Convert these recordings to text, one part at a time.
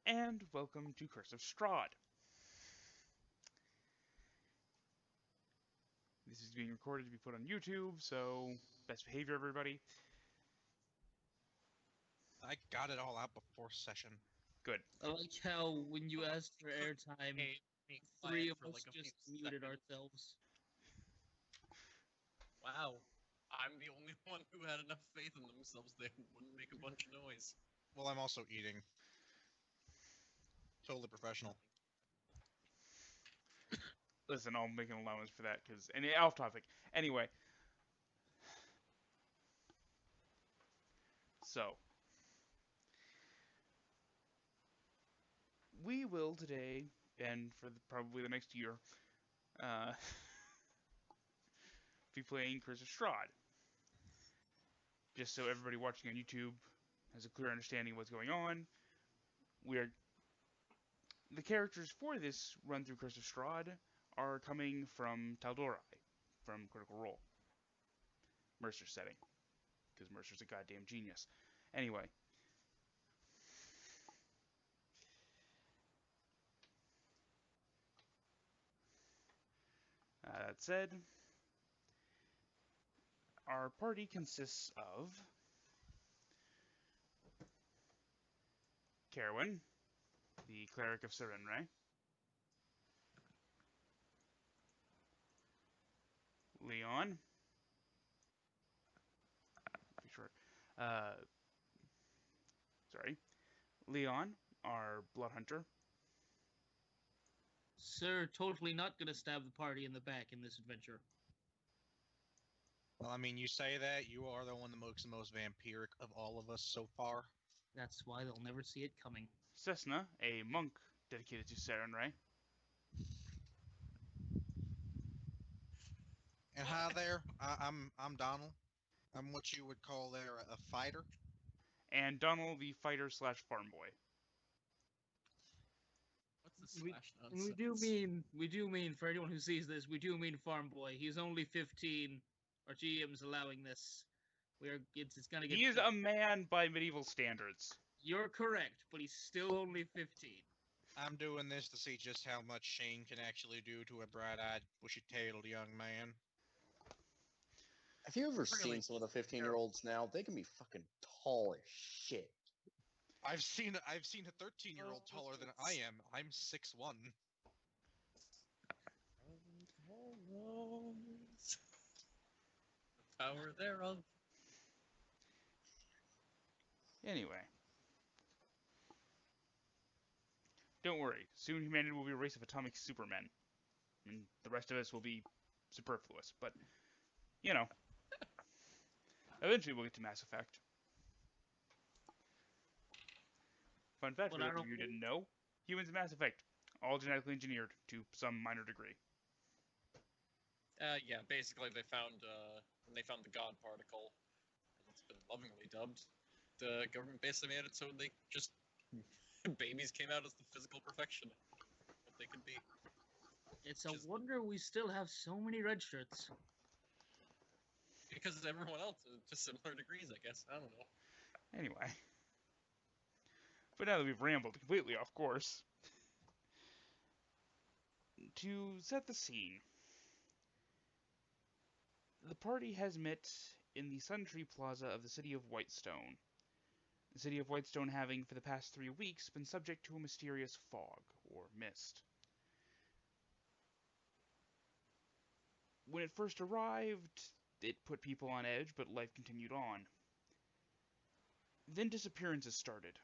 and welcome to Curse of Strahd. This is being recorded to be put on YouTube, so best behavior, everybody. I got it all out before session. Good. I like how when you asked for airtime, three of us just muted ourselves. Wow. I'm the only one who had enough faith in themselves they wouldn't make a bunch of noise. Well, I'm also eating. Totally professional. Listen, I'll make an allowance for that, because... And off topic. Anyway. So. We will today, and for probably the next year, be playing Curse of Strahd. Just so everybody watching on YouTube has a clear understanding of what's going on. The characters for this run through Curse of Strahd are coming from Tal'Dorei, from Critical Role. Mercer's setting. Because Mercer's a goddamn genius. Anyway. That said, our party consists of Caerwynn, the Cleric of Sarenrae, Leon, be short, Leon, our Blood Hunter. Sir, totally not gonna stab the party in the back in this adventure. Well, I mean, you say that, you are the one that looks the most vampiric of all of us so far. That's why they'll never see it coming. Sesna, a monk dedicated to Sarenrae. And hi there, I'm Donnel. I'm what you would call there a fighter. And Donnel, the fighter slash farm boy. What's the slash And nonsense? we do mean, for anyone who sees this, we do mean farm boy. He's only 15. Our GM's allowing this. It's gonna get. He is a man by medieval standards. You're correct, but he's still only 15. I'm doing this to see just how much Shane can actually do to a bright-eyed, bushy-tailed young man. Have you ever seen some of the 15-year-olds now? They can be fucking tall as shit. I've seen a 13-year-old taller than I am. I'm 6'1". The power thereof. Anyway. Don't worry, soon humanity will be a race of atomic supermen. And the rest of us will be superfluous, but, you know. Eventually we'll get to Mass Effect. Fun fact, for those of you who didn't know, humans in Mass Effect, all genetically engineered to some minor degree. Yeah, basically they found when they found the God particle, as it's been lovingly dubbed, the government basically made it so they just babies came out as the physical perfection that they could be. It's a wonder we still have so many red shirts. Because everyone else to similar degrees, I guess. I don't know. Anyway. But now that we've rambled completely off course, to set the scene, the party has met in the Suntree Plaza of the city of Whitestone. The city of Whitestone having, for the past 3 weeks, been subject to a mysterious fog, or mist. When it first arrived, it put people on edge, but life continued on. Then disappearances started.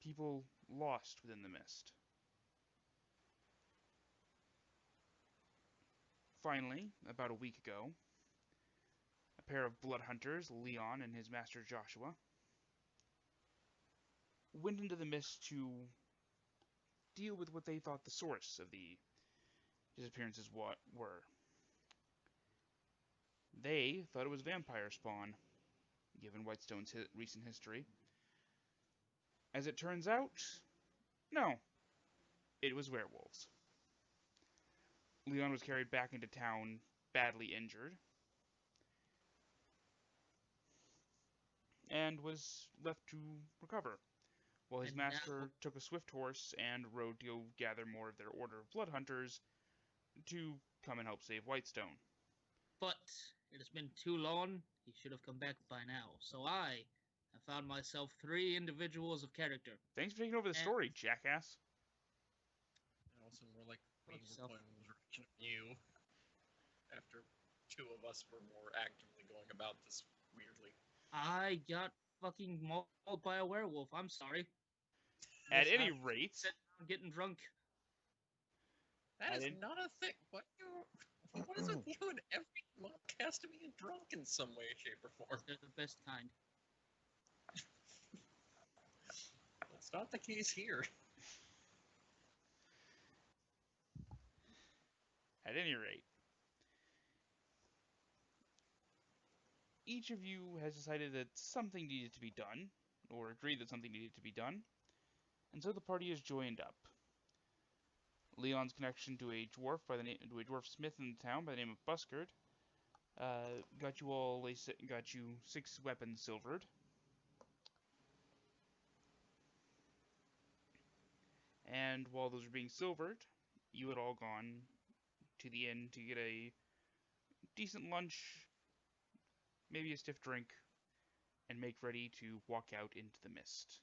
People lost within the mist. Finally, about a week ago, a pair of blood hunters, Leon and his master Joshua, went into the mist to deal with what they thought the source of the disappearances were. They thought it was vampire spawn, given Whitestone's recent history. As it turns out, no. It was werewolves. Leon was carried back into town, badly injured, and was left to recover, while his And now- master took a swift horse and rode to go gather more of their order of blood hunters to come and help save Whitestone. But it has been too long. He should have come back by now. So I have found myself 3 individuals of character. Thanks for taking over the And- story, jackass. And also more like Fuck being yourself. pointing in the direction of you. After 2 of us were more actively going about this weirdly. I got fucking mauled by a werewolf. I'm sorry. At Yes, any I'm rate, sitting down getting drunk. That I is didn't- not a thing. What is with you and every monk has to be drunk in some way, shape, or form? They're the best kind. That's not the case here. at any rate, each of you has decided that something needed to be done, or agreed that something needed to be done, and so the party has joined up. Leon's connection to a dwarf smith in the town by the name of Buskard got you 6 weapons silvered. And while those were being silvered, you had all gone to the inn to get a decent lunch, maybe a stiff drink, and make ready to walk out into the mist.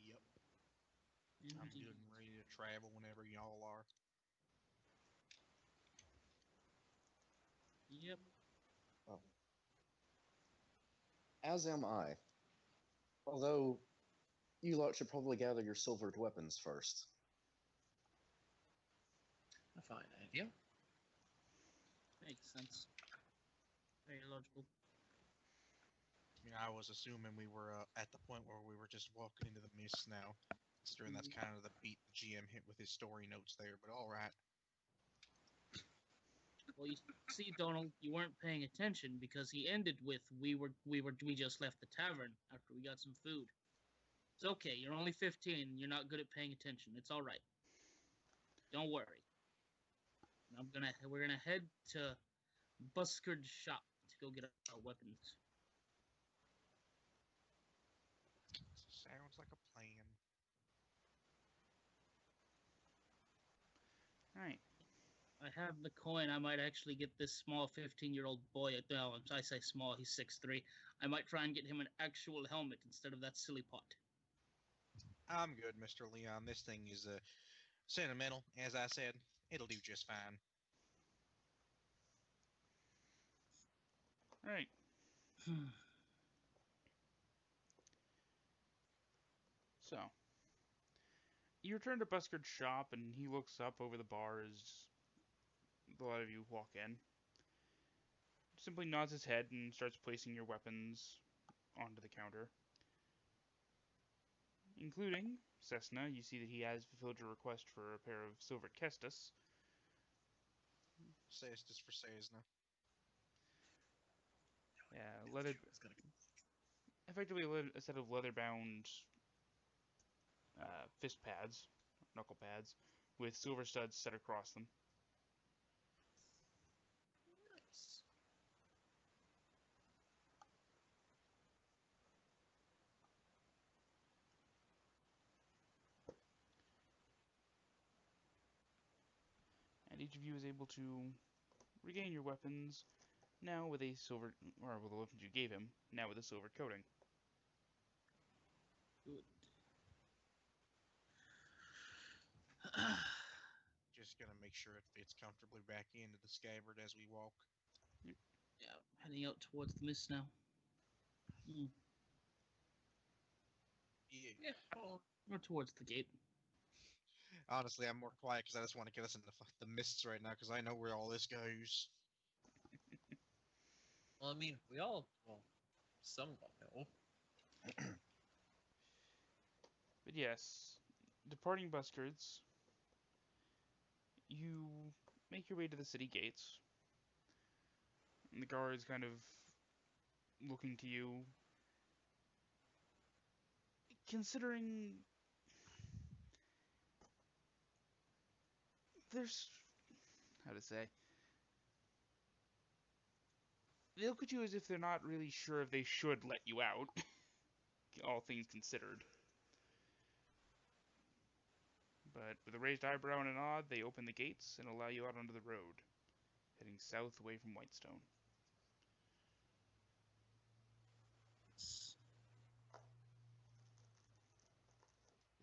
Yep. I'm Indeed. good and ready to travel whenever y'all are. Yep. As am I. Although, you lot should probably gather your silvered weapons first. A fine idea. Makes sense. Very logical. I mean, I was assuming we were at the point where we were just walking into the mist now, considering that's kind of the beat the GM hit with his story notes there, but alright. Well, you see, Donnel, you weren't paying attention because he ended with we just left the tavern after we got some food. It's okay. You're only 15. And you're not good at paying attention. It's all right. Don't worry. We're gonna head to Buskard's shop to go get our weapons. Sounds like a plan. Alright. I have the coin. I might actually get this small 15-year-old boy. No, I say small. He's 6'3". I might try and get him an actual helmet instead of that silly pot. I'm good, Mr. Leon. This thing is sentimental, as I said. It'll do just fine. Alright. So, you return to Buskard's shop, and he looks up over the bar as a lot of you walk in. Simply nods his head and starts placing your weapons onto the counter. Including Sesna, you see that he has fulfilled your request for a pair of silvered Kestis. Cestus for Sesna. Yeah, effectively a set of leather-bound fist pads, knuckle pads, with silver studs set across them. Nice. And each of you is able to regain your weapons, now with a silver, or with the weapons you gave him, now with a silver coating. Good. Just gonna make sure it fits comfortably back into the scabbard as we walk. Yeah, heading out towards the mist now. Yeah. Yeah. Well, Or towards the gate. Honestly, I'm more quiet because I just want to get us into the mists right now because I know where all this goes. I mean, we all, somewhat know. But yes, departing Buskards, you make your way to the city gates. And the guards kind of looking to you. Considering there's, how to say, They look at you as if they're not really sure if they should let you out, all things considered. But with a raised eyebrow and a nod, they open the gates and allow you out onto the road, heading south away from Whitestone.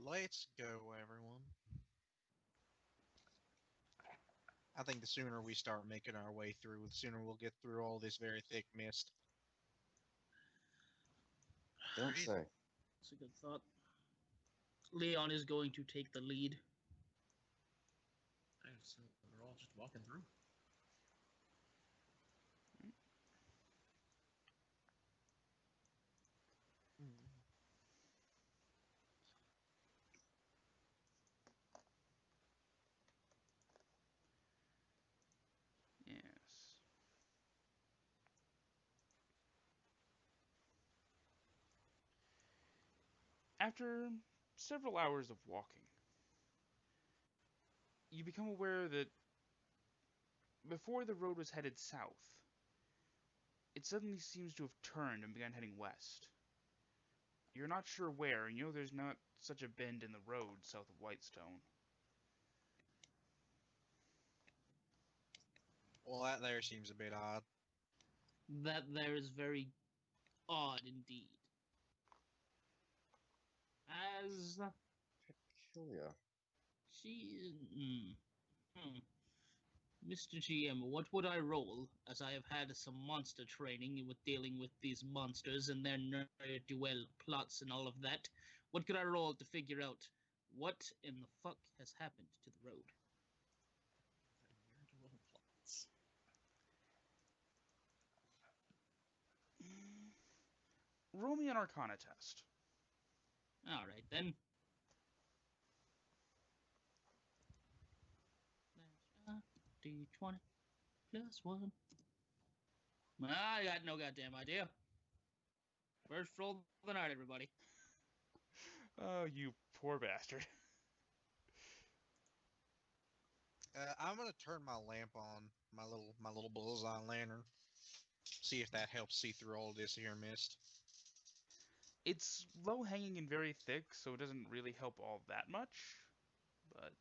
Let's go, everyone. I think the sooner we start making our way through, the sooner we'll get through all this very thick mist. Don't say. That's a good thought. Leon is going to take the lead. I assume we're all just walking through. Yes. After several hours of walking, you become aware that before the road was headed south, it suddenly seems to have turned and began heading west. You're not sure where, and you know there's not such a bend in the road south of Whitestone. Well, that there seems a bit odd. That there is very odd indeed. As Peculiar. she... Mr. GM, what would I roll, as I have had some monster training with dealing with these monsters and their ne'er-do-well plots and all of that? What could I roll to figure out what in the fuck has happened to the road? Ne'er-do-well plots. Roll me an Arcana test. Alright then. D20 plus 1. I got no goddamn idea. First roll of the night, everybody. Oh, you poor bastard. I'm gonna turn my lamp on, my little bullseye lantern. See if that helps see through all this here mist. It's low-hanging and very thick, so it doesn't really help all that much. But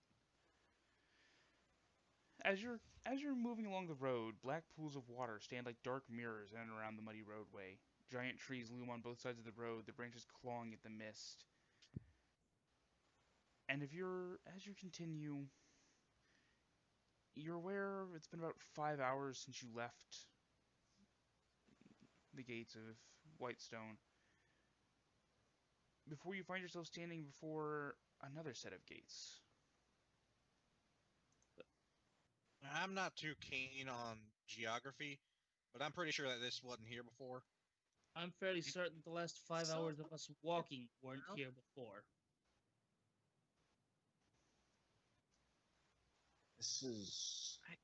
as you're moving along the road, black pools of water stand like dark mirrors in and around the muddy roadway. Giant trees loom on both sides of the road, their branches clawing at the mist. And as you continue, you're aware it's been about 5 hours since you left the gates of Whitestone, before you find yourself standing before another set of gates. I'm not too keen on geography, but I'm pretty sure that this wasn't here before. I'm fairly certain the last 5 hours of us walking weren't here before. This is. Certainly.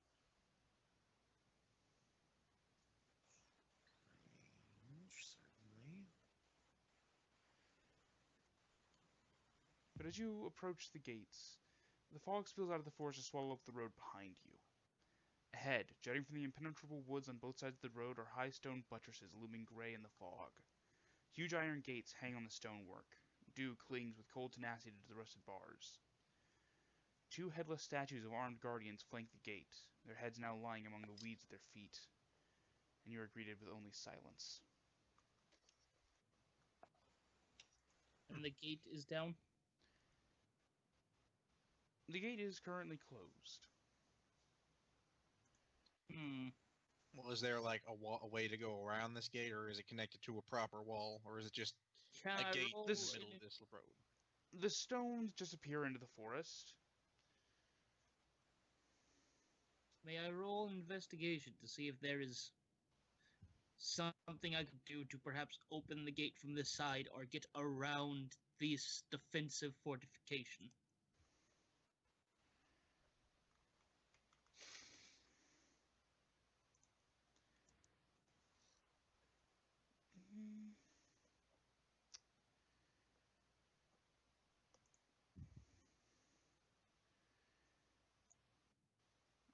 But as you approach the gates, the fog spills out of the forest to swallow up the road behind you. Ahead, jutting from the impenetrable woods on both sides of the road, are high stone buttresses looming gray in the fog. Huge iron gates hang on the stonework. Dew clings with cold tenacity to the rusted bars. Two headless statues of armed guardians flank the gate, their heads now lying among the weeds at their feet, and you are greeted with only silence. And the gate is down? The gate is currently closed. Well, is there like a way to go around this gate, or is it connected to a proper wall, or is it just Can a I gate roll in the middle of this road? The stones disappear into the forest. May I roll an investigation to see if there is something I could do to perhaps open the gate from this side or get around this defensive fortification?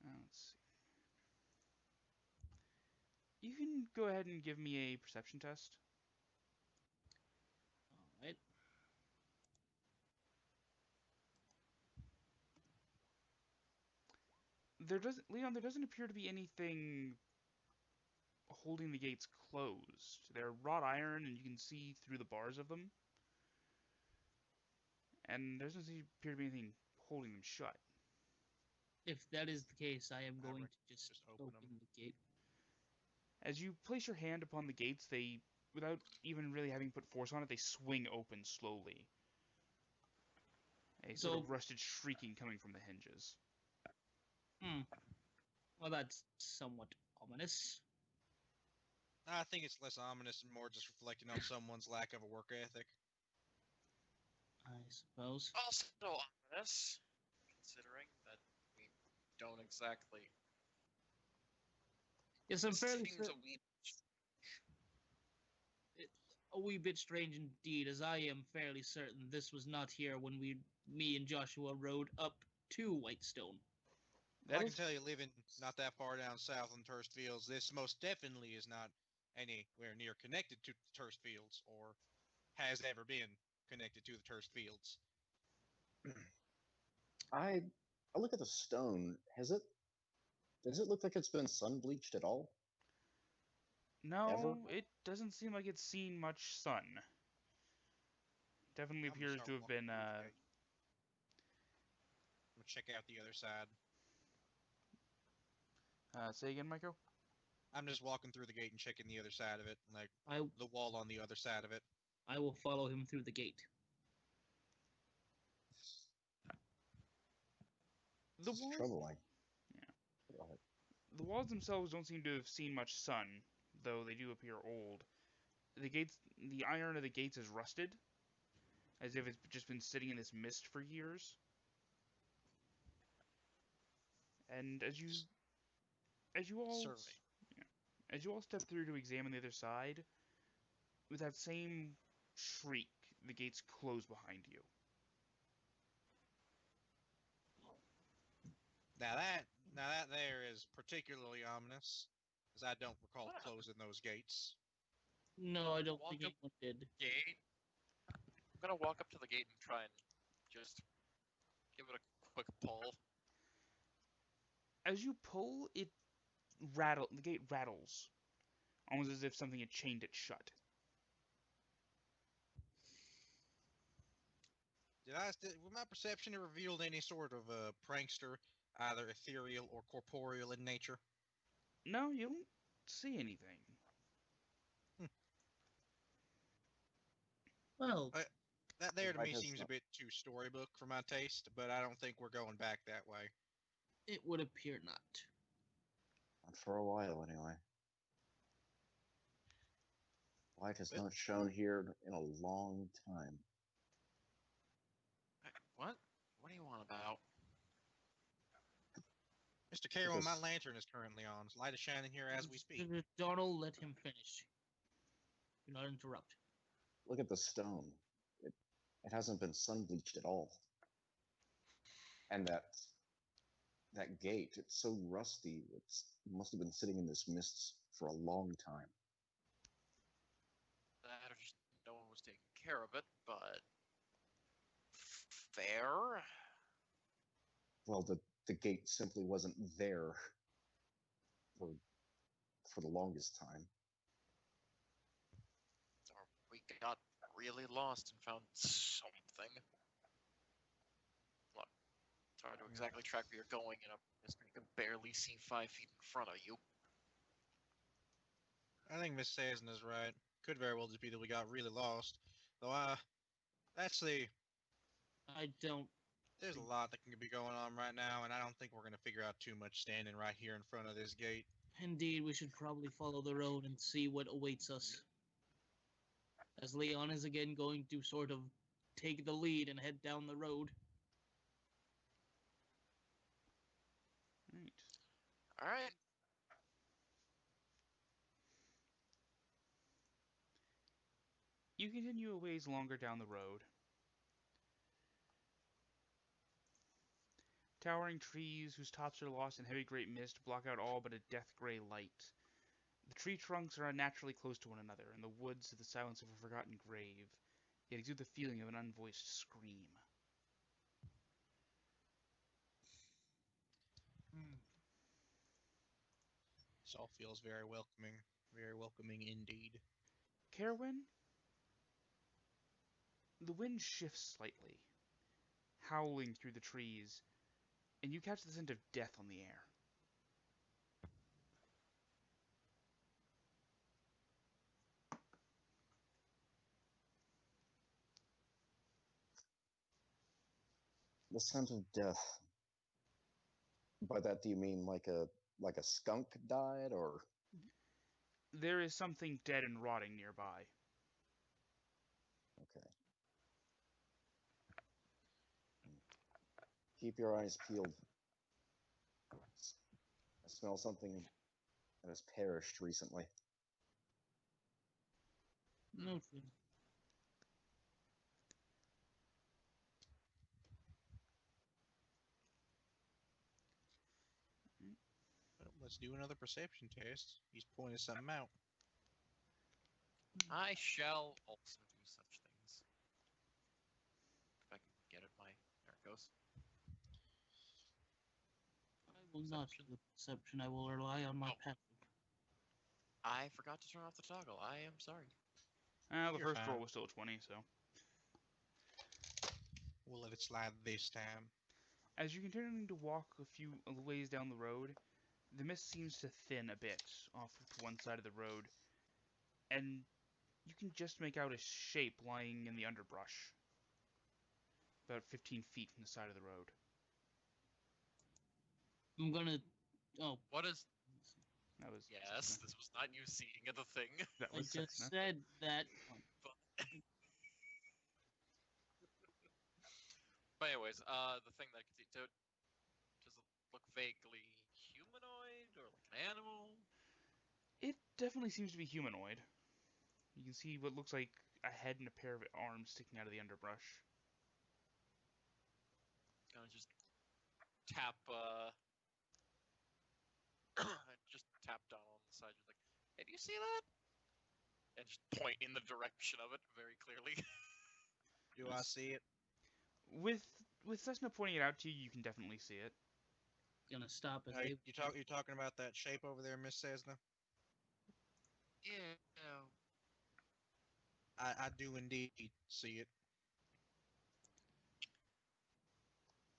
Let's see. You can go ahead and give me a perception test. All right. Leon, there doesn't appear to be anything holding the gates closed. They're wrought iron, and you can see through the bars of them. And there doesn't appear to be anything holding them shut. If that is the case, I am I going reckon to just just open open 'em. the gate. As you place your hand upon the gates, they, without even really having put force on it, they swing open slowly. A sort So- of rusted shrieking coming from the hinges. Well, that's somewhat ominous. I think it's less ominous and more just reflecting on someone's lack of a work ethic. I suppose. Also ominous, considering that we don't exactly. Yes, I'm fairly Seems a certain. wee. A wee bit strange indeed, as I am fairly certain this was not here when me and Joshua rode up to Whitestone. I can tell you, living not that far down south on Turst Fields, this most definitely is not anywhere near connected to the Turst Fields, or has ever been connected to the Turst Fields. I look at the stone. Does it look like it's been sun bleached at all? No, it doesn't seem like it's seen much sun. Definitely I'm gonna appears start to have walking been, through the gate. I'm gonna check out the other side. say again, Maiko? I'm just walking through the gate and checking the other side of it, like I the wall on the other side of it. I will follow him through the gate. The This is walls, troubling. Yeah. Go ahead. the walls themselves don't seem to have seen much sun, though they do appear old. The iron of the gates is rusted, as if it's just been sitting in this mist for years. And as you all Survey. as you all step through to examine the other side, with that same shriek, the gates close behind you. Now that there is particularly ominous, as I don't recall closing those gates. No, I don't Walk think up- anyone did. Gate. I'm gonna walk up to the gate and try and just give it a quick pull. As you pull, the gate rattles, almost as if something had chained it shut. With my perception, it revealed any sort of prankster, either ethereal or corporeal in nature? No, you don't see anything. Well, That there to Right me has seems a not- bit too storybook for my taste, but I don't think we're going back that way. it would appear not. Not for a while, anyway. Light has Well- not shone here in a long time. What? What do you want about? Mr. Caerwynn, my This- lantern is currently on. Light is shining here as we speak. Donnel, let him finish. Do not interrupt. Look at the stone. It hasn't been sun bleached at all. And that gate, it's so rusty. It must have been sitting in this mist for a long time. That or just no one was taking care of it, but fair. Well, the gate simply wasn't there for the longest time. Or we got really lost and found something. Look, it's hard to exactly track where you're going in a mist when you can barely see 5 feet in front of you. I think Miss Sesna is right. Could very well just be that we got really lost. Though, actually, I don't. there's a lot that can be going on right now, and I don't think we're going to figure out too much standing right here in front of this gate. Indeed, we should probably follow the road and see what awaits us. As Leon is again going to sort of take the lead and head down the road. Right. Alright. You continue a ways longer down the road. Towering trees whose tops are lost in heavy great mist block out all but a death gray light. The tree trunks are unnaturally close to one another, and the woods are the silence of a forgotten grave, yet exude the feeling of an unvoiced scream. This all feels very welcoming indeed. Caerwynn, the wind shifts slightly, howling through the trees, and you catch the scent of death on the air. The scent of death. By that, do you mean like a skunk died, or? There is something dead and rotting nearby. Okay. Keep your eyes peeled. I smell something that has perished recently. Noted. Well, let's do another perception test. He's pointing something out. I shall also do such things. If I can get it, there it goes. I will not do perception. I will rely on my passive. I forgot to turn off the toggle. I am sorry. The You're first fine. roll was still a 20, so. We'll let it slide this time. As you continue to walk a few ways down the road, the mist seems to thin a bit off to one side of the road, and you can just make out a shape lying in the underbrush, about 15 feet from the side of the road. I'm gonna. Oh, What is? That was Yes, Sesna. this was not you seeing the thing. That I was just Sesna. said that. But anyways, the thing that I can see, does it look vaguely humanoid or like an animal? It definitely seems to be humanoid. You can see what looks like a head and a pair of arms sticking out of the underbrush. Gonna just tap, just tap down on the side, just like, hey, do you see that? And just point in the direction of it very clearly. Do I see it? With Sesna pointing it out to you, you can definitely see it. Gonna stop as You talking about that shape over there, Miss Sesna? Yeah. I do indeed see it.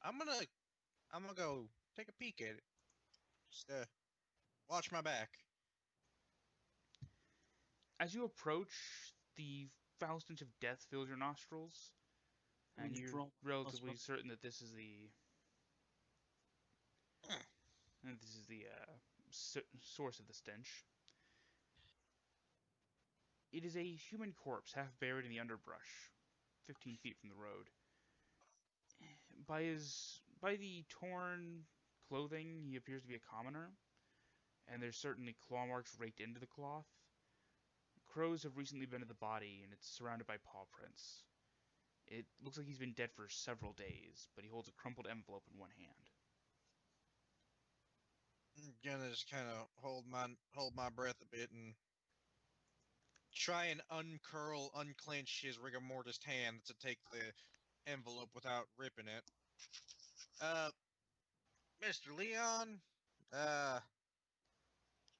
I'm gonna go take a peek at it. Just watch my back. As you approach, the foul stench of death fills your nostrils, and you're relatively certain that this is the source of the stench. It is a human corpse, half buried in the underbrush, 15 feet from the road. By the torn clothing, he appears to be a commoner, and there's certainly claw marks raked into the cloth. Crows have recently been to the body, and it's surrounded by paw prints. It looks like he's been dead for several days, but he holds a crumpled envelope in one hand. I'm gonna just kind of hold my breath a bit and try and unclench his rigor mortis hand to take the envelope without ripping it. Mr. Leon,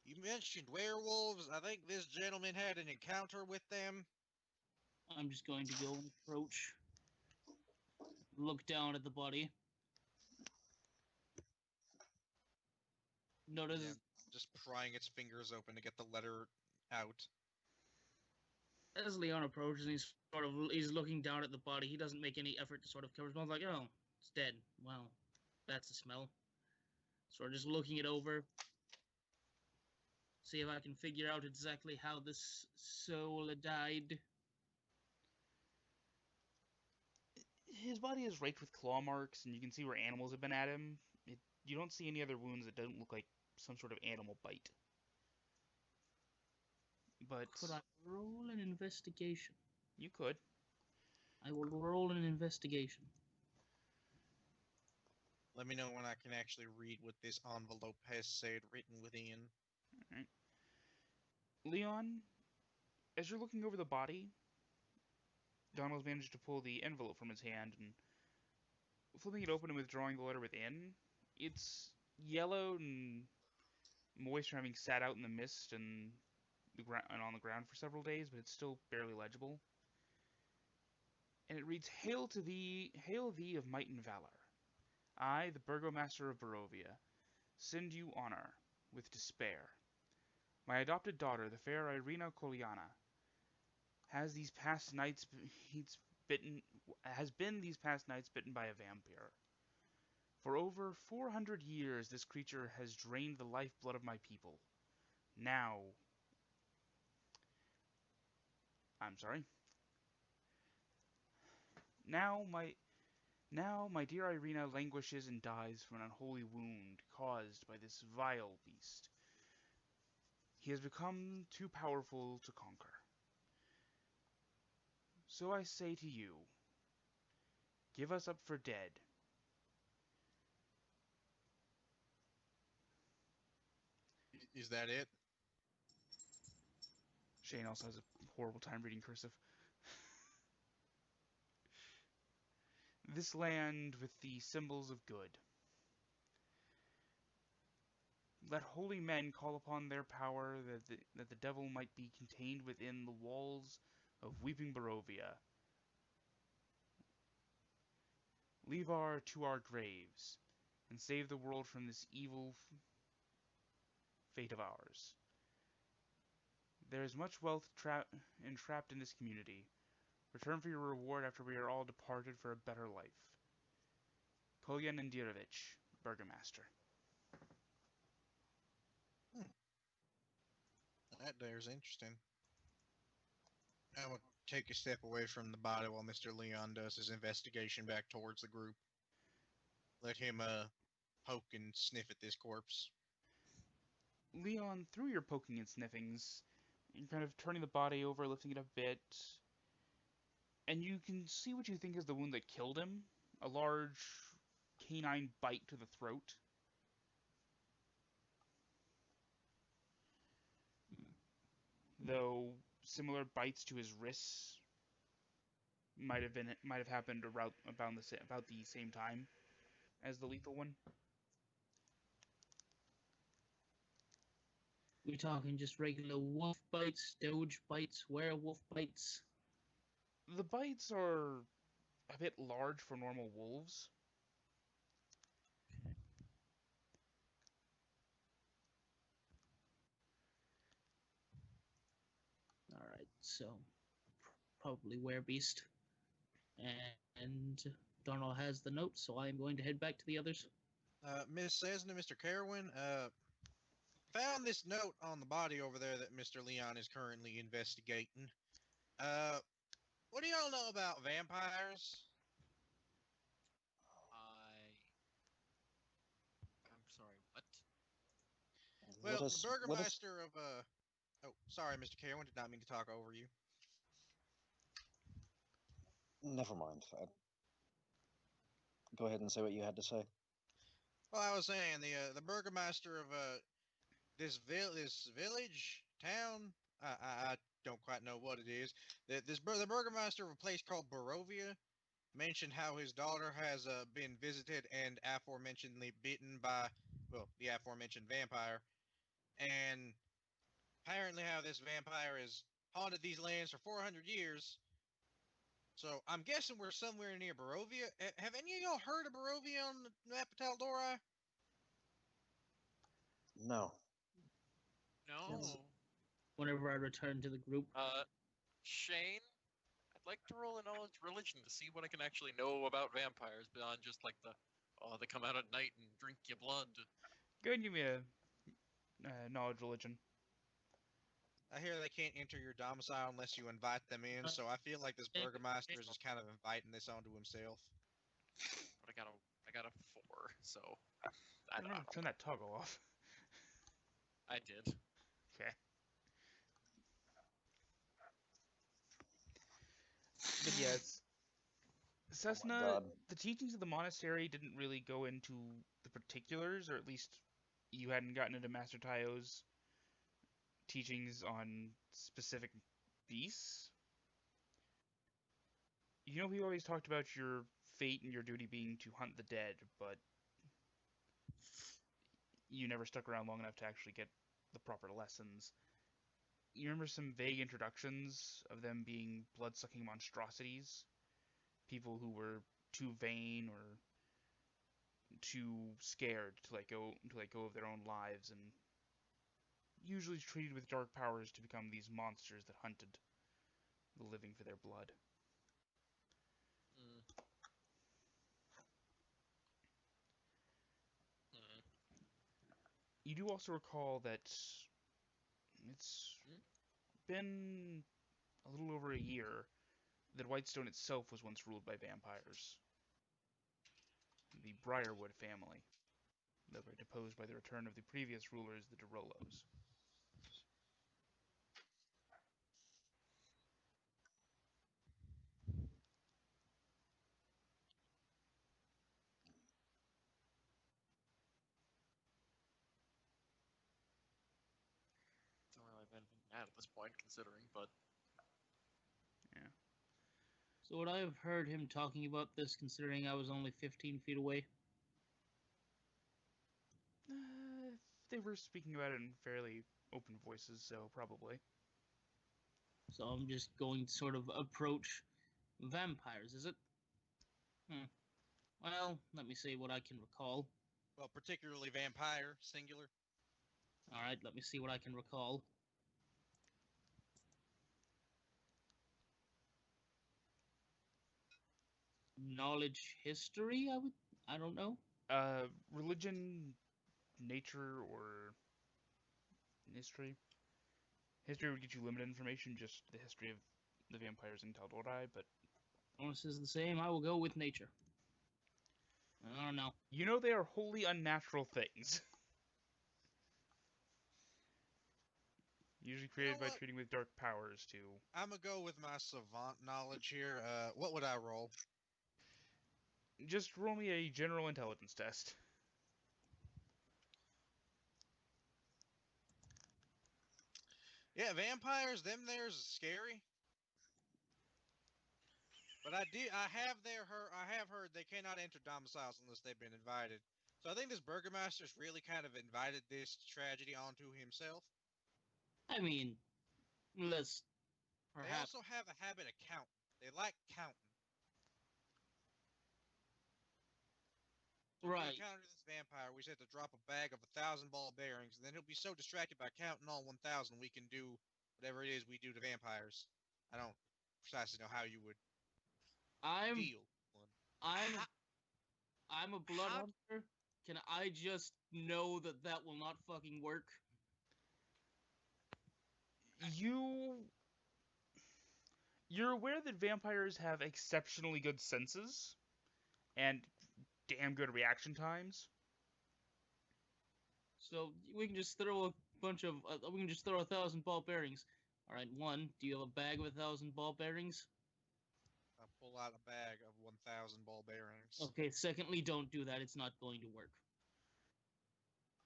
you mentioned werewolves. I think this gentleman had an encounter with them. I'm just going to go and approach. Look down at the body. Notice. Yeah, just prying its fingers open to get the letter out. As Leon approaches, he's looking down at the body. He doesn't make any effort to sort of cover his mouth. Like, oh, it's dead. Wow, that's the smell. So we're just looking it over. See if I can figure out exactly how this soul died. His body is raked with claw marks, and you can see where animals have been at him. You don't see any other wounds that don't look like some sort of animal bite. But Could I roll an investigation? You could. I will roll an investigation. Let me know when I can actually read what this envelope has said written within. Alright. Leon, as you're looking over the body, Donnel's managed to pull the envelope from his hand and flipping it open and withdrawing the letter within. It's yellow and moist from having sat out in the mist and on the ground for several days, but it's still barely legible. And it reads, hail thee of might and valor. I, the burgomaster of Barovia, send you honor with despair. My adopted daughter, the fair Irina Koliana, has these past nights been these past nights bitten by a vampire. For over 400 years, this creature has drained the lifeblood of my people. Now, I'm sorry. Now my dear Irina languishes and dies from an unholy wound caused by this vile beast. He has become too powerful to conquer. So I say to you, give us up for dead. Is that it? Shane also has a horrible time reading cursive. This land with the symbols of good. Let holy men call upon their power that the devil might be contained within the walls of weeping Barovia. Leave to our graves, and save the world from this evil fate of ours. There is much wealth entrapped in this community. Return for your reward after we are all departed for a better life. Kolyan Indirovich, Burgomaster. That there's interesting. I will take a step away from the body while Mr. Leon does his investigation back towards the group. Let him poke and sniff at this corpse. Leon, through your poking and sniffings, you're kind of turning the body over, lifting it up a bit, and you can see what you think is the wound that killed him. A large canine bite to the throat. Though similar bites to his wrists might have happened about the same time as the lethal one. We talking just regular wolf bites, doge bites, werewolf bites? The bites are a bit large for normal wolves. Alright, so probably werebeast. And Donnel has the note, so I am going to head back to the others. Miss Sesna, Mr. Caerwynn, found this note on the body over there that Mr. Leon is currently investigating. What do y'all know about vampires? I'm sorry, what? Well, the burgomaster of oh, sorry, Mr. Caerwynn, did not mean to talk over you. Never mind. Go ahead and say what you had to say. Well, I was saying the burgomaster of this village town. I don't quite know what it is. The burgomaster of a place called Barovia mentioned how his daughter has been visited and aforementionedly bitten by, well, the aforementioned vampire, and apparently how this vampire has haunted these lands for 400 years. So I'm guessing we're somewhere near Barovia. Have any of y'all heard of Barovia on the map of Tal'Dorei? No. No. Yes. Whenever I return to the group. Shane, I'd like to roll a knowledge religion to see what I can actually know about vampires beyond just like they come out at night and drink your blood. Go ahead and give me a knowledge religion. I hear they can't enter your domicile unless you invite them in, so I feel like this burgomaster is just kind of inviting this onto himself. But I got a 4, so I don't know. Turn that toggle off. I did. Okay. But yeah, it's Sesna. The teachings of the monastery didn't really go into the particulars, or at least you hadn't gotten into Master Taio's teachings on specific beasts. You know, we always talked about your fate and your duty being to hunt the dead, but you never stuck around long enough to actually get the proper lessons. You remember some vague introductions of them being blood-sucking monstrosities? People who were too vain or too scared to let go of their own lives, and usually treated with dark powers to become these monsters that hunted the living for their blood. Mm. Mm. You do also recall that it's been a little over a year that Whitestone itself was once ruled by vampires. The Briarwood family, that were deposed by the return of the previous rulers, the Derolos. Don't really have anything to add at this point, considering, but Yeah. So would I have heard him talking about this considering I was only 15 feet away? They were speaking about it in fairly open voices, so probably. So I'm just going to sort of approach vampires, is it? Well, let me see what I can recall. Well, particularly vampire, singular. Alright, let me see what I can recall. Knowledge history, I don't know. Religion, nature, or history. History would get you limited information, just the history of the vampires in Tal'Dorei, but Bonus is the same. I will go with nature. I don't know. you know they are wholly unnatural things. Usually created by treating with dark powers to... I'm gonna go with my savant knowledge here. What would I roll? Just roll me a general intelligence test. Yeah, vampires, them there's scary. But I have heard they cannot enter domiciles unless they've been invited. So I think this burgomaster's really kind of invited this tragedy onto himself. I mean, let's They perhaps. also have a habit of counting. They like counting. So Right. if we encounter this vampire, we just have to drop a bag of 1,000 ball bearings, and then he'll be so distracted by counting all 1,000 we can do whatever it is we do to vampires. I don't precisely know how you would deal one. I'm a blood how- hunter. Can I just know that that will not fucking work? You're aware that vampires have exceptionally good senses and damn good reaction times. So we can just throw a bunch of. We can just throw 1,000 ball bearings. All right. One. Do you have a bag of 1,000 ball bearings? I pull out a bag of 1,000 ball bearings. Okay. Secondly, don't do that. It's not going to work.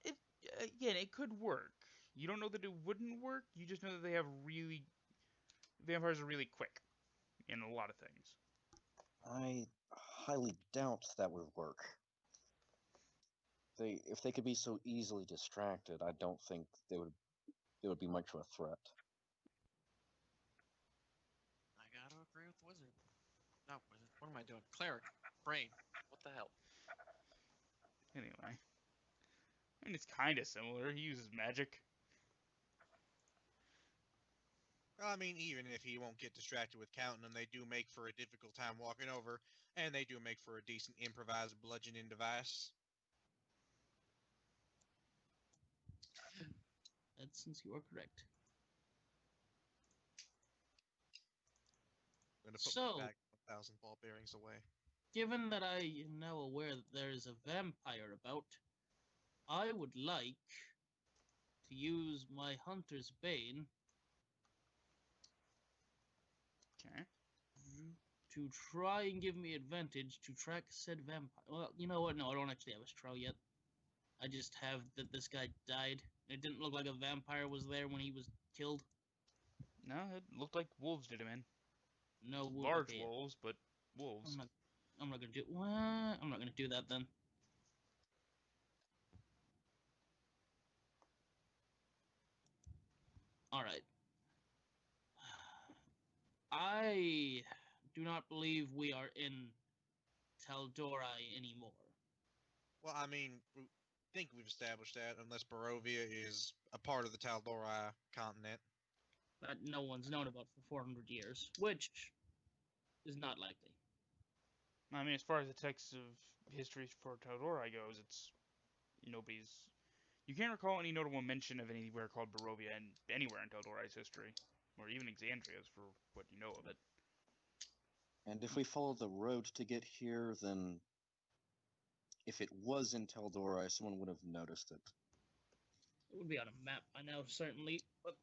It could work. You don't know that it wouldn't work. You just know that vampires are really quick in a lot of things. I highly doubt that would work. If they could be so easily distracted, I don't think they would be much of a threat. I gotta agree with Wizard. Not Wizard. What am I doing? Cleric. Brain. What the hell? Anyway. And it's kind of similar. He uses magic. I mean, even if he won't get distracted with counting them, they do make for a difficult time walking over, and they do make for a decent improvised bludgeoning device. That's since you are correct. I'm gonna put So, my bag of 1,000 ball bearings away. given that I am now aware that there is a vampire about, I would like to use my Hunter's Bane. Okay. To try and give me advantage to track said vampire. Well, you know what? No, I don't actually have a straw yet. I just have that this guy died. It didn't look like a vampire was there when he was killed. No, it looked like wolves did him in. No, Large okay. wolves, but wolves. I'm not gonna do what? I'm not gonna do that then. All right. I do not believe we are in Tal'Dorei anymore. Well, I mean, we think we've established that, unless Barovia is a part of the Tal'Dorei continent. That no one's known about for 400 years, which is not likely. I mean, as far as the text of history for Tal'Dorei goes, it's nobody's. You can't recall any notable mention of anywhere called Barovia and anywhere in Tal'Dorei's history, or even Exandria's, for what you know of it. And if we follow the road to get here, then if it was in Tal'Dorei, someone would have noticed it. It would be on a map by now, certainly. But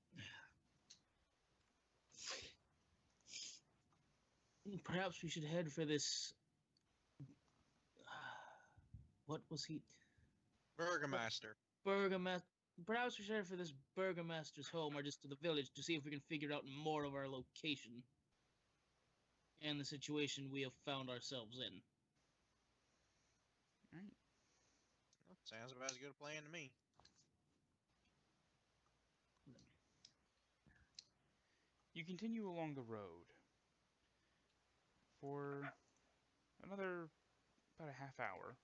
perhaps we should head for this. What was he? Burgomaster. Burgomaster. Perhaps we should head for this Burgomaster's home, or just to the village, to see if we can figure out more of our location and the situation we have found ourselves in. Alright. Well, sounds about as good a plan to me. You continue along the road for another about a half hour,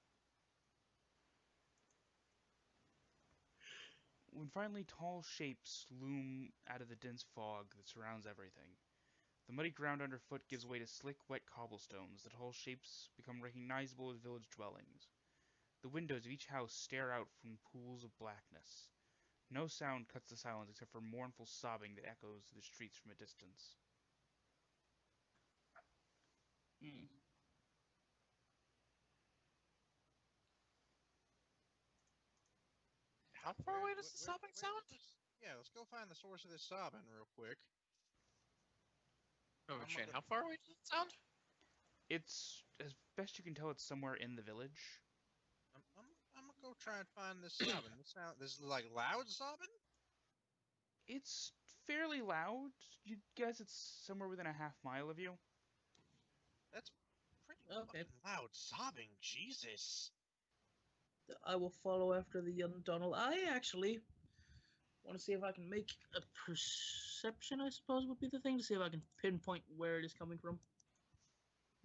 when finally tall shapes loom out of the dense fog that surrounds everything. The muddy ground underfoot gives way to slick, wet cobblestones. The tall shapes become recognizable as village dwellings. The windows of each house stare out from pools of blackness. No sound cuts the silence except for mournful sobbing that echoes through the streets from a distance. How far away does the sobbing sound? Yeah, let's go find the source of this sobbing real quick. Oh, I'm Shane, gonna- how far away does it sound? It's, as best you can tell, it's somewhere in the village. I'm gonna go try and find this sobbing. This is like loud sobbing? It's fairly loud. You'd guess it's somewhere within a half mile of you. That's pretty Okay. fucking loud sobbing. Jesus. I will follow after the young Donnel. I actually want to see if I can make a perception, I suppose, would be the thing, to see if I can pinpoint where it is coming from.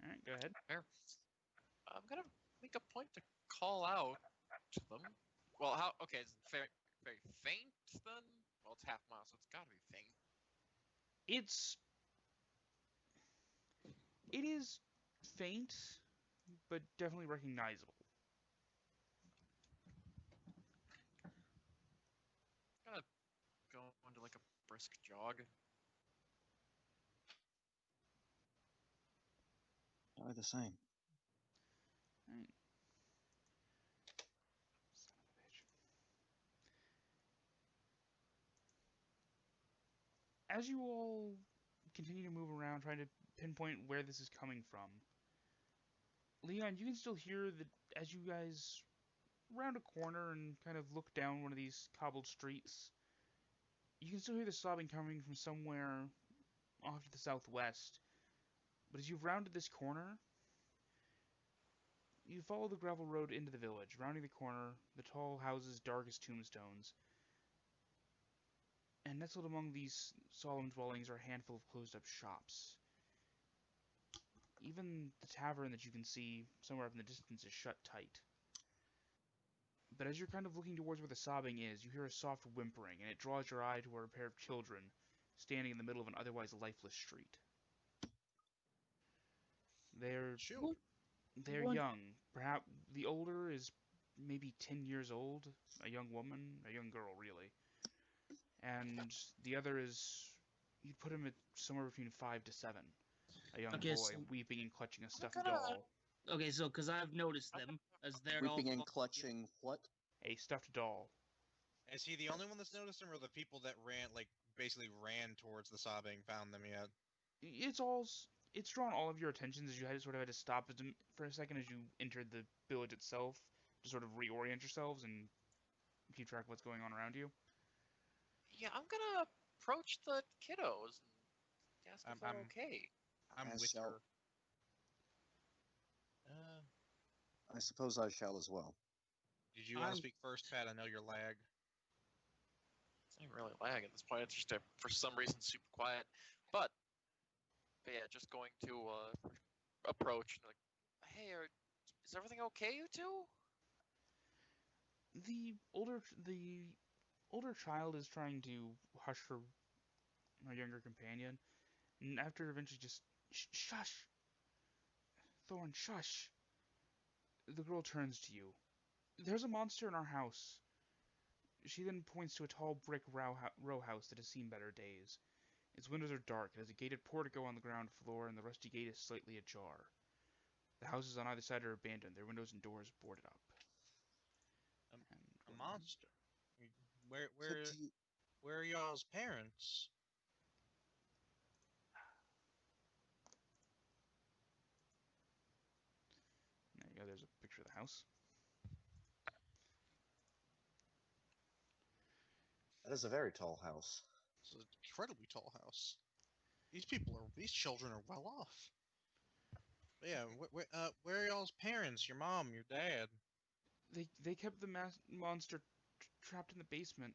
Alright, go ahead. Fair. I'm gonna make a point to call out to them. Well, how? Okay, it's very, very faint then. Well, it's half mile, so it's gotta be faint. It is faint, but definitely recognizable. I'm gonna go into like a brisk jog. Are the same. Alright. Son of a bitch. As you all continue to move around, trying to pinpoint where this is coming from, Leon, you can still hear that as you guys round a corner and kind of look down one of these cobbled streets, you can still hear the sobbing coming from somewhere off to the southwest. But as you've rounded this corner, you follow the gravel road into the village. Rounding the corner, the tall houses dark as tombstones. And nestled among these solemn dwellings are a handful of closed-up shops. Even the tavern that you can see somewhere up in the distance is shut tight. But as you're kind of looking towards where the sobbing is, you hear a soft whimpering, and it draws your eye toward a pair of children standing in the middle of an otherwise lifeless street. They're Children. What? young. Perhaps the older is maybe 10 years old, a young woman, a young girl, really. And the other is, you'd put him at somewhere between 5 to 7. A young Okay, boy so- weeping and clutching a stuffed gonna- doll. Okay, so because I've noticed them as they're all Weeping and clutching what? A stuffed doll. Is he the only one that's noticed them, or the people that basically ran towards the sobbing found them yet? It's drawn all of your attentions as you had to stop for a second as you entered the village itself to sort of reorient yourselves and keep track of what's going on around you. Yeah, I'm gonna approach the kiddos and ask if they're I'm okay. I'm As with shall- her. I suppose I shall as well. Did you want to I'm- speak first, Pat? I know you're lag. It's not even really lag at this point. It's just for some reason super quiet. But yeah, just going to approach and like, hey, is everything okay, you two? The older child is trying to hush her younger companion, and after eventually just shush, Thorn, shush. The girl turns to you. There's a monster in our house. She then points to a tall brick row house that has seen better days. Its windows are dark. It has a gated portico on the ground floor, and the rusty gate is slightly ajar. The houses on either side are abandoned, their windows and doors boarded up. A monster. Where Could you, where are y'all's parents? There you go. There's a picture of the house. that is a very tall house. It's an incredibly tall house. These children are well off. But yeah, where are y'all's parents? Your mom, your dad? They kept the monster trapped in the basement.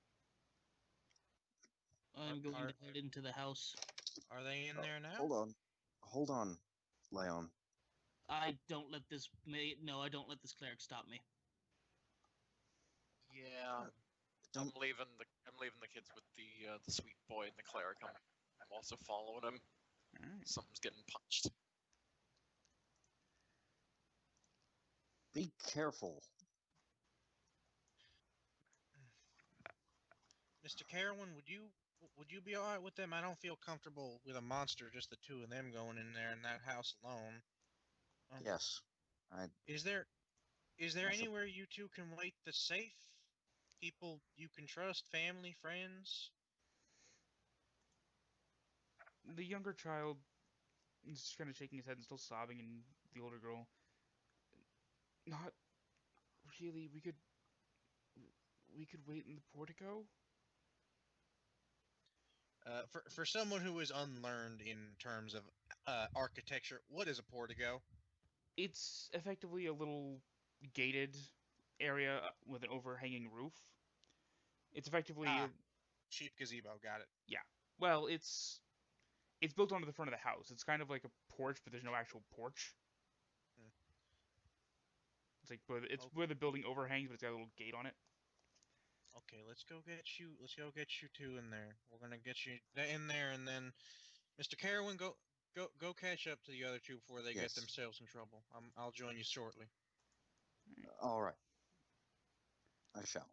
I'm going Are- to head into the house. Are they in Oh, there now? Hold on, Leon. I don't let this. No, I don't let this cleric stop me. Yeah, Don't I'm leaving the kids with the sweet boy and the cleric. I'm also following him. All right. Something's getting punched. be careful. Mr. Caerwynn, would you be all right with them? I don't feel comfortable with a monster, just the two of them going in there in that house alone. Yes, Is there I sup- anywhere you two can wait that's safe? People you can trust, family, friends? The younger child is just kind of shaking his head and still sobbing, and the older girl, not really. We could wait in the portico. For someone who is unlearned in terms of architecture, what is a portico? It's effectively a little gated area with an overhanging roof. It's effectively Cheap gazebo, got it. well, it's built onto the front of the house. It's kind of like a porch, but there's no actual porch. Hmm. It's like where the building overhangs, but it's got a little gate on it. Okay, let's go get you two in there. We're gonna get you in there, and then Mr. Caerwynn, go catch up to the other two before they get Yes. themselves in trouble. I'll join you shortly. All right. I shall.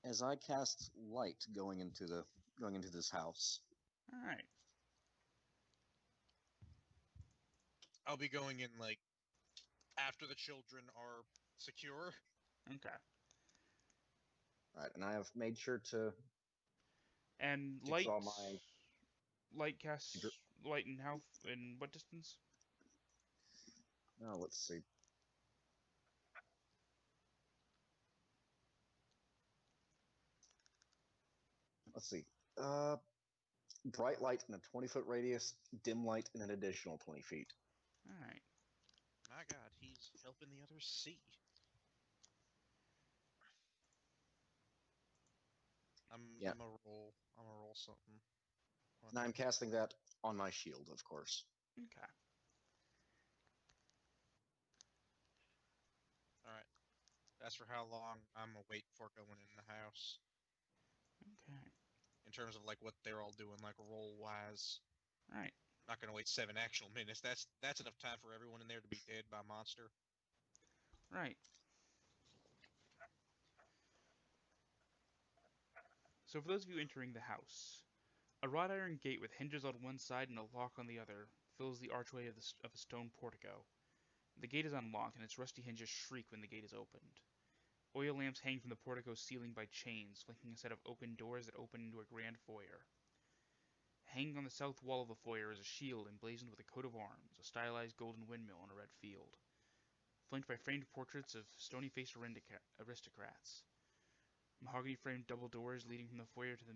As I cast light going into this house, All right. I'll be going in like after the children are secure. Okay. right, and I have made sure to And draw my light casts Dr- light in how in what distance? let's see. Let's see. Bright light in a 20-foot radius, dim light in an additional 20 feet. All right. My God, he's helping the others see. I'm a roll something. And I'm casting that on my shield, of course. Okay. All right. That's for how long I'm gonna wait before going in the house. Okay. In terms of like what they're all doing, like roll wise. All right. Not gonna wait 7 actual minutes. That's enough time for everyone in there to be dead by a monster. Right. So for those of you entering the house, a wrought iron gate with hinges on one side and a lock on the other fills the archway of a stone portico. The gate is unlocked, and its rusty hinges shriek when the gate is opened. Oil lamps hang from the portico's ceiling by chains, flanking a set of oaken doors that open into a grand foyer. Hanging on the south wall of the foyer is a shield emblazoned with a coat of arms, a stylized golden windmill on a red field, flanked by framed portraits of stony-faced aristocrats. Mahogany-framed double doors leading from the foyer to the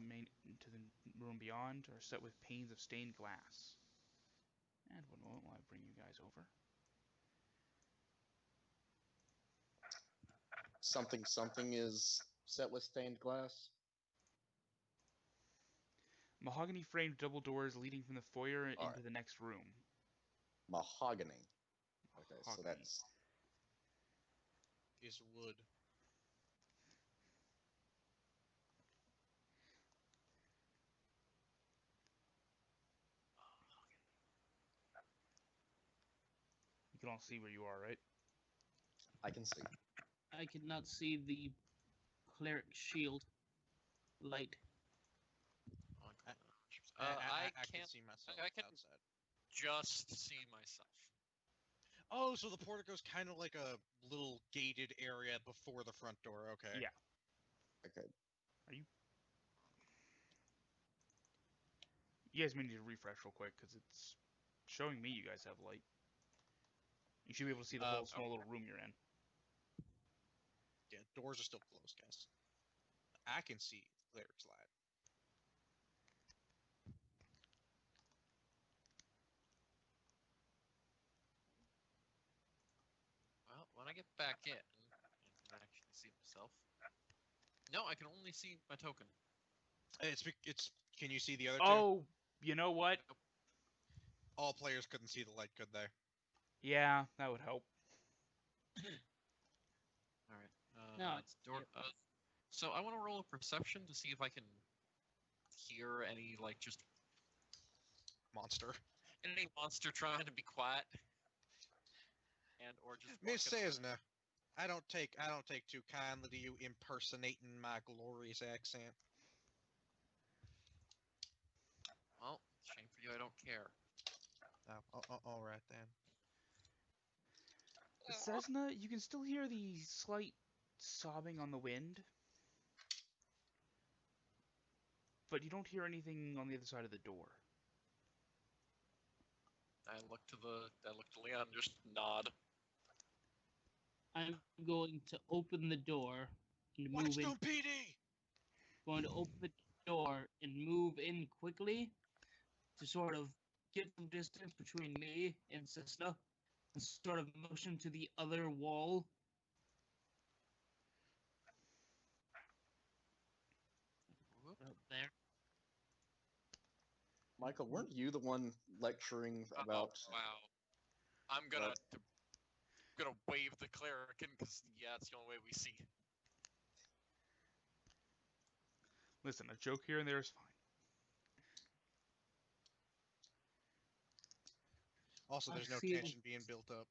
room beyond are set with panes of stained glass. And one moment while I bring you guys over. Something is set with stained glass. Mahogany-framed double doors leading from the foyer into Alright. the next room. Mahogany. Okay, so Mahogany. that's Is wood. You can all see where you are, right? I can see. I cannot see the cleric shield light. I can can't see myself I can- outside. just see myself. Oh, so the portico's kind of like a little gated area before the front door. Okay. Yeah. Okay. You guys may need to refresh real quick because it's showing me you guys have light. You should be able to see the whole small little room you're in. Yeah, doors are still closed, guys. I can see cleric's light. Well, when I get back in and can actually see myself. No, I can only see my token. It's. Can you see the other two? Oh, you know what? All players couldn't see the light, could they? Yeah, that would help. All right. No, it's door. So I want to roll a perception to see if I can hear any just Monster. any monster trying to be quiet, and or just Miss walking around. Sesna, I don't take too kindly to you impersonating my glorious accent. Well, shame for you, I don't care. All right then. Sesna, you can still hear the slight sobbing on the wind, but you don't hear anything on the other side of the door. I look to Leon, and just nod. I'm going to open the door and move in. Whitestone PD. Going to open the door and move in quickly to sort of get some distance between me and Sesna and sort of motion to the other wall. Up there. Michael, weren't you the one lecturing about? Oh, wow. I'm gonna wave the cleric in because it's the only way we see. Listen, a joke here and there is fine. Also, there's no tension being built up.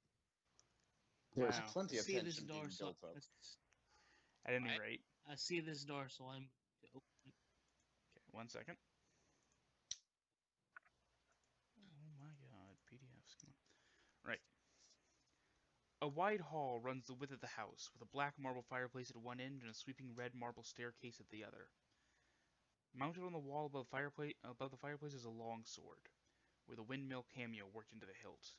There's Wow. plenty of See this tension door, being so built up. At any Right. rate. I see this door, so I'm to open it. Okay, 1 second. Oh my god, PDFs, come on. Right. A wide hall runs the width of the house, with a black marble fireplace at one end and a sweeping red marble staircase at the other. Mounted on the wall above the fireplace is a long sword, with a windmill cameo worked into the hilt.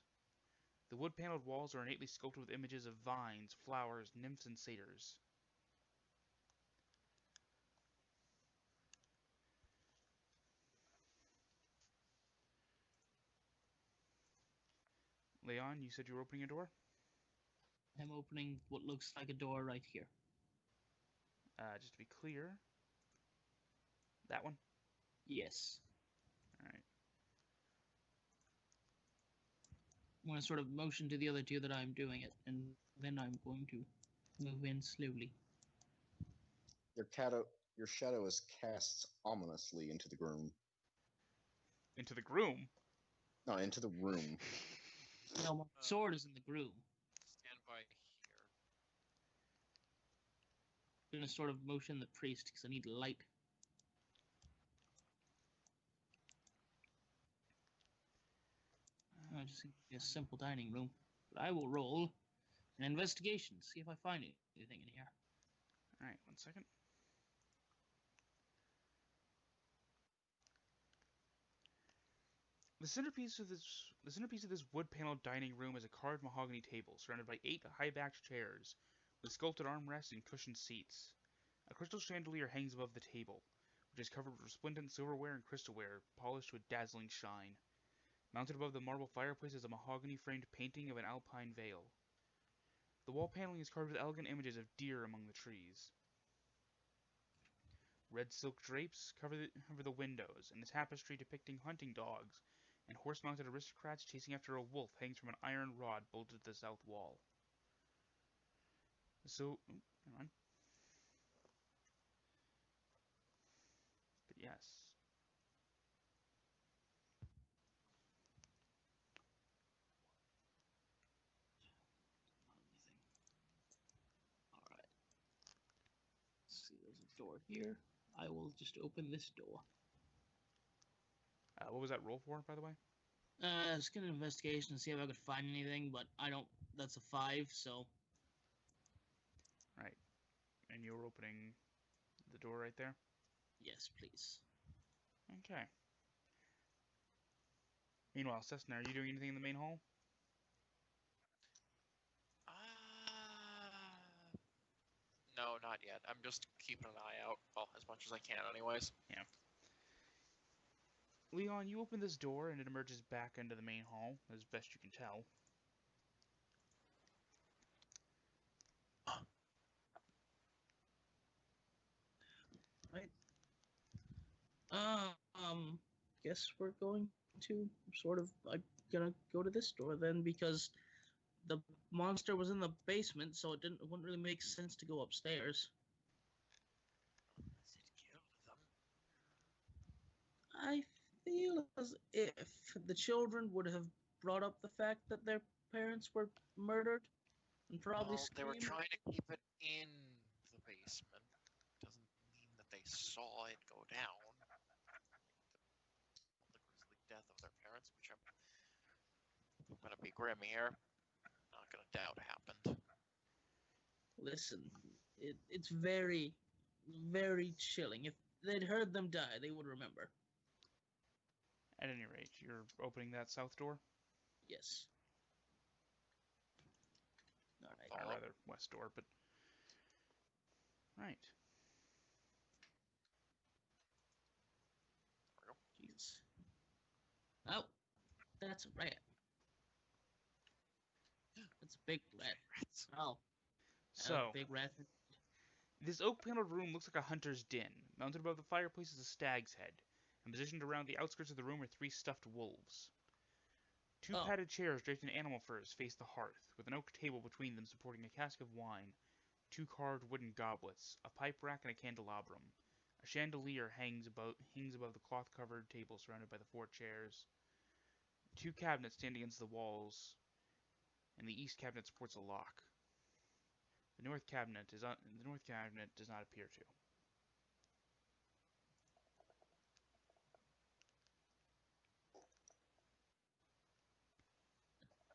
The wood-paneled walls are innately sculpted with images of vines, flowers, nymphs, and satyrs. Leon, you said you were opening a door? I'm opening what looks like a door right here. Just to be clear, that one? Yes. Alright. I'm going to sort of motion to the other two that I'm doing it, and then I'm going to move in slowly. Your shadow is cast ominously into the room. Into the groom? No, into the room. No, my sword is in the groove. Stand by here. I'm going to sort of motion the priest because I need light. Just a simple dining room. But I will roll an investigation, see if I find anything in here. Alright, 1 second. The centerpiece of this wood-paneled dining room is a carved mahogany table surrounded by 8 high-backed chairs with sculpted armrests and cushioned seats. A crystal chandelier hangs above the table, which is covered with resplendent silverware and crystalware, polished with dazzling shine. Mounted above the marble fireplace is a mahogany-framed painting of an alpine vale. The wall paneling is carved with elegant images of deer among the trees. Red silk drapes cover the windows, and a tapestry depicting hunting dogs and horse-mounted aristocrats chasing after a wolf hangs from an iron rod bolted to the south wall. So, hang on. But yes. Alright. Let's see, there's a door here. I will just open this door. What was that roll for, by the way? Just get an investigation and see if I could find anything, but I don't. That's a 5, so. Right. And you were opening the door right there? Yes, please. Okay. Meanwhile, Sesna, are you doing anything in the main hall? No, not yet. I'm just keeping an eye out, well, as much as I can anyways. Yeah. Leon, you open this door and it emerges back into the main hall, as best you can tell. Right. Guess we're going to I'm gonna go to this door then, because the monster was in the basement, so wouldn't really make sense to go upstairs. Has it killed them? I feel as if the children would have brought up the fact that their parents were murdered and probably Well, they were screamed. trying to keep it in the basement. Doesn't mean that they saw it go down. The grisly death of their parents, which I'm gonna be grim here. Not gonna doubt happened. Listen, it's very, very chilling. If they'd heard them die, they would remember. At any rate, you're opening that south door? Yes. Alright. Or rather, west door, but... Right. Jeez. Oh, that's a rat. That's a big rat. Oh. So, Big rat. this oak-paneled room looks like a hunter's den. Mounted above the fireplace is a stag's head, and positioned around the outskirts of the room are 3 stuffed wolves. 2 padded chairs draped in animal furs face the hearth, with an oak table between them supporting a cask of wine, 2 carved wooden goblets, a pipe rack, and a candelabrum. A chandelier hangs above the cloth-covered table surrounded by the 4 chairs. 2 cabinets stand against the walls, and the east cabinet supports a lock. The north cabinet does not appear to.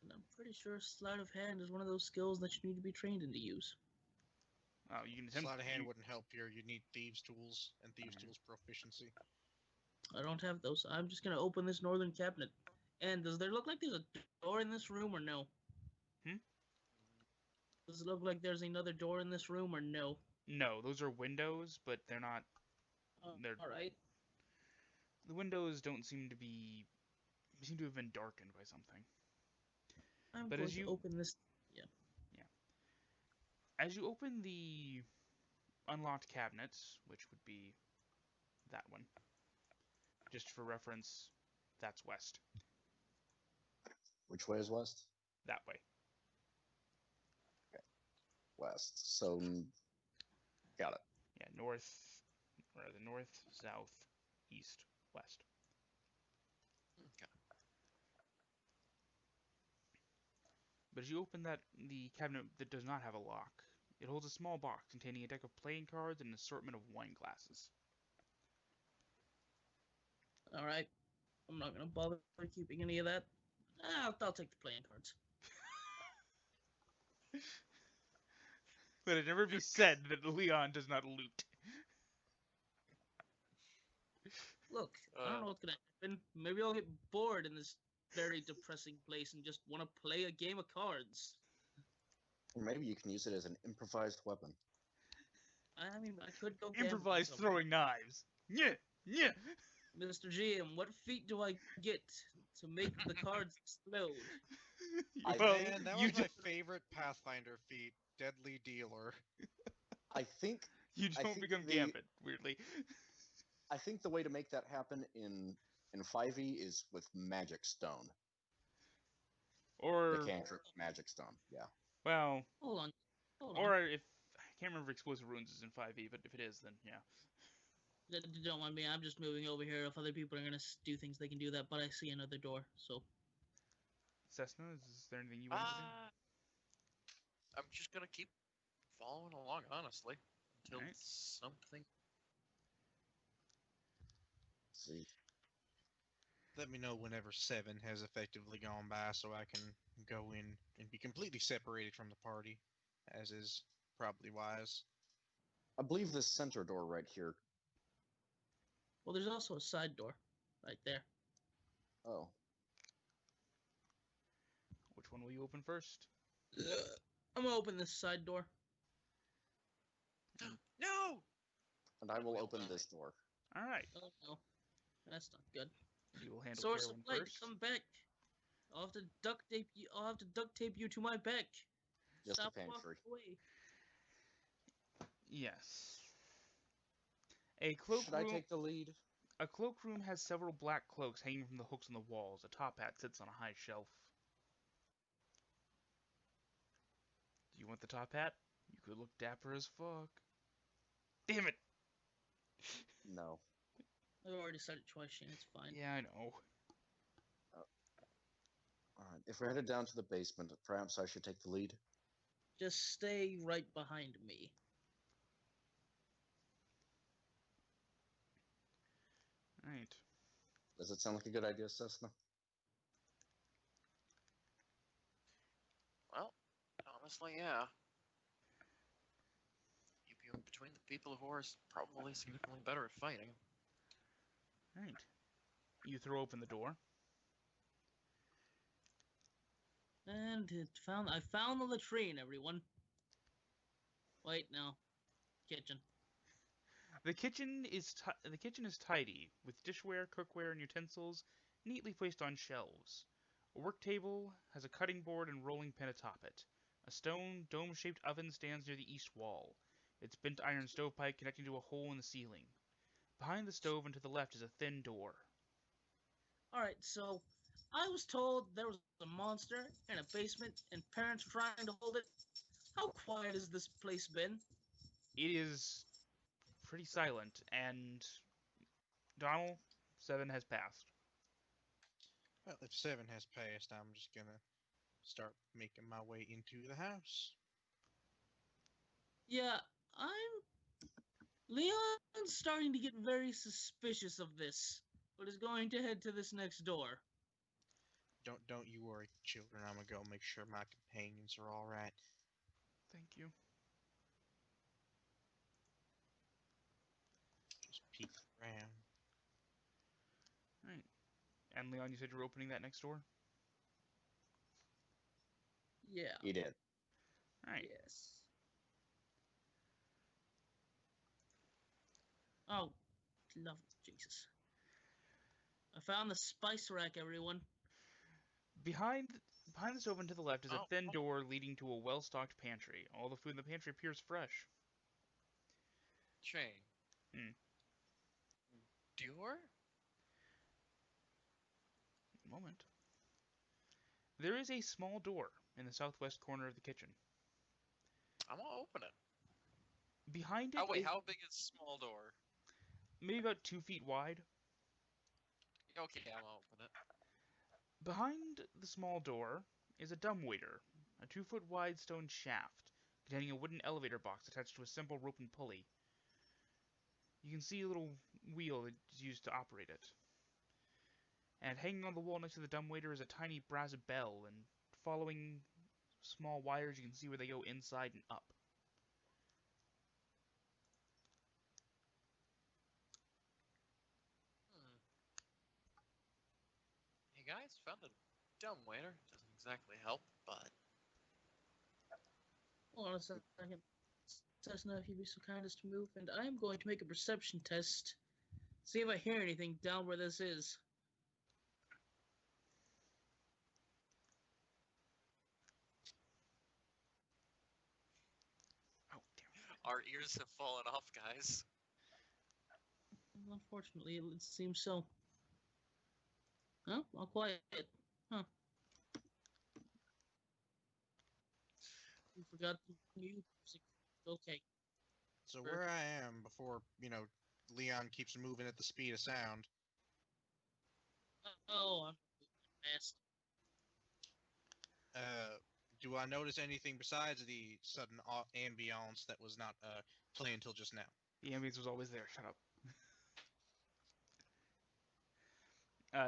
And I'm pretty sure sleight of hand is one of those skills that you need to be trained in to use. Oh, you can attempt. Sleight of hand wouldn't help here. You need thieves' tools and thieves' tools proficiency. I don't have those. I'm just gonna open this northern cabinet. And does there look like there's a door in this room or no? Does it look like there's another door in this room or no? No, those are windows, but they're not. They're alright. The windows don't seem to have been darkened by something. I'm But going as you to open this. Yeah. As you open the unlocked cabinets, which would be that one, just for reference, that's west. Which way is west? That way. West. So, got it. Yeah, north, south, east, west. Okay. But as you open the cabinet that does not have a lock, it holds a small box containing a deck of playing cards and an assortment of wine glasses. Alright. I'm not gonna bother keeping any of that. I'll take the playing cards. Let it never be said that Leon does not loot. Look, I don't know what's gonna happen. Maybe I'll get bored in this very depressing place and just want to play a game of cards. Or maybe you can use it as an improvised weapon. I mean, I could go gamble Improvise somewhere. throwing knives. Yeah, yeah. Mr. GM, what feat do I get to make the cards explode? Well, Man, that you was my don't, favorite Pathfinder feat, Deadly Dealer. I think you I don't think become the- Gambit, weirdly. I think the way to make that happen in 5e is with Magic Stone, the Or, cantrip Magic Stone. Yeah. well, Hold on. or if I can't remember if Explosive Runes is in 5e, but if it is, then yeah. Don't mind me. I'm just moving over here. If other people are gonna do things, they can do that. But I see another door, so Sesna, is there anything you want to do? I'm just gonna keep following along, honestly, until Alright. something. Let's see. Let me know whenever 7 has effectively gone by so I can go in and be completely separated from the party, as is probably wise. I believe this center door right here. well, there's also a side door, right there. Oh, Which one will you open first? I'm gonna open this side door. No! and I will We'll open die. this door. Alright, Oh no, that's not good. you will handle Source of Caerwynn light, first. come back. I'll have to duct tape you. I'll have to duct tape you to my back. Just a Stop pantry. walking away. Yes. A Should I take the lead? A cloakroom has several black cloaks hanging from the hooks on the walls. A top hat sits on a high shelf. Do you want the top hat? You could look dapper as fuck. Damn it! No. I've already said it twice, Shane. It's fine. Yeah, I know. All right. If we're headed down to the basement, perhaps I should take the lead. Just stay right behind me. Alright. Does it sound like a good idea, Cessna? Well, honestly, yeah. Keep you in between the people who are probably significantly better at fighting. Alright. You throw open the door. And I found the latrine, everyone. Wait, no. Kitchen. The kitchen is tidy, with dishware, cookware, and utensils neatly placed on shelves. A work table has a cutting board and rolling pin atop it. A stone, dome-shaped oven stands near the east wall, its bent iron stovepipe connecting to a hole in the ceiling. Behind the stove and to the left is a thin door. Alright, so I was told there was a monster in a basement and parents were trying to hold it. How quiet has this place been? It is pretty silent, and Donnel, 7 has passed. Well, if 7 has passed, I'm just gonna start making my way into the house. Yeah, Leon's starting to get very suspicious of this, but is going to head to this next door. Don't you worry, children. I'm gonna go make sure my companions are all right. Thank you. Just peek around. Alright. And Leon, you said you were opening that next door? Yeah. He did. Alright. Yes. Oh, love Jesus. I found the spice rack, everyone. Behind the stove and to the left is a Oh, thin oh. door leading to a well-stocked pantry. All the food in the pantry appears fresh. Shane. Hmm. Door? Moment. There is a small door in the southwest corner of the kitchen. I'm gonna open it. Behind it Oh wait, is how big is small door? maybe about 2 feet wide. Okay, I'm gonna open it. Behind the small door is a dumbwaiter, a 2-foot wide stone shaft containing a wooden elevator box attached to a simple rope and pulley. You can see a little wheel that is used to operate it. And hanging on the wall next to the dumbwaiter is a tiny brass bell, and following small wires you can see where they go inside and up. Hey guys, found a dumb waiter. Doesn't exactly help, but Hold on a second. Sesna, if you'd be so kind as to move, and I'm going to make a perception test. See if I hear anything down where this is. Oh, damn. Our ears have fallen off, guys. Unfortunately, it seems so. Oh, all quiet. Huh. We forgot the music. Okay. So where I am before, Leon keeps moving at the speed of sound. Oh, I'm fast. Do I notice anything besides the sudden ambiance that was not playing until just now? The ambience was always there. Shut up.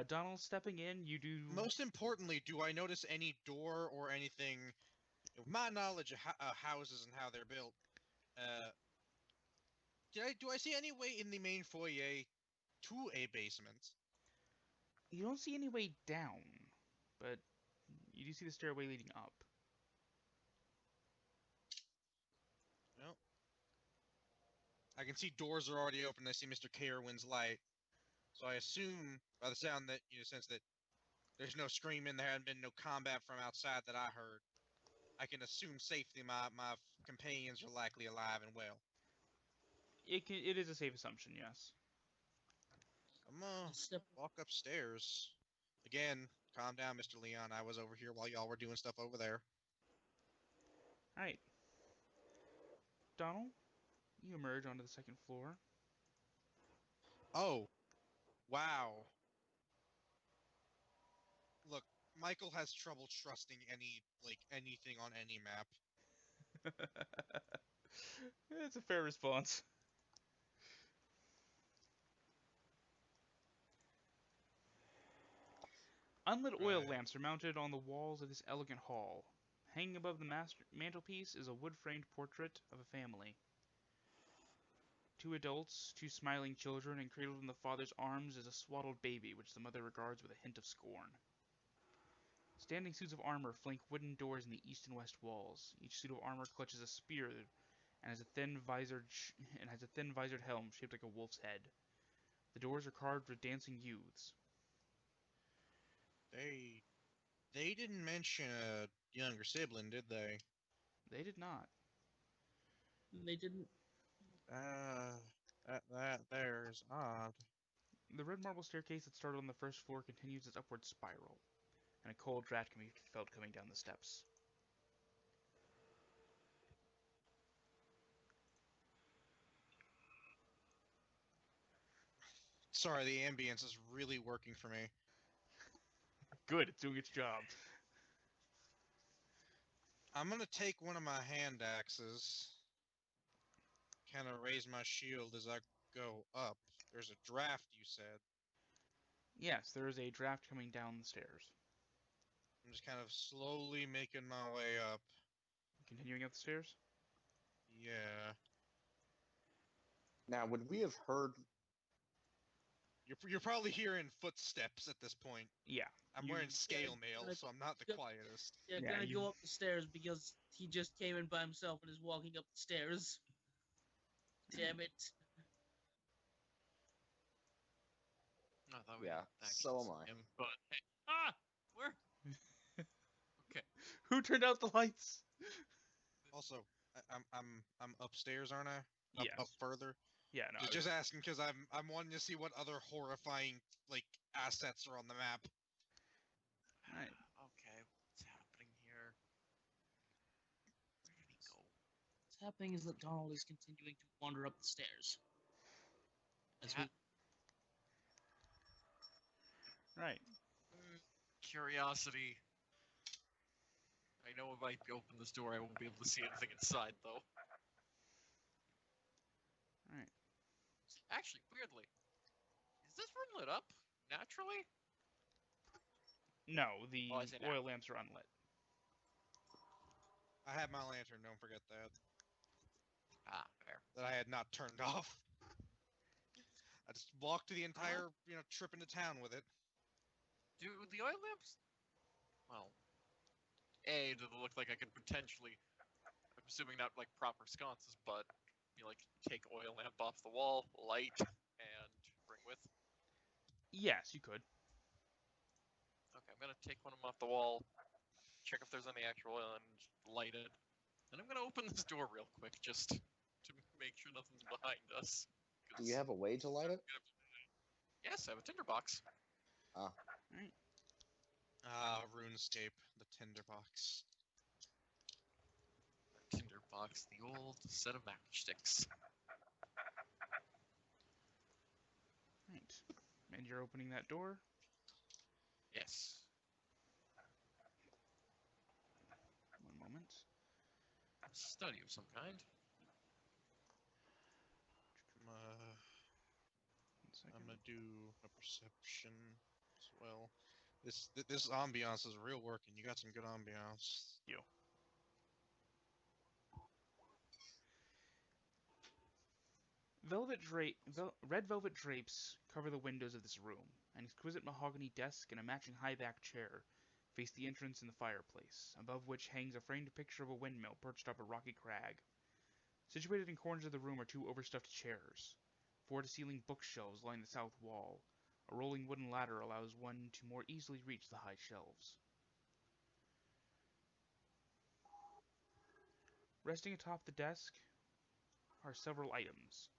Donald, stepping in, you do... Most importantly, do I notice any door or anything? With my knowledge of houses and how they're built, do I see any way in the main foyer to a basement? You don't see any way down, but you do see the stairway leading up. No. I can see doors are already open. I see Mr. Caerwynn's light. So I assume, by the sound that, sense that there's no screaming, there hadn't been no combat from outside that I heard. I can assume safely my companions are likely alive and well. It is a safe assumption, yes. I'm gonna walk upstairs. Again, calm down, Mr. Leon. I was over here while y'all were doing stuff over there. Alright. Donald, you emerge onto the second floor. Oh. Wow. Look, Michael has trouble trusting anything on any map. It's a fair response. Unlit oil lamps are mounted on the walls of this elegant hall. Hanging above the mantelpiece is a wood-framed portrait of a family. 2 adults, 2 smiling children, and cradled in the father's arms is a swaddled baby, which the mother regards with a hint of scorn. Standing suits of armor flank wooden doors in the east and west walls. Each suit of armor clutches a spear and has a thin visored helm shaped like a wolf's head. The doors are carved with dancing youths. They didn't mention a younger sibling, did they? They did not. They didn't. That there's odd. The red marble staircase that started on the first floor continues its upward spiral, and a cold draft can be felt coming down the steps. Sorry, the ambience is really working for me. Good, it's doing its job. I'm gonna take one of my hand axes. Kind of raise my shield as I go up. There's a draft, you said. Yes, there is a draft coming down the stairs. I'm just kind of slowly making my way up. Continuing up the stairs? Yeah. Now, would we have heard? You're probably hearing footsteps at this point. Yeah. I'm wearing scale mail, so I'm not the Yep. quietest. Yeah, Yeah, gonna you- go up the stairs because he just came in by himself and is walking up the stairs. Damn it. I thought we Yeah, had that so against am I. him, but hey. Where? Okay. Who turned out the lights? Also, I'm upstairs, aren't I? Up Yes. further. Yeah, no. Just asking because I'm wanting to see what other horrifying assets are on the map. Alright. Okay, what's happening here? Where did he go? What's happening is that Donald is continuing to wander up the stairs. As we Right. Curiosity. I know if I open this door, I won't be able to see anything inside, though. Alright. Actually, weirdly, is this room lit up naturally? No, the Oh, I see now. oil lamps are unlit. I had my lantern. Don't forget that. Ah, fair. That I had not turned off. I just walked the entire trip into town with it. Do the oil lamps? Well, A, do they look like I could potentially assuming not like proper sconces, but you like take oil lamp off the wall, light, and bring with. Yes, you could. Okay, I'm gonna take one of them off the wall, check if there's any actual oil, and light it. And I'm gonna open this door real quick just to make sure nothing's behind us. Do you have a way to light it? Yes, I have a tinderbox. Alright. RuneScape, the tinderbox. Tinderbox, the old set of matchsticks. Right. And you're opening that door. Yes. One moment. A study of some kind. One second. I'm gonna do a perception as well. This ambiance is real working. You got some good ambiance. Red velvet drapes cover the windows of this room. An exquisite mahogany desk and a matching high-backed chair face the entrance and the fireplace, above which hangs a framed picture of a windmill perched up a rocky crag. Situated in corners of the room are two overstuffed chairs. Floor-to-ceiling bookshelves line the south wall. A rolling wooden ladder allows one to more easily reach the high shelves. Resting atop the desk are several items.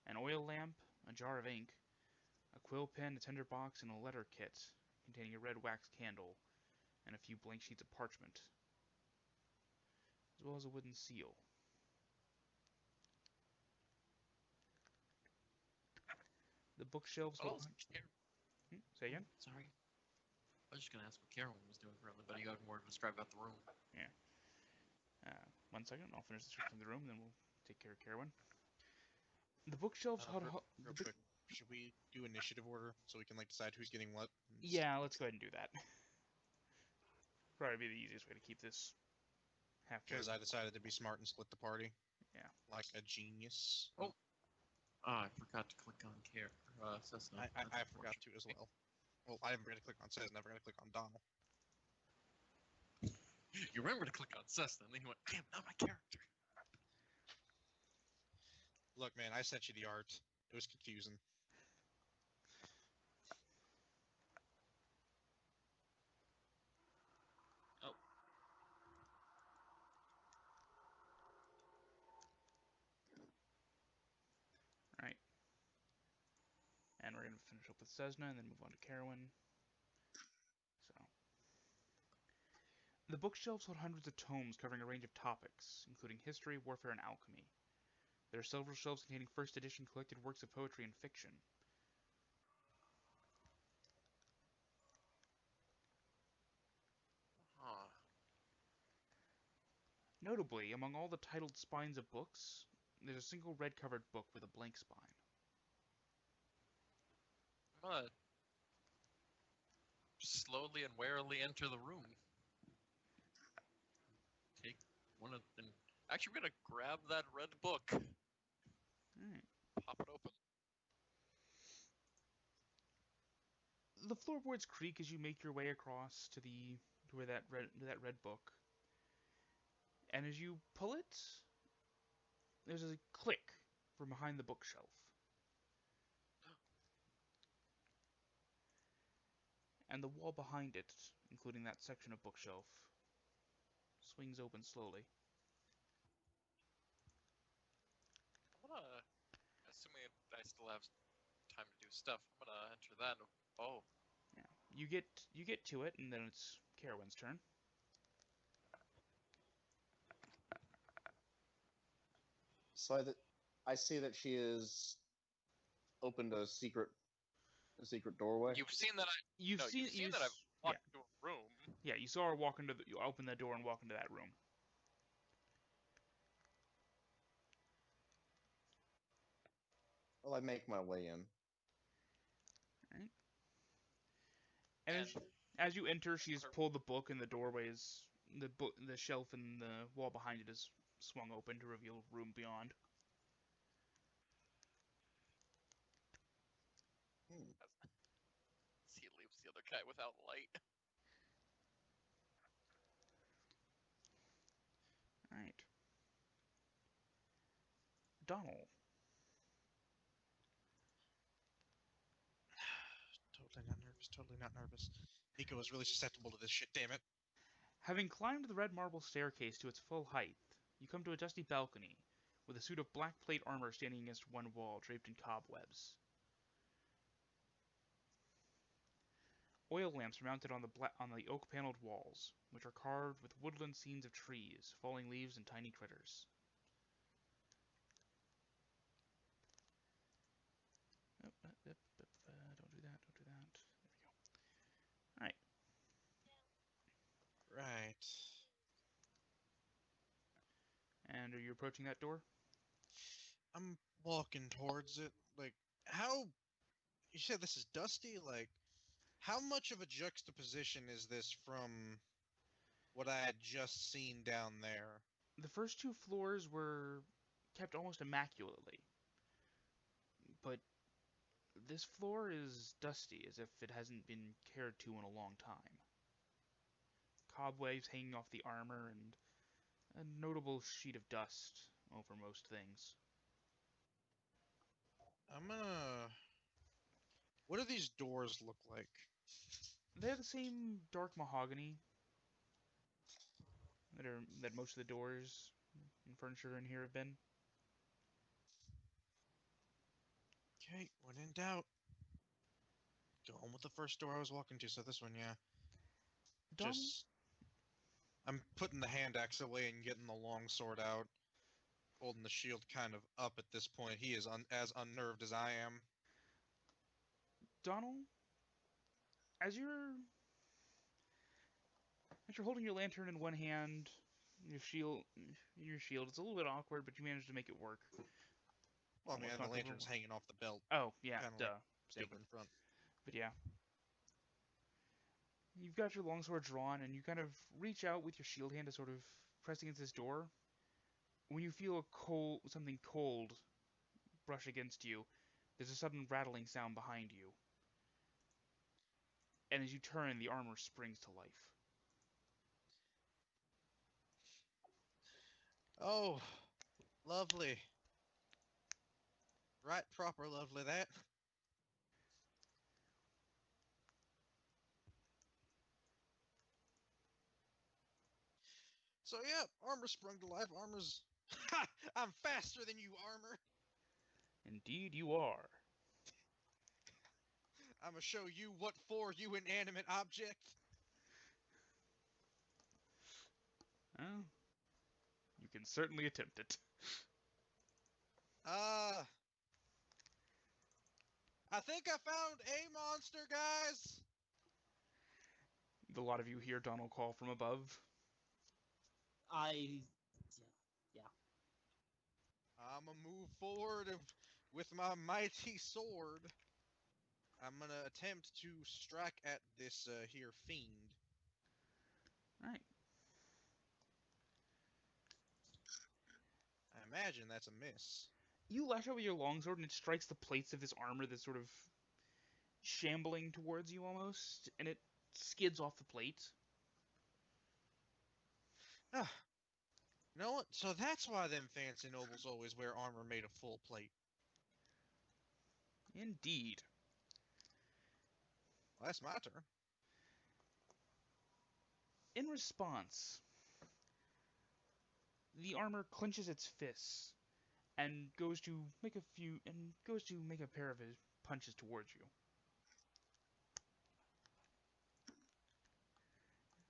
An oil lamp, a jar of ink, a quill pen, a tinderbox, and a letter kit containing a red wax candle and a few blank sheets of parchment, as well as a wooden seal. The bookshelves Oh, hold... Say again? Sorry. I was just gonna ask what Caerwynn was doing currently, but you got more to describe about the room. Yeah. 1 second, I'll finish the description of the room, then we'll take care of Caerwynn. The bookshelves hold... Real quick, should we do initiative order so we can like decide who's getting what? Yeah, let's go ahead and do that. Probably be the easiest way to keep this half. Because I decided to be smart and split the party. Yeah. Like a genius. Oh. I forgot to click on Sesna. I forgot to as well. Well, I didn't forget to click on Sesna, I forgot to click on Donnel. You remember to click on Sesna, and then you went, damn, not my character. Look, man, I sent you the art. It was confusing. Oh. Alright. And we're going to finish up with Sesna and then move on to Caerwynn. So. The bookshelves hold hundreds of tomes covering a range of topics, including history, warfare, and alchemy. There are several shelves containing first edition collected works of poetry and fiction. Huh. Notably, among all the titled spines of books, there's a single red-covered book with a blank spine. I'm gonna slowly and warily enter the room. Take one of them. Actually, we're gonna grab that red book. Alright. Pop it open. The floorboards creak as you make your way across to where that red book. And as you pull it, there's a click from behind the bookshelf. And the wall behind it, including that section of bookshelf, swings open slowly. I'm gonna, assuming I still have time to do stuff, I'm gonna enter that. Oh. Yeah. You get to it, and then it's Caerwynn's turn. So I see that she has opened a secret doorway. You've seen that You've seen that I've walked into a room. Yeah, you saw her walk into you open that door and walk into that room. Well, I make my way in. Right. And as you enter, she's pulled the book, and the doorway is the shelf and the wall behind it is swung open to reveal a room beyond. He leaves the other guy without light. Alright. Donnel. Totally not nervous. Totally not nervous. Nico is really susceptible to this shit. Damn it. Having climbed the red marble staircase to its full height, you come to a dusty balcony, with a suit of black plate armor standing against one wall, draped in cobwebs. Oil lamps are mounted on the oak-paneled walls, which are carved with woodland scenes of trees, falling leaves, and tiny critters. Oh, don't do that. Don't do that. There we go. All right. Right. And are you approaching that door? I'm walking towards it. Like, how... You said this is dusty? Like, how much of a juxtaposition is this from what I had just seen down there? The first two floors were kept almost immaculately, but this floor is dusty, as if it hasn't been cared to in a long time. Cobwebs hanging off the armor, and a notable sheet of dust over most things. I'm gonna... What do these doors look like? They're the same dark mahogany that most of the doors and furniture in here have been. Okay, when in doubt. Going with the first door I was walking to, so this one, yeah. Just... I'm putting the hand axe away and getting the long sword out. Holding the shield kind of up at this point. He is as unnerved as I am. Donnel, as you're holding your lantern in one hand, your shield, it's a little bit awkward, but you manage to make it work. Well, I mean, Almost the knocked lantern's over. hanging off the belt. Oh, yeah, Kinda duh. like still in front. But yeah. You've got your longsword drawn, and you kind of reach out with your shield hand to sort of press against this door. When you feel something cold brush against you, there's a sudden rattling sound behind you. And as you turn, the armor springs to life. Oh, lovely. Right, proper lovely, that. So, yeah, armor sprung to life. Armor's... Ha! I'm faster than you, armor! Indeed you are. I'm gonna show you what for, you inanimate object. Well, you can certainly attempt it. I think I found a monster, guys! A lot of you hear Donnel call from above. Yeah. I'm gonna move forward with my mighty sword. I'm gonna attempt to strike at this here fiend. Alright. I imagine that's a miss. You lash out with your longsword, and it strikes the plates of this armor that's sort of shambling towards you almost, and it skids off the plate. Ah, you know what? So that's why them fancy nobles always wear armor made of full plate. Indeed. Well, that's my turn. In response, the armor clenches its fists and goes to make a pair of his punches towards you.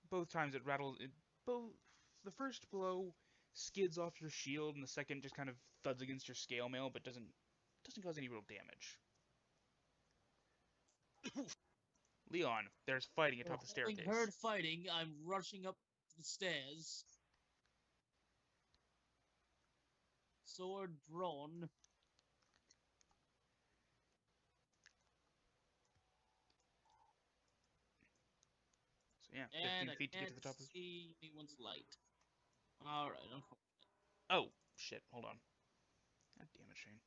Both times it rattles. The first blow skids off your shield, and the second just kind of thuds against your scale mail, but doesn't cause any real damage. Leon, there's fighting atop the Having staircase. heard fighting, I'm rushing up the stairs. Sword drawn. So yeah, 15 And feet I to get can't to the top of. see anyone's light. Alright, unfortunate. Oh shit! Hold on. God damn it, Shane.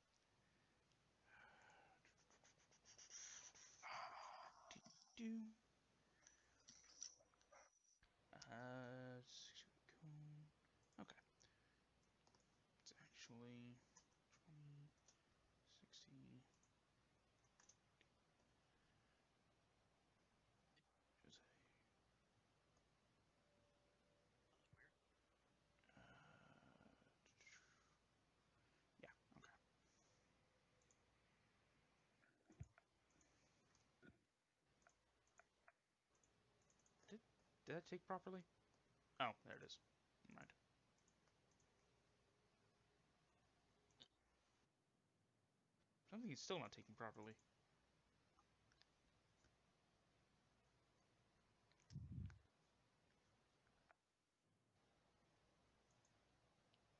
Do. Okay. It's actually Did that take properly? Oh, there it is. Never mind. Something is still not taking properly.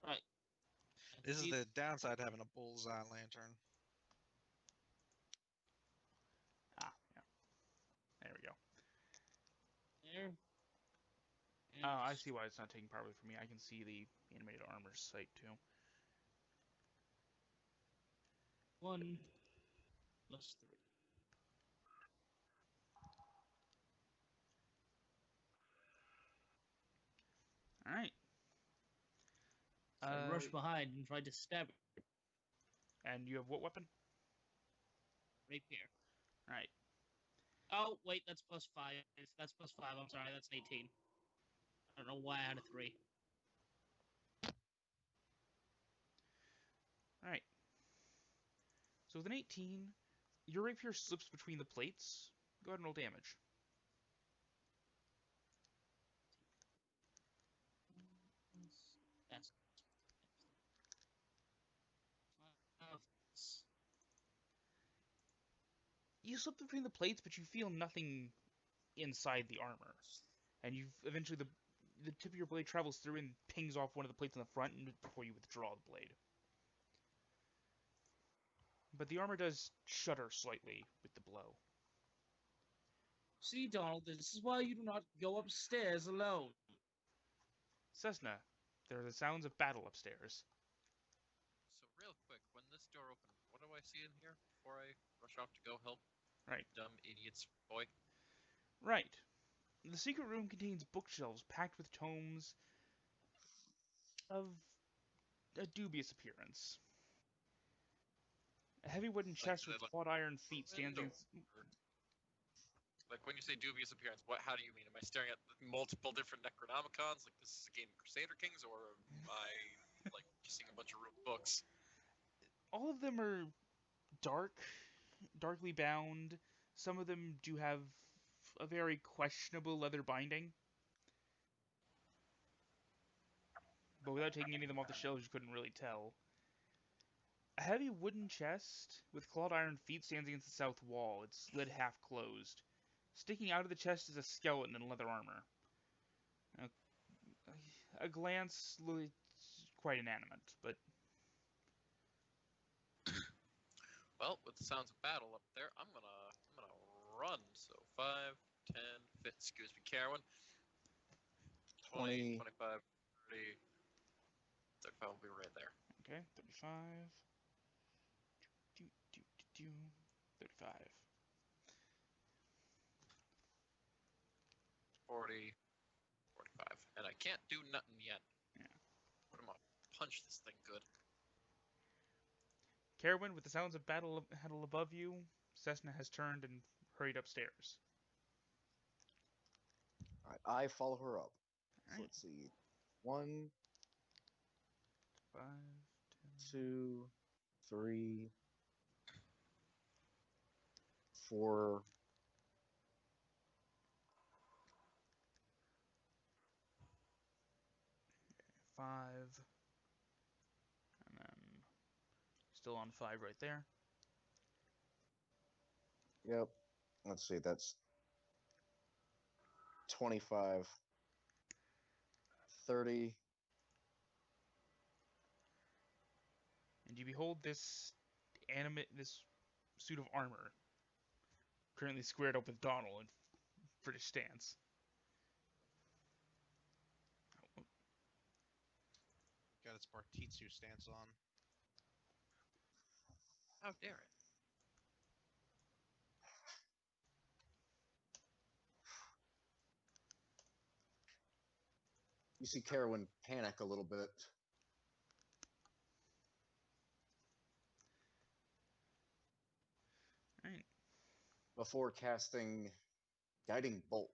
Right. This is the downside of having a bullseye lantern. Ah, yeah. There we go. There. Oh, I see why it's not taking properly for me. I can see the animated armor sight too. 1 plus 3. All right. So I rushed behind and tried to stab her. And you have what weapon? Rapier. All right. Oh, wait, that's plus 5. That's plus 5. I'm sorry, that's 18. I don't know why I had a 3. All right. So with an 18, your rapier slips between the plates. Go ahead and roll damage. That's. You slip between the plates, but you feel nothing inside the armor. And you eventually the tip of your blade travels through and pings off one of the plates in the front before you withdraw the blade. But the armor does shudder slightly with the blow. See, Donald, this is why you do not go upstairs alone. Sesna, there are the sounds of battle upstairs. So real quick, when this door opened, what do I see in here before I rush off to go help Right. dumb idiot's boy? Right. The secret room contains bookshelves packed with tomes of a dubious appearance. A heavy wooden chest do they with look clawed iron feet stands in... Like, when you say dubious appearance, how do you mean? Am I staring at multiple different Necronomicons, like this is a game of Crusader Kings, or am I, like, just seeing a bunch of ruined books? All of them are darkly bound. Some of them do have a very questionable leather binding. But without taking any of them off the shelves, you couldn't really tell. A heavy wooden chest with clawed iron feet stands against the south wall, its lid half closed. Sticking out of the chest is a skeleton in leather armor. A glance looks quite inanimate, but... Well, with the sounds of battle up there, I'm gonna run. So 5, 10, 15, excuse me, Caerwynn. 20, 25, 30, 35 will be right there. Okay, 35. 35. 40, 45. And I can't do nothing yet. Yeah. But I'm gonna punch this thing good. Caerwynn, with the sounds of battle above you, Sesna has turned and hurried upstairs. All right, I follow her up. So Alright. let's see. 1, 5, 2, 3, 4, 5, and then still on 5 right there. Yep. Let's see, that's 25, 30. And you behold this suit of armor, currently squared up with Donnel in British stance. Got its Bartitsu stance on. How dare it? You see Caerwynn panic a little bit. Alright. Before casting Guiding Bolt.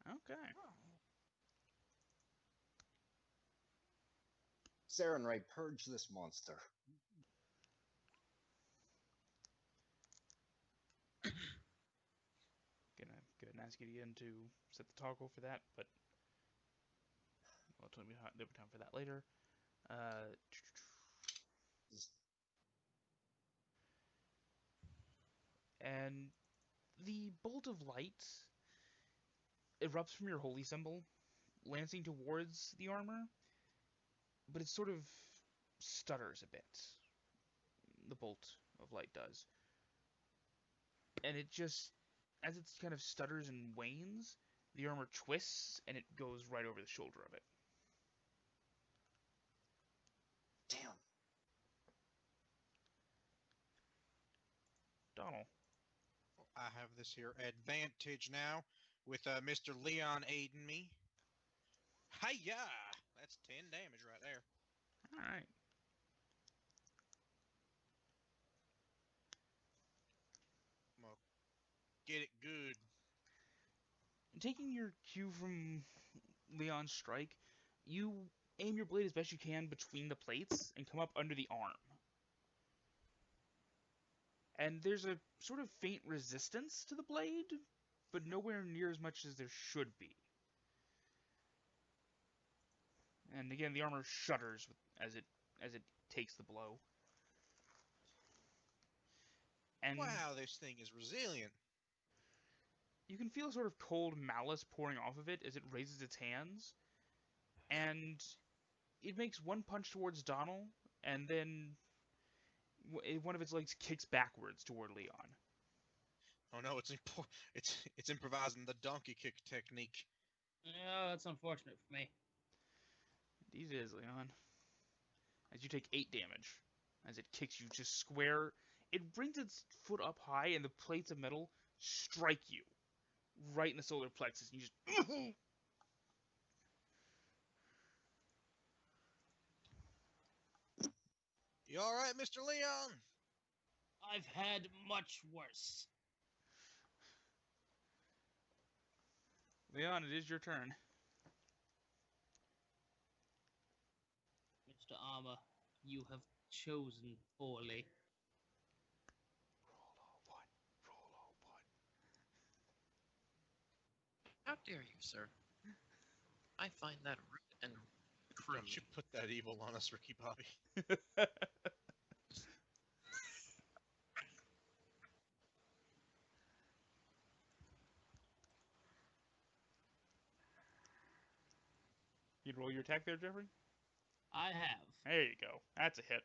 Okay. Sarenrae, purge this monster. Gonna get a ask you again to set the toggle for that, but there'll be time for that later. And the bolt of light erupts from your holy symbol, lancing towards the armor, but it sort of stutters a bit. The bolt of light does. And it just, as it kind of stutters and wanes, the armor twists and it goes right over the shoulder of it. Damn. Donnel. I have this here advantage now with Mr. Leon aiding me. Hiya! That's 10 damage right there. Alright. I'm gonna get it good. Taking your cue from Leon's strike, you aim your blade as best you can between the plates and come up under the arm. And there's a sort of faint resistance to the blade, but nowhere near as much as there should be. And again, the armor shudders as it takes the blow. And Wow, this thing is resilient. you can feel a sort of cold malice pouring off of it as it raises its hands. And it makes one punch towards Donnel, and then one of its legs kicks backwards toward Leon. Oh no, it's improvising the donkey kick technique. Yeah, that's unfortunate for me. Indeed it is, Leon. As you take 8 damage, as it kicks you just square. It brings its foot up high, and the plates of metal strike you right in the solar plexus. And you just... You alright, Mr. Leon? I've had much worse. Leon, it is your turn. Mr. Armor, you have chosen poorly. Roll all one. How dare you, sir? I find that rude and crude. Don't you put that evil on us, Ricky Bobby. You'd roll your attack there, Jeffrey? I have. There you go. That's a hit.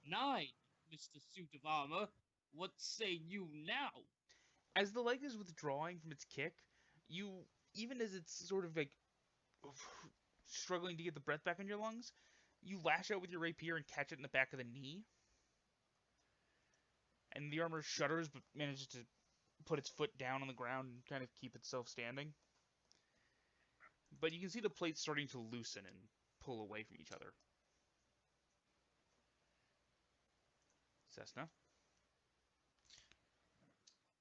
9, Mr. Suit of Armor. What say you now? As the leg is withdrawing from its kick, you, even as it's sort of like struggling to get the breath back in your lungs, you lash out with your rapier and catch it in the back of the knee. And the armor shudders but manages to put its foot down on the ground and kind of keep itself standing. But you can see the plates starting to loosen and pull away from each other. Sesna?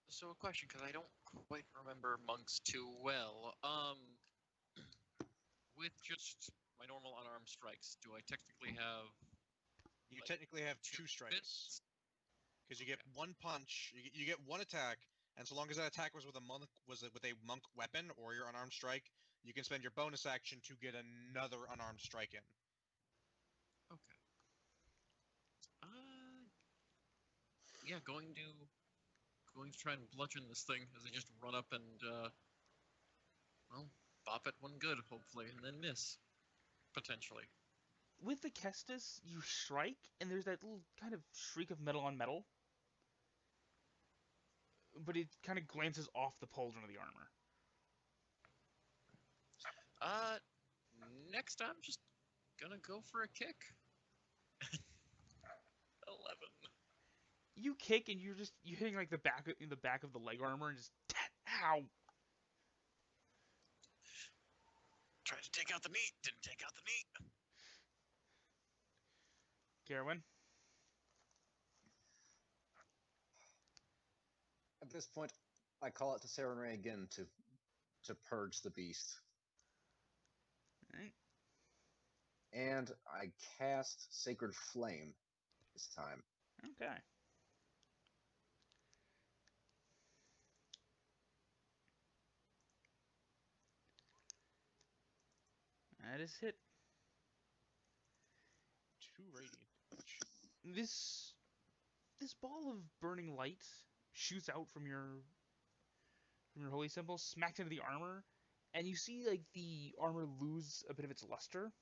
So a question, because I don't quite remember monks too well. With just my normal unarmed strikes, do I technically have... You like, technically have 2 bits? strikes. Because you get 1 punch, you get 1 attack, and so long as that attack was with a monk weapon or your unarmed strike, you can spend your bonus action to get another unarmed strike in. Okay. Yeah, going to try and bludgeon this thing as I just run up and well, bop it one good, hopefully, and then miss. Potentially. With the Kestis, you strike, and there's that little kind of shriek of metal on metal. But it kind of glances off the pauldron of the armor. Next I'm just gonna go for a kick. 11. You kick, and you're hitting like the back of the leg armor, and just ow. Tried to take out the meat, didn't take out the meat. Caerwynn? At this point, I call out to Sarenrae again to purge the beast. Alright. And I cast Sacred Flame this time. Okay. That is hit. 2 radiant damage. This ball of burning light shoots out from your holy symbol, smacks into the armor, and you see like the armor lose a bit of its luster,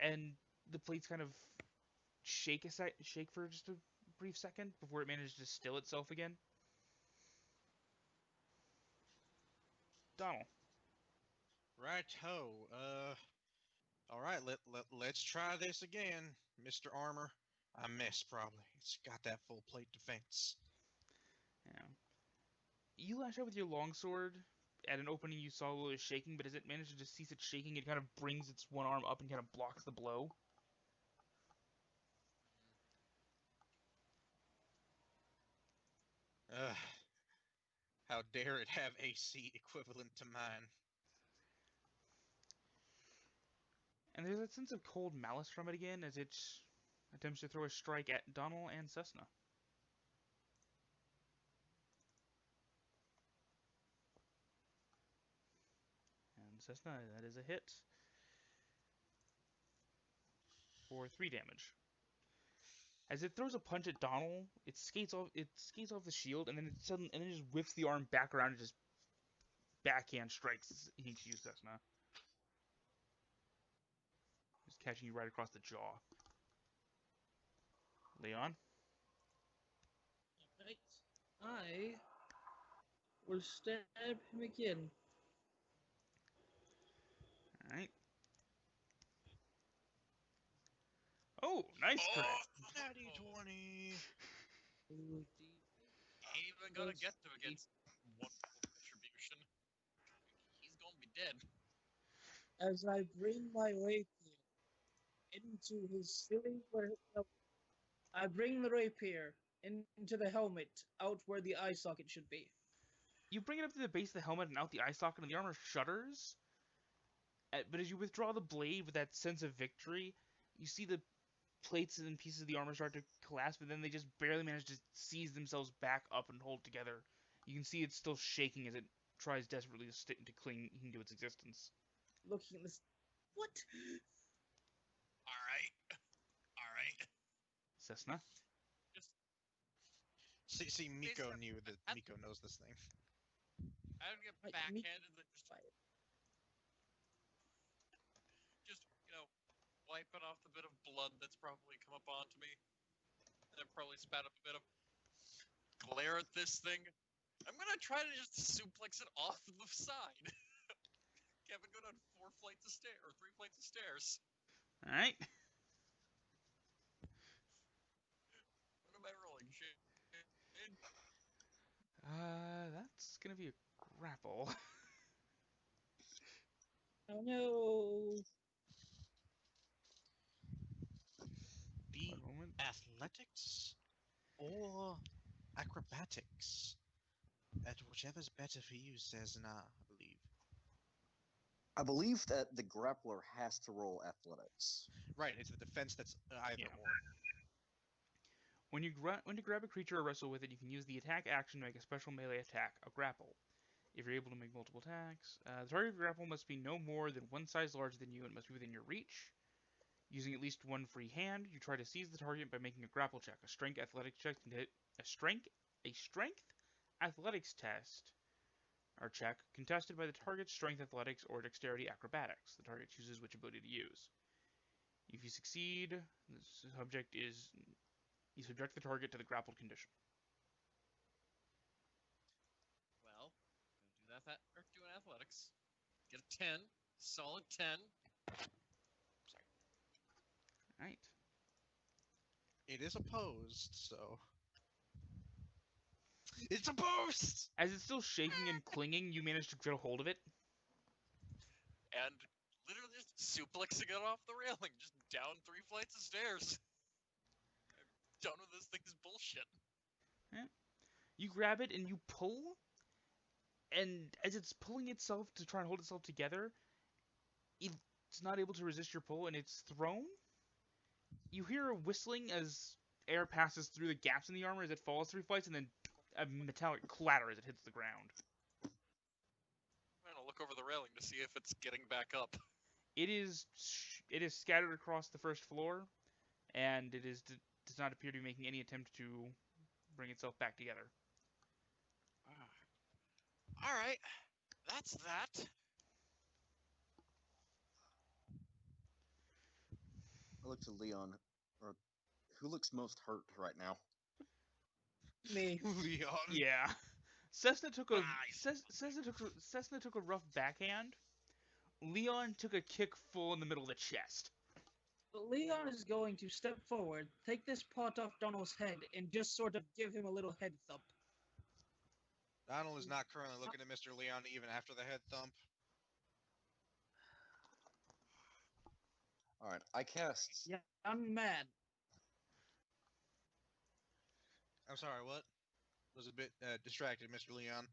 and the plates kind of shake for just a brief second before it manages to still itself again. Donnel. Right-ho. Alright, let's try this again, Mr. Armor. I missed, probably. It's got that full plate defense. Yeah. You lash out with your longsword at an opening you saw was shaking, but as it manages to cease its shaking, it kind of brings its one arm up and kind of blocks the blow. Ugh. How dare it have AC equivalent to mine? And there's that sense of cold malice from it again as it attempts to throw a strike at Donnel and Sesna. And Sesna, that is a hit for 3 damage. As it throws a punch at Donnel, it skates off the shield, and then it just whips the arm back around and just backhand strikes into you, Sesna. Just catching you right across the jaw. Leon? Alright. I will stab him again. Alright. Oh, nice crit. Natty 20! Ain't even gonna get to against wonderful retribution. He's gonna be dead. As I bring my rapier into his silly helmet. I bring the rapier into the helmet, out where the eye socket should be. You bring it up to the base of the helmet and out the eye socket, and the armor shudders. But as you withdraw the blade with that sense of victory, you see the plates and pieces of the armor start to collapse, but then they just barely manage to seize themselves back up and hold together. You can see it's still shaking as it tries desperately to cling to its existence. Looking at this. What? Alright. Sesna? Just, See, Miko Basically, knew that Miko knows this thing. I would get Right, backhanded, like, Fire. just, wiping off the bit of blood that's probably come up onto me. And probably spat up a bit of glare at this thing. I'm gonna try to just suplex it off the side. Kevin, go down 4 flights of stairs, or 3 flights of stairs. Alright. What am I rolling? Shit. That's gonna be a grapple. Oh no. Be One moment. athletics or acrobatics. At whichever's better for you, Sesna, I believe. I believe that the grappler has to roll athletics. Right, it's the defense that's either Yeah. or. When to grab a creature or wrestle with it, you can use the attack action to make a special melee attack, a grapple. If you're able to make multiple attacks, the target of your grapple must be no more than 1 size larger than you and must be within your reach. Using at least 1 free hand, you try to seize the target by making a grapple check. A strength athletics test or check contested by the target's strength athletics or dexterity acrobatics. The target chooses which ability to use. If you succeed, you subject the target to the grappled condition. Well, gonna do that or do an athletics. Get a 10. Solid 10. Sorry. Alright. It is opposed, so... It's a boost! As it's still shaking and clinging, you manage to get a hold of it. And literally just suplexing it off the railing, just down 3 flights of stairs. I'm done with this thing's bullshit. You grab it and you pull, and as it's pulling itself to try and hold itself together, it's not able to resist your pull and it's thrown. You hear a whistling as air passes through the gaps in the armor as it falls 3 flights, and then a metallic clatter as it hits the ground. I'm gonna look look over the railing to see if it's getting back up. It is scattered across the first floor, and it does not appear to be making any attempt to bring itself back together. All right, that's that. I look to Leon, or who looks most hurt right now? Me. Leon. Yeah, Cessna took a Nice. Cessna took a rough backhand. Leon took a kick full in the middle of the chest. Leon is going to step forward, take this pot off Donnel's head, and just sort of give him a little head thump. Donnel is not currently looking at Mr. Leon even after the head thump. All right, I cast. Young man. I'm sorry, what? Was a bit distracted, Mr. Leon.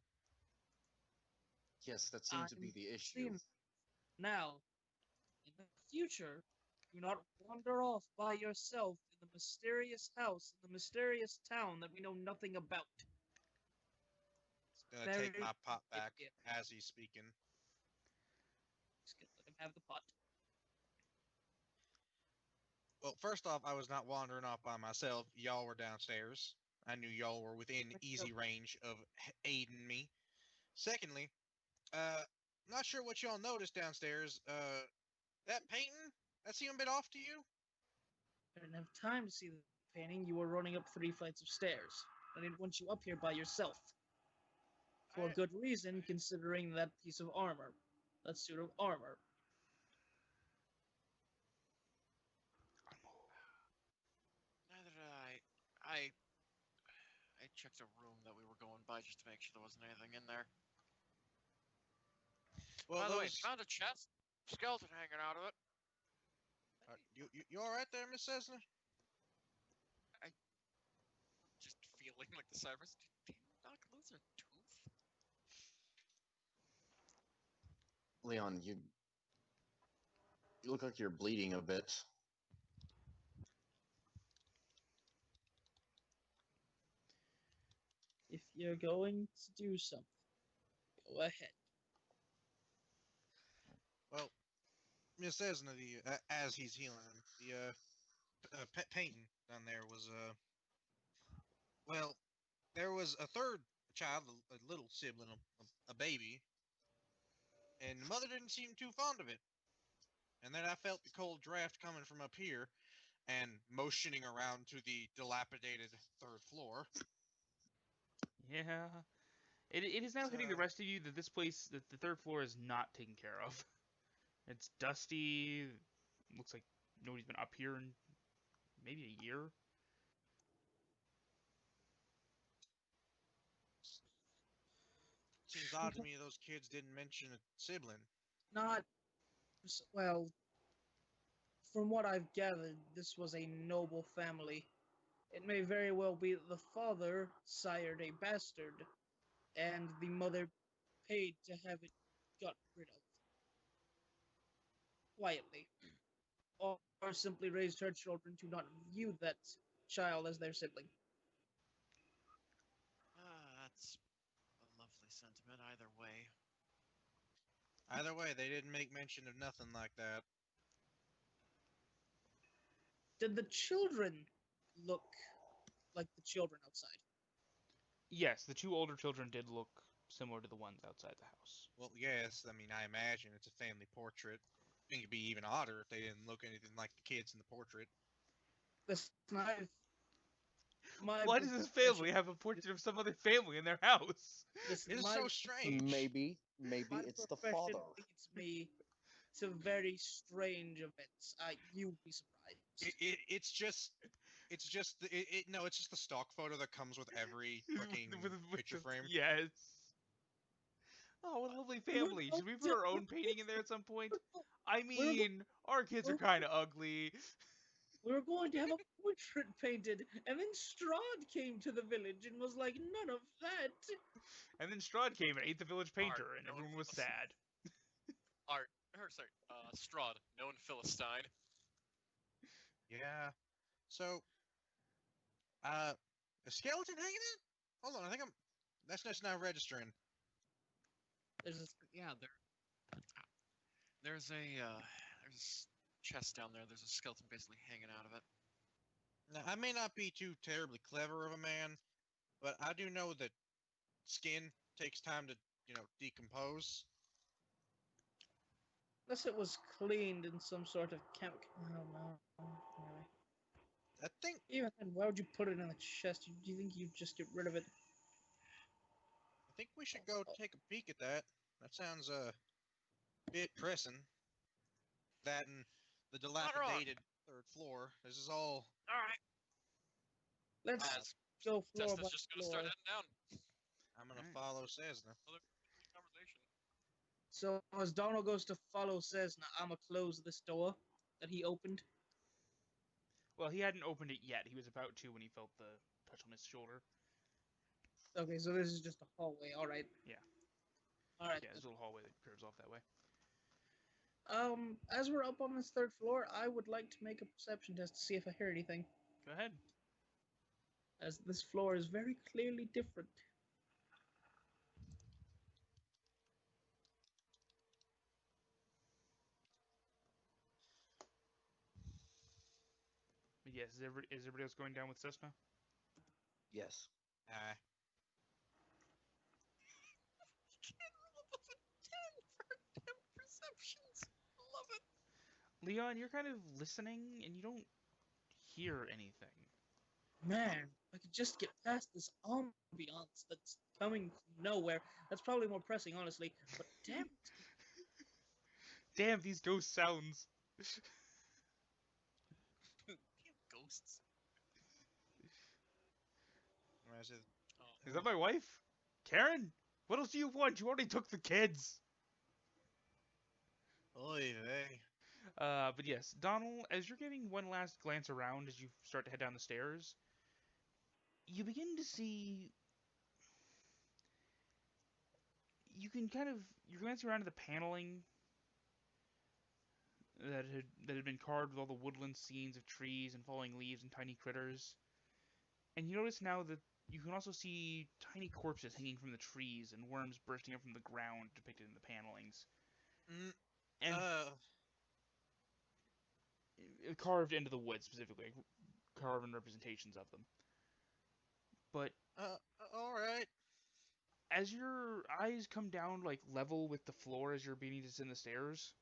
Yes, that seemed to be the issue. Seems- Now, in the future, do not wander off by yourself in the mysterious house in the mysterious town that we know nothing about. Gonna take Very my pot back good. as he's speaking. Just gonna let him have the pot. Well, first off, I was not wandering off by myself. Y'all were downstairs. I knew y'all were within easy range of aiding me. Secondly, not sure what y'all noticed downstairs. That painting, that seemed a bit off to you? I didn't have time to see the painting. You were running up 3 flights of stairs. I didn't want you up here by yourself. For a good reason, considering that piece of armor. That suit of armor. Neither did I checked a room that we were going by just to make sure there wasn't anything in there. Well, By the way, those- found a chest, skeleton hanging out of it. you all right there, Miss Sesna? Just feeling like the Cyrus. Did you not lose a tooth? Leon, you look like you're bleeding a bit. If you're going to do something, go ahead. Well, Miss Sesna, as he's healing him, the painting down there was well, there was a third child, a little sibling, a baby, and the mother didn't seem too fond of it. And then I felt the cold draft coming from up here, and motioning around to the dilapidated third floor. Yeah, it is now hitting the rest of you that this place, that the third floor is not taken care of. It's dusty. Looks like nobody's been up here in maybe a year. Seems odd to me those kids didn't mention a sibling. Not, well, from what I've gathered, this was a noble family. It may very well be that the father sired a bastard, and the mother paid to have it got rid of. Quietly. Or simply raised her children to not view that child as their sibling. That's a lovely sentiment either way. Either way, they didn't make mention of nothing like that. Did the children look like the children outside? Yes, the two older children did look similar to the ones outside the house. Well, yes, I mean, I imagine it's a family portrait. I think it'd be even odder if they didn't look anything like the kids in the portrait. Listen, Why does this family have a portrait of some other family in their house? It is so strange. Maybe my it's the profession father. leads me to very strange events. You'd be surprised. It's just no, it's just the stock photo that comes with every fucking picture frame. Yes. Oh, what a lovely family. Should we put our own painting in there at some point? I mean, our kids are kind of ugly. We were going to have a portrait painted, and then Strahd came to the village and was like, none of that. And then Strahd came and ate the village painter, and no one everyone was listened. sad. Strahd, known Philistine. Yeah. So, a skeleton hanging in? Hold on, I think that's just now registering. There's this, Yeah, There's a chest down there. There's a skeleton basically hanging out of it. Now, I may not be too terribly clever of a man, but I do know that skin takes time to, decompose. Unless it was cleaned in some sort of chemical. Oh no. Anyway. I think Even then, why would you put it in the chest? Do you think you'd just get rid of it? we should go take a peek at that. That sounds a bit pressing. That and the dilapidated third floor. This is all. All right. Let's go floor by Cessna's just gonna floor. start heading down. I'm gonna Alright. follow Sesna. Conversation. So as Donnel goes to follow Sesna, I'ma close this door that he opened. Well, he hadn't opened it yet. He was about to when he felt the touch on his shoulder. Okay, so this is just a hallway. All right. Yeah. All right. Yeah, there's a little hallway that curves off that way. As we're up on this third floor, I would like to make a perception test to see if I hear anything, Go ahead. as this floor is very clearly different. But yes, is everybody else going down with Cessna? Yes. Perceptions. Love it. Leon, you're kind of listening and you don't hear anything. Man, I could just get past this ambiance that's coming from nowhere. That's probably more pressing, honestly. But damn it. Damn, these ghost sounds. Damn ghosts. Whereas it- Is that my wife? Karen? What else do you want? You already took the kids. Oy vey. But yes, Donnel, as you're giving one last glance around as you start to head down the stairs, you begin to see. You can you're glancing around at the paneling that had been carved with all the woodland scenes of trees and falling leaves and tiny critters, and you notice now that you can also see tiny corpses hanging from the trees and worms bursting up from the ground depicted in the panelings. And carved into the wood specifically, carved representations of them. But all right. as your eyes come down like level with the floor as you're beginning to descend the stairs,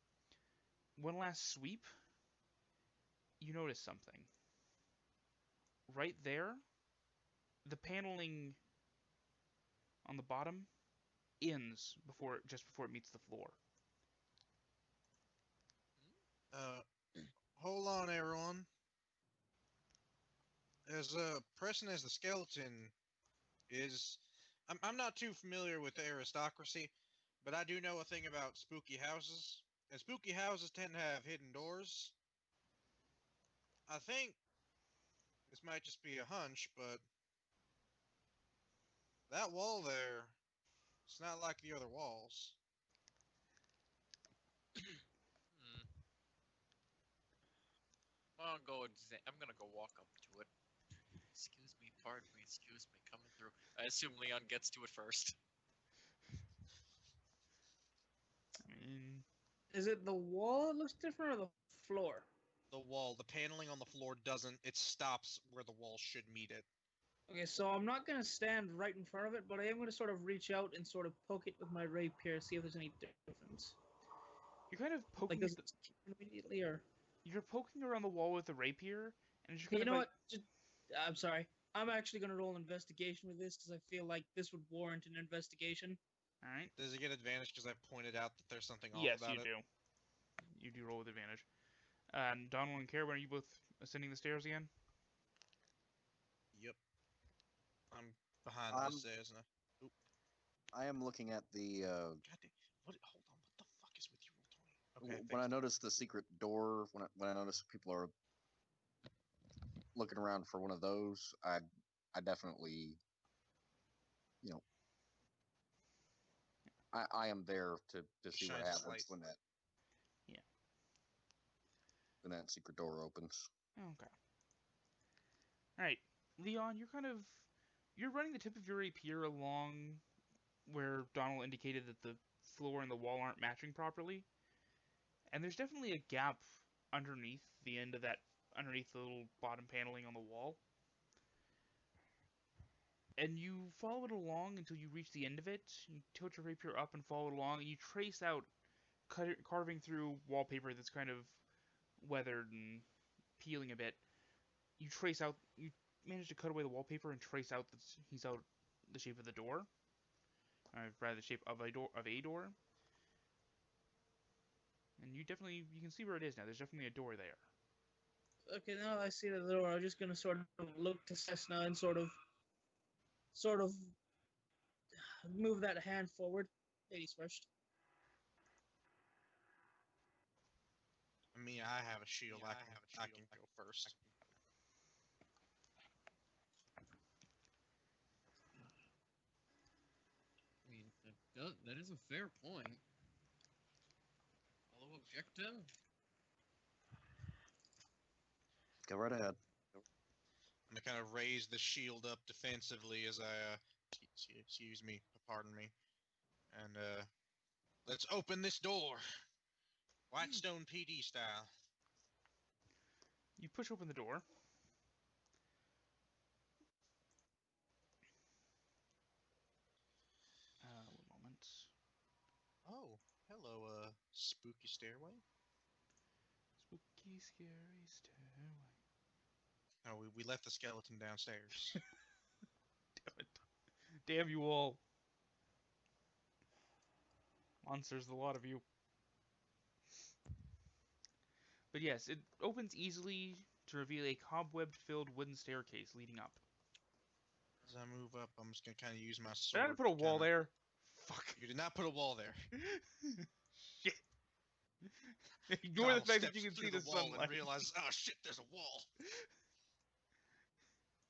one last sweep, you notice something. Right there, the paneling on the bottom ends just before it meets the floor. Hold on, everyone. As pressing as the skeleton is, I'm not too familiar with the aristocracy, but I do know a thing about spooky houses. And spooky houses tend to have hidden doors. I think this might just be a hunch, but that wall there, it's not like the other walls. I'm gonna go walk up to it. Excuse me, pardon me, excuse me, coming through. I assume Leon gets to it first. I mean, Is it the wall that looks different or the floor? The wall, the paneling on the floor doesn't, it stops where the wall should meet it. Okay, so I'm not going to stand right in front of it, but I am going to sort of reach out and sort of poke it with my rapier, see if there's any difference. you're kind of poking. Like, does it immediately, or? You're poking around the wall with the rapier, and it's just You kind know of what? I'm sorry. I'm actually going to roll an investigation with this because I feel like this would warrant an investigation. All right. Does it get advantage because I pointed out that there's something off Yes, about you it? do. You do roll with advantage. Donald and Caerwynn, are you both ascending the stairs again? Yep. I'm behind this Sesna. I am looking at the. God damn. What? Hold on. What the fuck is with you, Tony? Okay. When I notice the secret door, when I notice people are looking around for one of those, I definitely, I am there to see what Shines happens light. when that. Yeah. When that secret door opens. Okay. All right, Leon, you're running the tip of your rapier along where Donald indicated that the floor and the wall aren't matching properly. And there's definitely a gap underneath the end of that, underneath the little bottom paneling on the wall. And you follow it along until you reach the end of it. You tilt your rapier up and follow it along, and you trace out, carving through wallpaper that's kind of weathered and peeling a bit. You manage to cut away the wallpaper and trace out the shape of the door. Rather, the shape of a door. And you can see where it is now. There's definitely a door there. Okay, now I see the door. I'm just gonna sort of look to Sesna and sort of move that hand forward. Ladies first. I mean, I have a shield. I can go first. I mean, that is a fair point. Although objective. Go right ahead. I'm gonna kind of raise the shield up defensively as I, excuse me, pardon me, and let's open this door, Whitestone PD style. You push open the door. One moment. Oh, hello, spooky stairway. Spooky, scary stairway. Oh, we left the skeleton downstairs. Damn it. Damn you all. Monsters, a lot of you. But yes, it opens easily to reveal a cobweb-filled wooden staircase leading up. As I move up, I'm just gonna kind of use my Did sword. I put a wall there? Fuck. You did not put a wall there. Shit. Ignore the fact that you can see the wall sunlight. and realize, oh shit, there's a wall.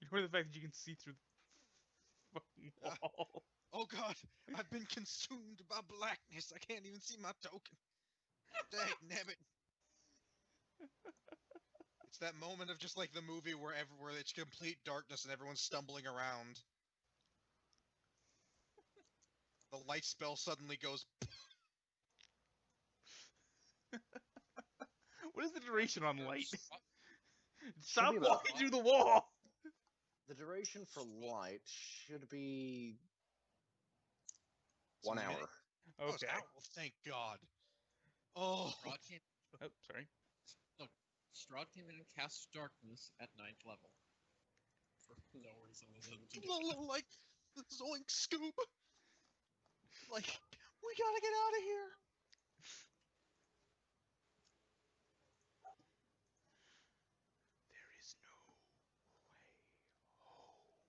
Ignore the fact that you can see through the fucking wall. Oh god, I've been consumed by blackness. I can't even see my token. Dang nabbit. It's that moment of just like the movie where it's complete darkness and everyone's stumbling around. The light spell suddenly goes. What is the duration on light? Should Stop be about- walking through the wall! The duration for light should be It's a 1 minute. hour. Oh, it's Okay. out. Well, thank God. Oh, Strahd came, Oh, sorry. Strahd came in and cast darkness at 9th level. For no reason other than to do like the Zoink Scoop. Like, we gotta get out of here. There is no way home.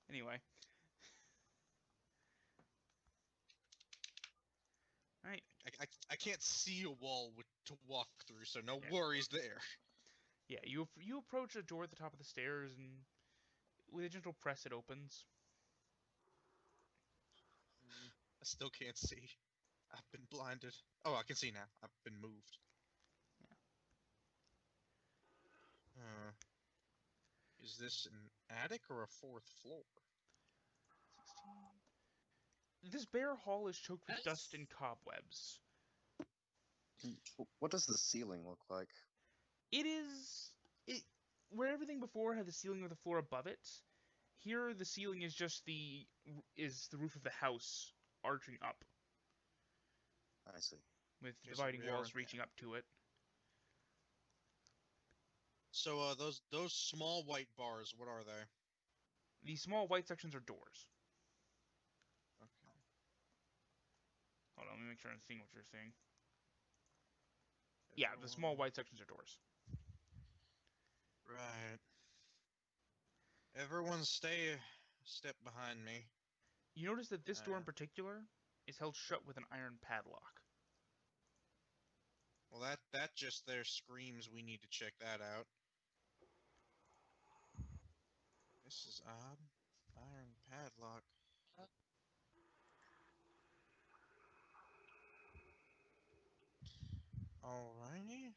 Anyway. Alright. I can't see a wall to walk through, so no Yeah. worries there. Yeah, you approach a door at the top of the stairs, and with a gentle press, it opens. I still can't see. I've been blinded. Oh, I can see now. I've been moved. Yeah. Is this an attic or a 4th floor? 16. This bare hall is choked with That's- dust and cobwebs. What does the ceiling look like? Where everything before had the ceiling with the floor above it. Here, the ceiling is just the roof of the house arching up, I see. with Okay, so dividing we are walls in- reaching up to it. So those small white bars, what are they? The small white sections are doors. Okay. Hold on, let me make sure I'm seeing what you're seeing. Yeah, the small white sections are doors. Right. Everyone stay a step behind me. You notice that this door in particular is held shut with an iron padlock. Well, that just there screams we need to check that out. This is odd. Iron padlock. Alrighty.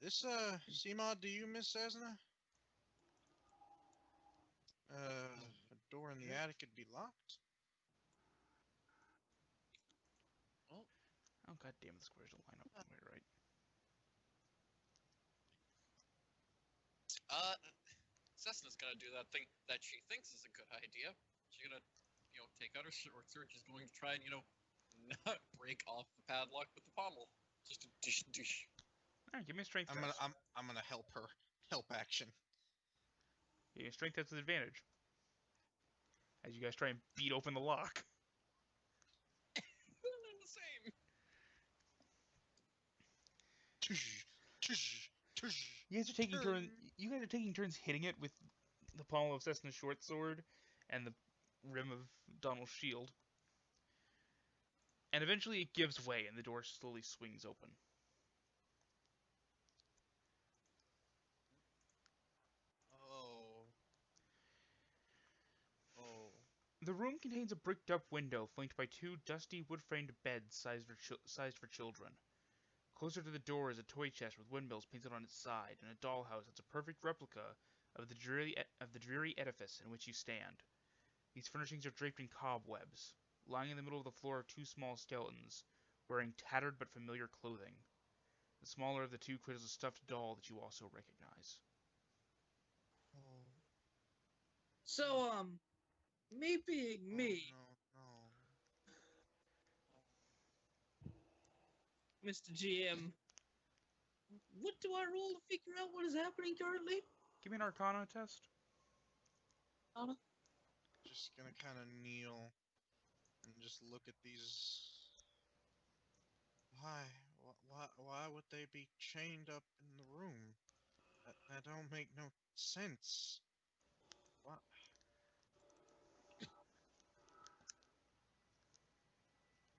This, CMOD, do you, Miss Sesna? A door in the attic could be locked? Oh god damn, the squares don't line up one way right. Sesna's gonna do that thing that she thinks is a good idea. She's gonna, take out her short sword. She's going to try and, not break off the padlock with the pommel. Just a dish dish. Alright, give me a strength I'm test. gonna help her. Help action. Give me a strength test with advantage. As you guys try and beat open the lock. They're the same. You guys are taking turns hitting it with the pommel of Sesna's short sword and the rim of Donnel's shield. And eventually it gives way and the door slowly swings open. Oh. The room contains a bricked-up window flanked by two dusty wood-framed beds sized for children. Closer to the door is a toy chest with windmills painted on its side, and a dollhouse that's a perfect replica of the dreary edifice in which you stand. These furnishings are draped in cobwebs. Lying in the middle of the floor are two small skeletons, wearing tattered but familiar clothing. The smaller of the two cradles a stuffed doll that you also recognize. So, me being me, Mr. GM, what do I roll to figure out what is happening currently? Give me an Arcana test. Anna? Just gonna kind of kneel and just look at these. Why would they be chained up in the room? That don't make no sense. What?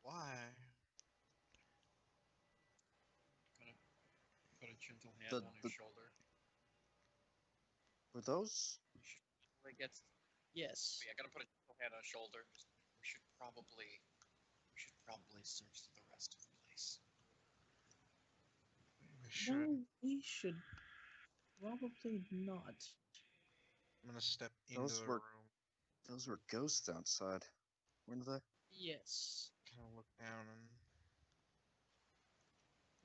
Why? Gonna put a gentle hand on his shoulder. Were those? He gets. Yes. But yeah, gonna put a gentle hand on his shoulder. We should probably search the rest of the place. We should. No, we should probably not. I'm gonna step into the room. Those were ghosts outside, weren't they? Yes. Kind of look down and.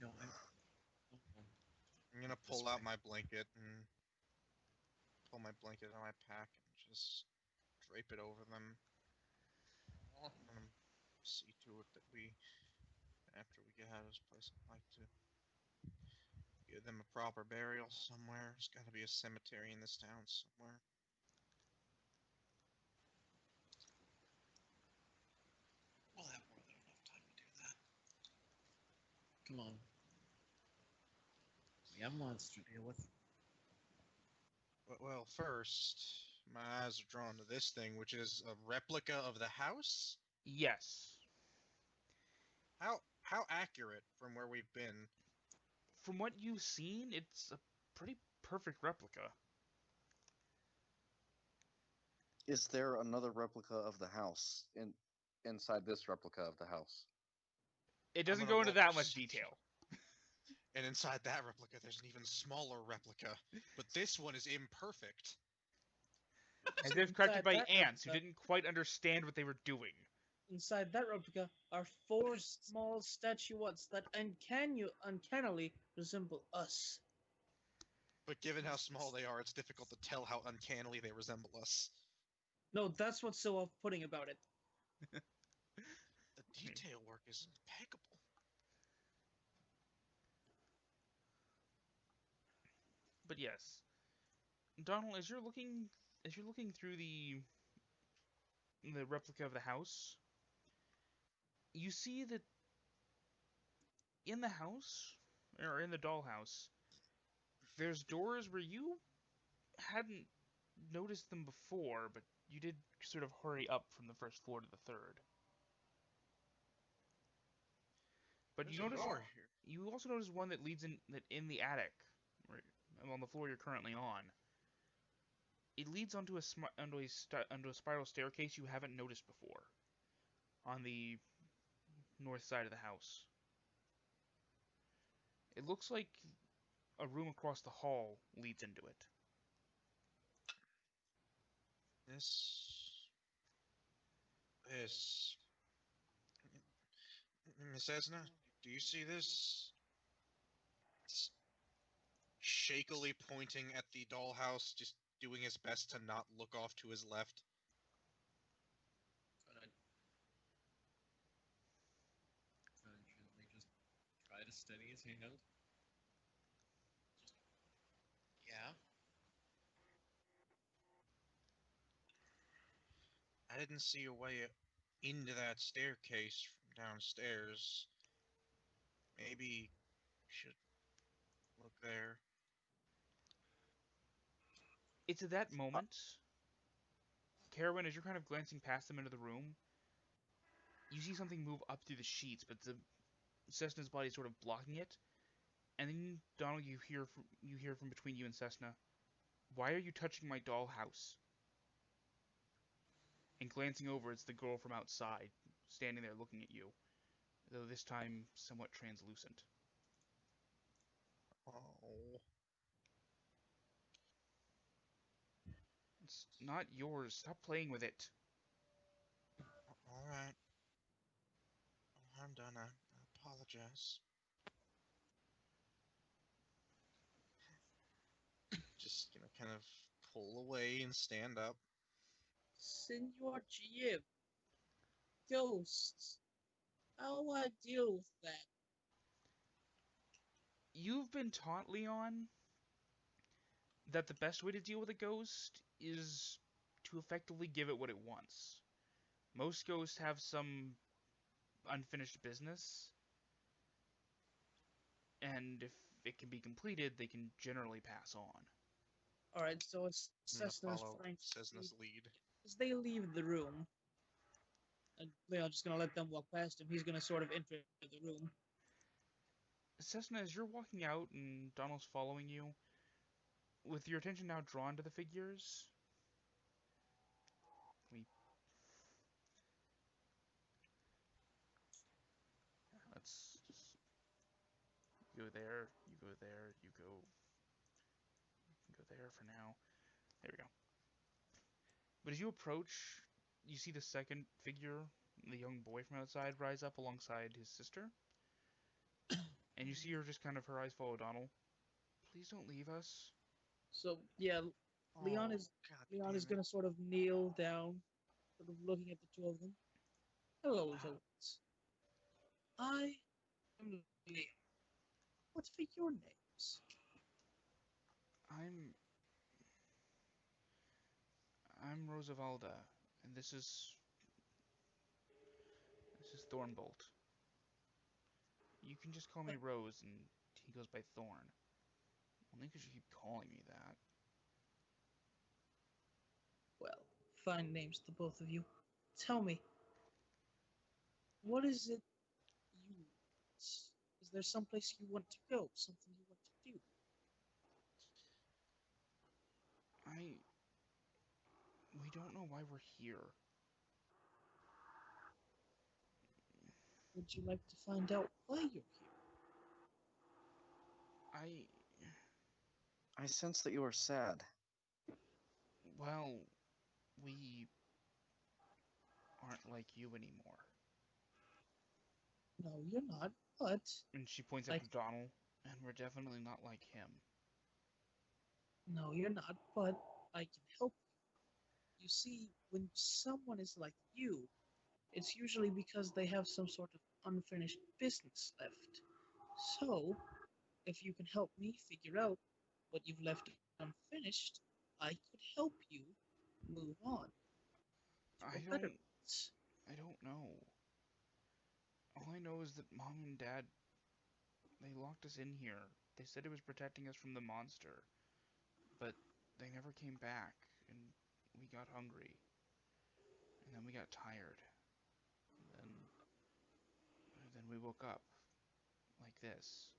No, I'm gonna pull out my blanket and pull my blanket out of my pack and just drape it over them. See to it that after we get out of this place, I'd like to give them a proper burial somewhere. There's got to be a cemetery in this town somewhere. we'll have more than enough time to do that. Come on. We have monsters to deal with. Well, first, my eyes are drawn to this thing, which is a replica of the house? Yes. How accurate from where we've been? From what you've seen, it's a pretty perfect replica. Is there another replica of the house inside this replica of the house? It doesn't go into that much detail. And inside that replica, there's an even smaller replica. But this one is imperfect. As if crafted by ants who didn't quite understand what they were doing. Inside that replica are four small statuettes that uncannily resemble us. But given how small they are, it's difficult to tell how uncannily they resemble us. No, that's what's so off-putting about it. The detail work is impeccable. But yes, Donnel, as you're looking through the replica of the house, you see that in the house, or in the dollhouse, there's doors where you hadn't noticed them before, but you did sort of hurry up from the first floor to the third. But you also notice one that leads in the attic, right, on the floor you're currently on. It leads onto a spiral staircase you haven't noticed before, on the north side of the house. It looks like a room across the hall leads into it. Miss Sesna, Do you see this? It's shakily pointing at the dollhouse, just doing his best to not look off to his left. Gonna gently just try to steady his hand. Yeah. I didn't see a way into that staircase from downstairs. Maybe should look there. It's at that moment, Caerwynn, as you're kind of glancing past them into the room, you see something move up through the sheets, but the Sesna's body is sort of blocking it. And then, Donnel, you hear from between you and Sesna, "Why are you touching my dollhouse?" And glancing over, it's the girl from outside, standing there looking at you, though this time somewhat translucent. Oh. It's not yours. Stop playing with it. Alright. I'm done. I apologize. Just, kind of pull away and stand up. Senor GM, ghosts. How do I deal with that? You've been taught, Leon, that the best way to deal with a ghost is to effectively give it what it wants. Most ghosts have some unfinished business, and if it can be completed, they can generally pass on. Alright, so it's I'm gonna Cessna's follow fine. Sesna's lead. As they leave the room, and Leon's just gonna let them walk past him. He's gonna sort of enter the room. Sesna, as you're walking out and Donnel's following you, with your attention now drawn to the figures, let's just go there, you go there, you go there for now. There we go. But as you approach, you see the second figure, the young boy from outside, rise up alongside his sister. And you see her just kind of, her eyes follow Donnel. "Please don't leave us." So yeah, Leon Oh, is God Leon damn is it. gonna sort of kneel down, sort of looking at the two of them. Hello, little ones. I am Leon. What's for your names? I'm Rosavalda, and this is Thornbolt. You can just call me Rose, and he goes by Thorn. Only because you keep calling me that. Well, fine names, the both of you. Tell me, what is it you want? Is there someplace you want to go? Something you want to do? We don't know why we're here. Would you like to find out why you're here? I sense that you are sad. Well, we aren't like you anymore. No, you're not, but And she points up like, to Donnel, and we're definitely not like him. no, you're not, but I can help you. You see, when someone is like you, it's usually because they have some sort of unfinished business left. So, if you can help me figure out what you've left unfinished, I could help you move on to I a better don't place. I don't know. All I know is that Mom and Dad, they locked us in here. They said it was protecting us from the monster, but they never came back, and we got hungry. And then we got tired. And then we woke up like this.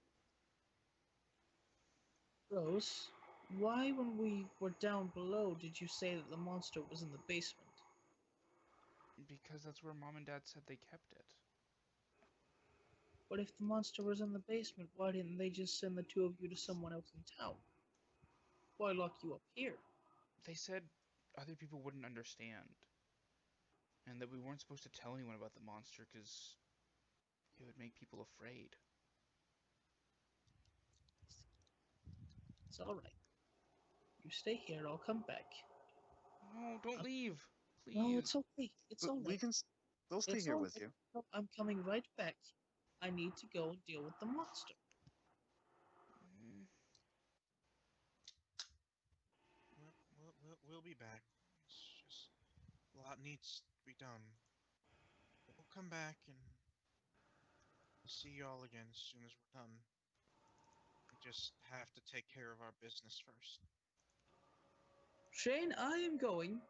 Rose, why, when we were down below, did you say that the monster was in the basement? Because that's where Mom and Dad said they kept it. But if the monster was in the basement, why didn't they just send the two of you to someone else in town? Why lock you up here? They said other people wouldn't understand. And that we weren't supposed to tell anyone about the monster because It would make people afraid. It's all right. You stay here. I'll come back. No, don't leave. Please. No, it's okay. It's But all we right. can. We'll stay It's here all with right. you. No, I'm coming right back. I need to go and deal with the monster. Mm, We'll be back. It's just a lot needs to be done. We'll come back and see y'all again as soon as we're done. We just have to take care of our business first. Shane, I am going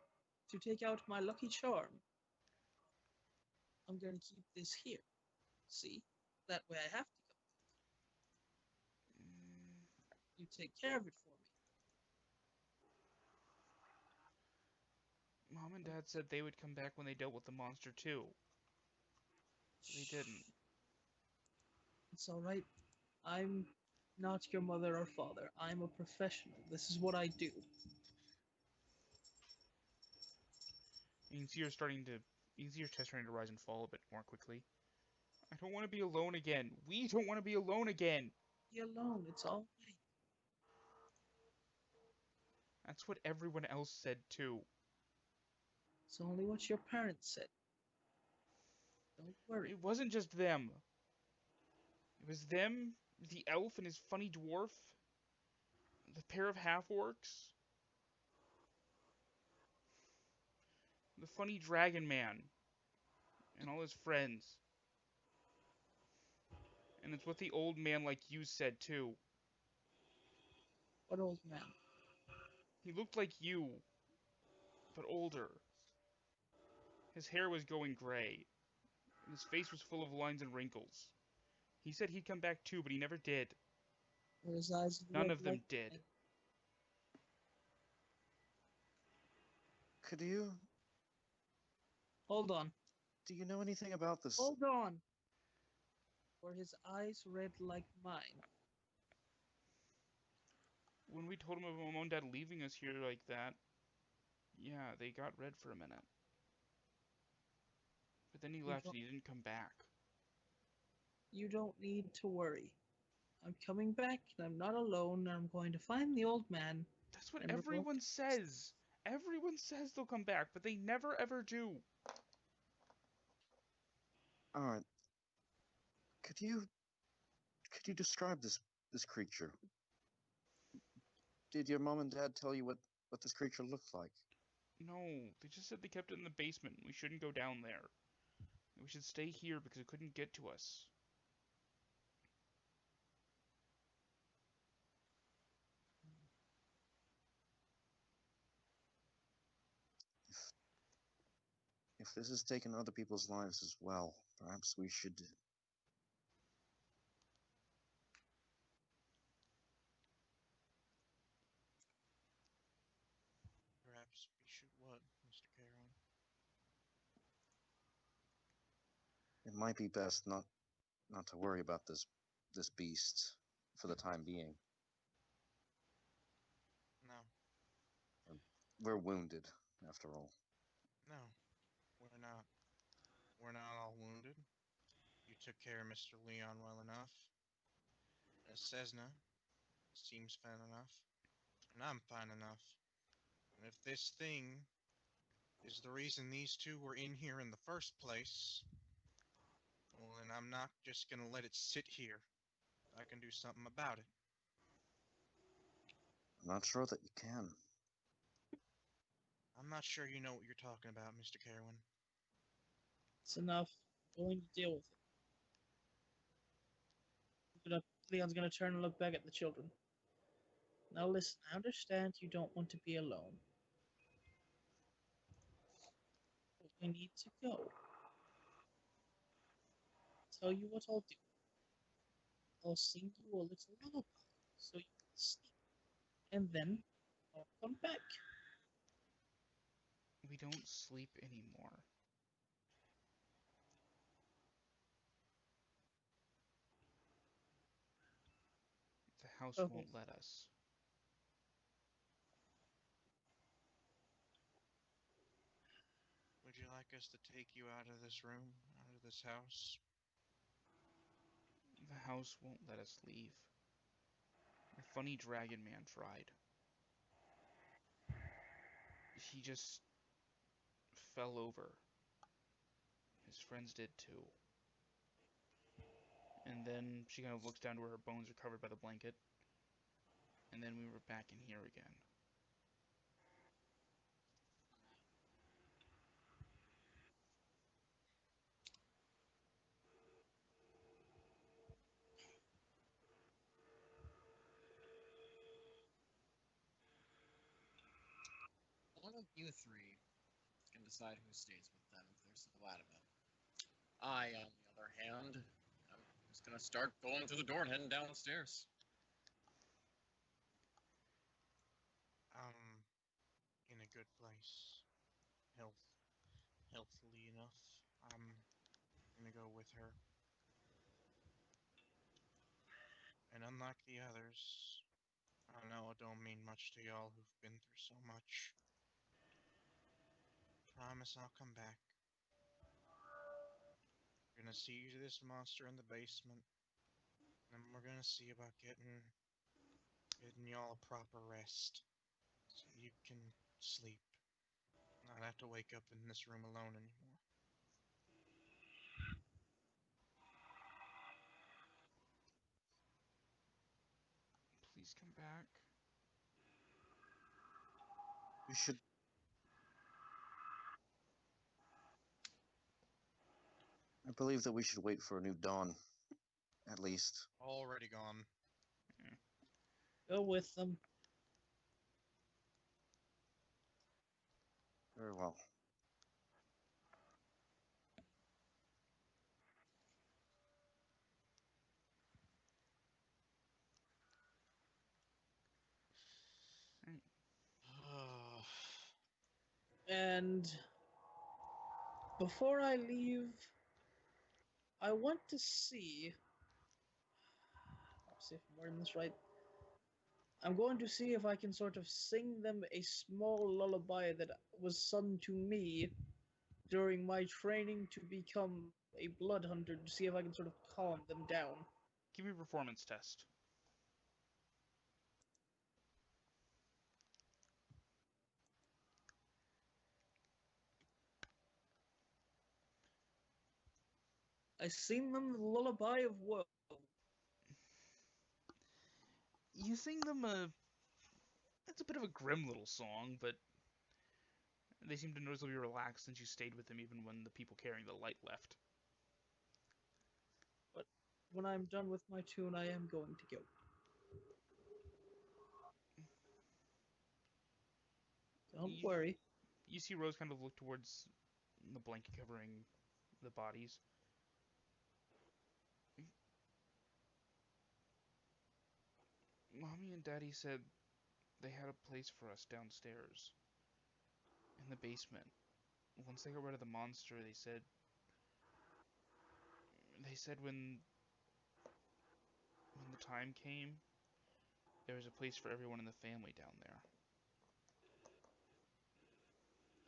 to take out my lucky charm. I'm going to keep this here. See? That way I have to go. mm. You take care of it for me. Mom and Dad said they would come back when they dealt with the monster too. They didn't. It's all right. I'm not your mother or father. I'm a professional. This is what I do. You can see her starting to. You can see her chest starting to rise and fall a bit more quickly. I don't want to be alone again. We don't want to be alone again. Be alone. It's all right. That's what everyone else said too. It's only what your parents said. Don't worry. It wasn't just them. It was them, the elf and his funny dwarf, the pair of half-orcs, the funny dragon man, and all his friends. And it's what the old man like you said too. What old man? He looked like you, but older. His hair was going gray, and his face was full of lines and wrinkles. He said he'd come back too, but he never did. Were his eyes None red of them like did. mine? Could you? Hold on. Do you know anything about this? Hold on. Were his eyes red like mine? When we told him about Mom and Dad leaving us here like that, yeah, they got red for a minute. But then he left and he didn't come back. You don't need to worry. I'm coming back, and I'm not alone, and I'm going to find the old man. That's what And we're going everyone says. Everyone says they'll come back, but they never ever do. All right. Could you describe this creature? Did your mom and dad tell you what this creature looked like? No, they just said they kept it in the basement. We shouldn't go down there. We should stay here because it couldn't get to us. If this has taken other people's lives as well, perhaps we should. Perhaps we should what, Mr. Caerwynn? It might be best not to worry about this beast for the time being. No, We're wounded, after all. no, we're not. We're not all wounded. You took care of Mr. Leon well enough. Sesna seems fine enough. And I'm fine enough. And if this thing is the reason these two were in here in the first place, well, then I'm not just gonna let it sit here. I can do something about it. I'm not sure that you can. I'm not sure you know what you're talking about, Mr. Caerwynn. It's enough. I'm going to deal with it. Leon's going to turn and look back at the children. Now listen, I understand you don't want to be alone. But we need to go. I'll tell you what I'll do. I'll sing you a little lullaby so you can sleep. And then I'll come back. We don't sleep anymore. The house Okay. won't let us. Would you like us to take you out of this room, out of this house? The house won't let us leave. A funny dragon man tried. He just fell over. His friends did too. And then she kind of looks down to where her bones are covered by the blanket. And then we were back in here again. One of you three can decide who stays with them if they're so adamant. I, on the other hand, I'm just gonna start going through the door and heading downstairs. In a good place. Healthily enough. I'm gonna go with her. And unlike the others, I know it don't mean much to y'all who've been through so much. Promise I'll come back. We're gonna see this monster in the basement. And we're gonna see about getting y'all a proper rest. So you can sleep. Not have to wake up in this room alone anymore. Please come back. We should. I believe that we should wait for a new dawn, at least. Already gone. Go with them. Very well. And before I leave, I want to see. Let's see if I'm wording this right. I'm going to see if I can sort of sing them a small lullaby that was sung to me during my training to become a blood hunter, to see if I can sort of calm them down. Give me a performance test. I sing them the lullaby of woe. You sing them a... It's a bit of a grim little song, but they seem to noticeably relaxed since you stayed with them even when the people carrying the light left. But when I'm done with my tune, I am going to go. Don't worry. You see Rose kind of look towards the blanket covering the bodies. Mommy and Daddy said they had a place for us downstairs. In the basement. Once they got rid of the monster, they said when the time came, there was a place for everyone in the family down there.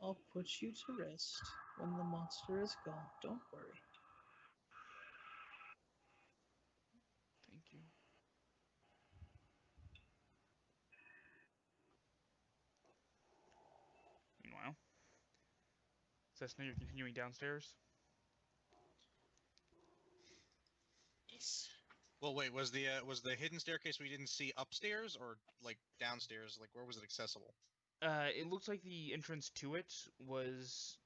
I'll put you to rest when the monster is gone. Don't worry. Thank you. Meanwhile, Sesna, you're continuing downstairs? Yes. Well, wait, was the hidden staircase we didn't see upstairs or like downstairs? Like where was it accessible? It looks like the entrance to it was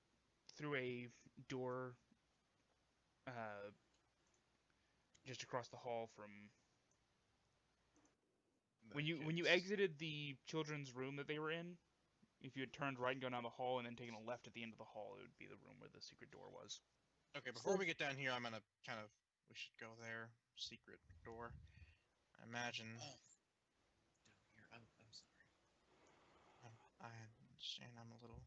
through a door just across the hall from when you exited the children's room that they were in. If you had turned right and gone down the hall and then taken a left at the end of the hall, it would be the room where the secret door was. Okay, before we get down here, I'm gonna we should go there. Secret door. I imagine. Down here. I'm sorry. I understand. I'm a little.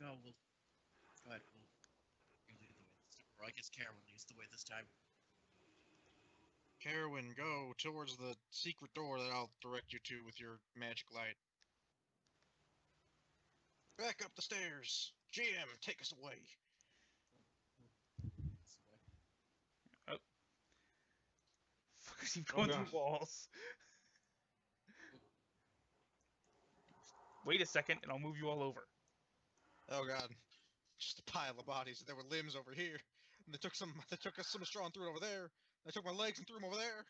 Go. Go ahead. You lead the way. Or I guess Caerwynn leads the way this time. Caerwynn, go towards the secret door that I'll direct you to with your magic light. Back up the stairs. GM, take us away. Keep Oh, going God. through walls. Wait a second, and I'll move you all over. Oh god. Just a pile of bodies. There were limbs over here. And they took us some straw and threw it over there. They took my legs and threw them over there.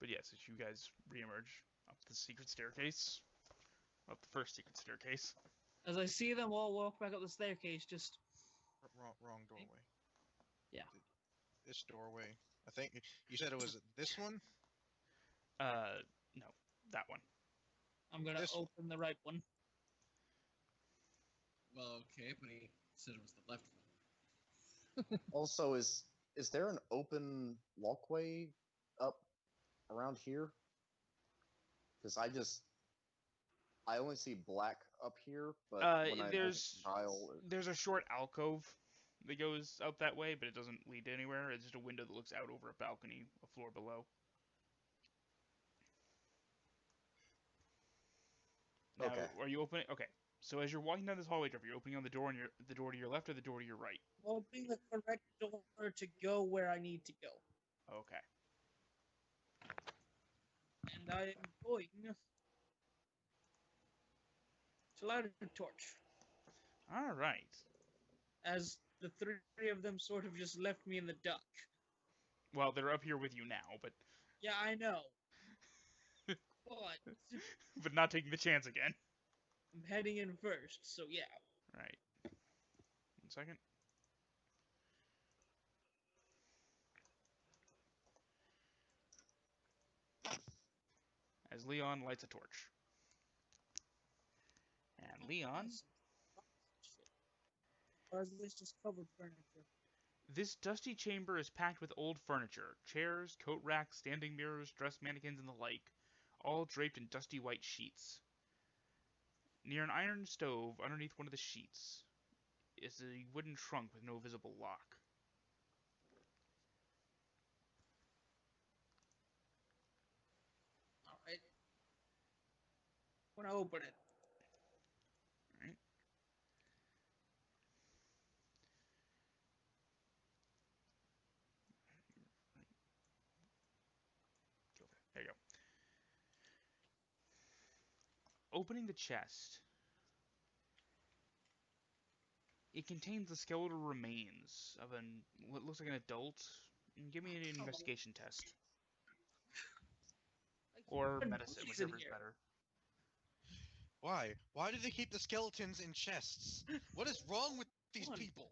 But yes, as you guys reemerge up the secret staircase, up the first secret staircase. As I see them all walk back up the staircase, just Wrong doorway. Yeah. This doorway. I think you said it was this one? No, that one. I'm gonna This one. open the right one. Well, okay, but he said it was the left one. Also, is there an open walkway up around here? Because I only see black up here, but when I look at the tile, There's a short alcove that goes out that way, but it doesn't lead to anywhere. It's just a window that looks out over a balcony, a floor below. Now, Okay. are you opening? Okay. So as you're walking down this hallway, Trevor, you're opening on the door to your left or the door to your right. Opening the correct door to go where I need to go. Okay. And I am going to light a torch. All right. As the three of them sort of just left me in the dark. Well, they're up here with you now, but Yeah, I know. But but not taking the chance again. I'm heading in first, so yeah. Right. 1 second. As Leon lights a torch. And Leon, Or is this just covered furniture? this dusty chamber is packed with old furniture, chairs, coat racks, standing mirrors, dress mannequins, and the like, all draped in dusty white sheets. Near an iron stove, underneath one of the sheets, is a wooden trunk with no visible lock. Alright. I'm gonna open it. Alright. There you go. Opening the chest, it contains the skeletal remains of what looks like an adult. Give me an investigation test. Or medicine, whichever is better. Why? Why do they keep the skeletons in chests? What is wrong with these One. people?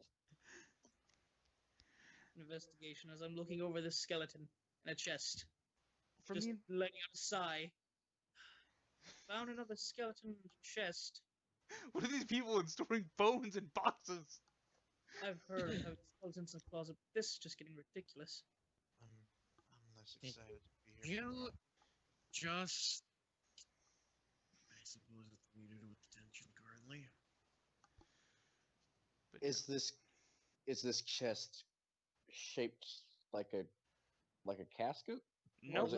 Investigation as I'm looking over this skeleton in a chest. From Just the letting out a sigh. Found another skeleton in the chest. what are these people in storing bones in boxes? I've heard of having skeletons in the closet, but this is just getting ridiculous. I'm less excited to be here. You just... I suppose it's needed with attention currently. But is this chest shaped like a casket? no, is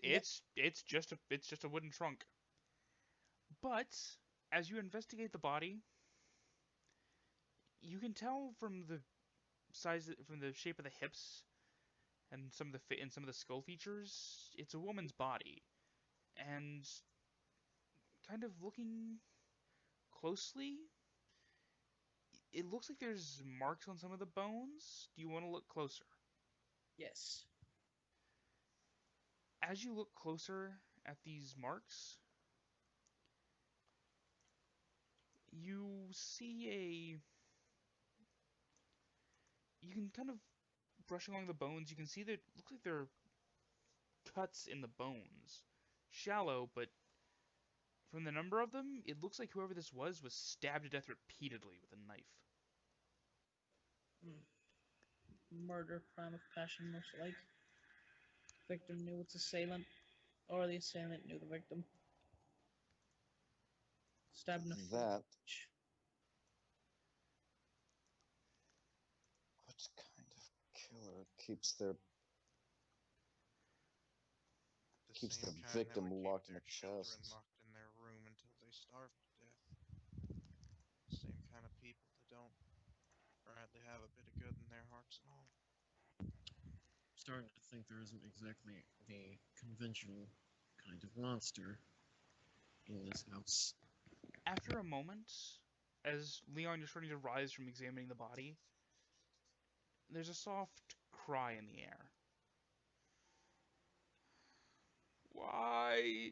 it- it's just a wooden trunk. But as you investigate the body, you can tell from the shape of the hips and some of the skull features, it's a woman's body. And kind of looking closely, it looks like there's marks on some of the bones. Do you want to look closer? Yes. As you look closer at these marks, you see you can kind of brush along the bones, you can see that it looks like there are cuts in the bones. Shallow, but from the number of them, it looks like whoever this was stabbed to death repeatedly with a knife. Murder, crime of passion, most like. Victim knew its assailant, or the assailant knew the victim. Stabbed in the That. face. What kind of killer keeps the same kind that victim would keep locked in their a children chest? locked in their room until they starve to death. Same kind of people that don't, or have a bit of good in their hearts and all. Starting to think there isn't exactly the conventional kind of monster in this house. After a moment, as Leon, you're starting to rise from examining the body, there's a soft cry in the air. Why?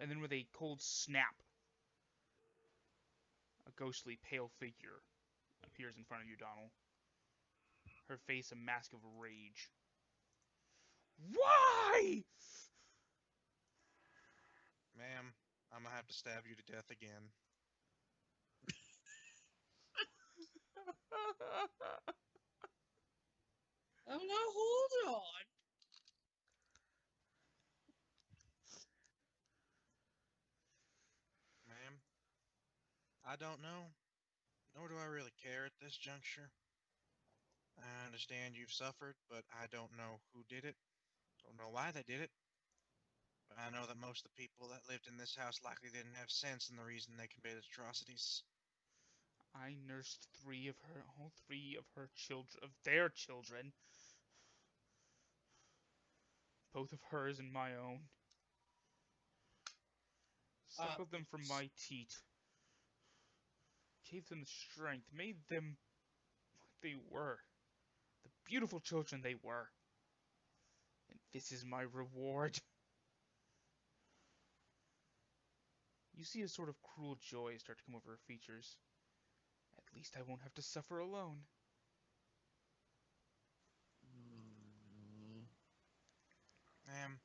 And then with a cold snap, a ghostly pale figure appears in front of you, Donnel. Her face a mask of rage. Why? Ma'am, I'm gonna have to stab you to death again. Oh, now hold on. Ma'am, I don't know, nor do I really care at this juncture. I understand you've suffered, but I don't know who did it. Don't know why they did it. But I know that most of the people that lived in this house likely didn't have sense in the reason they committed atrocities. I nursed all three of their children. Both of hers and my own. Suckled them from my teat. Gave them the strength, made them what they were. The beautiful children they were. And this is my reward. You see a sort of cruel joy start to come over her features. At least I won't have to suffer alone. Oh, Ma'am,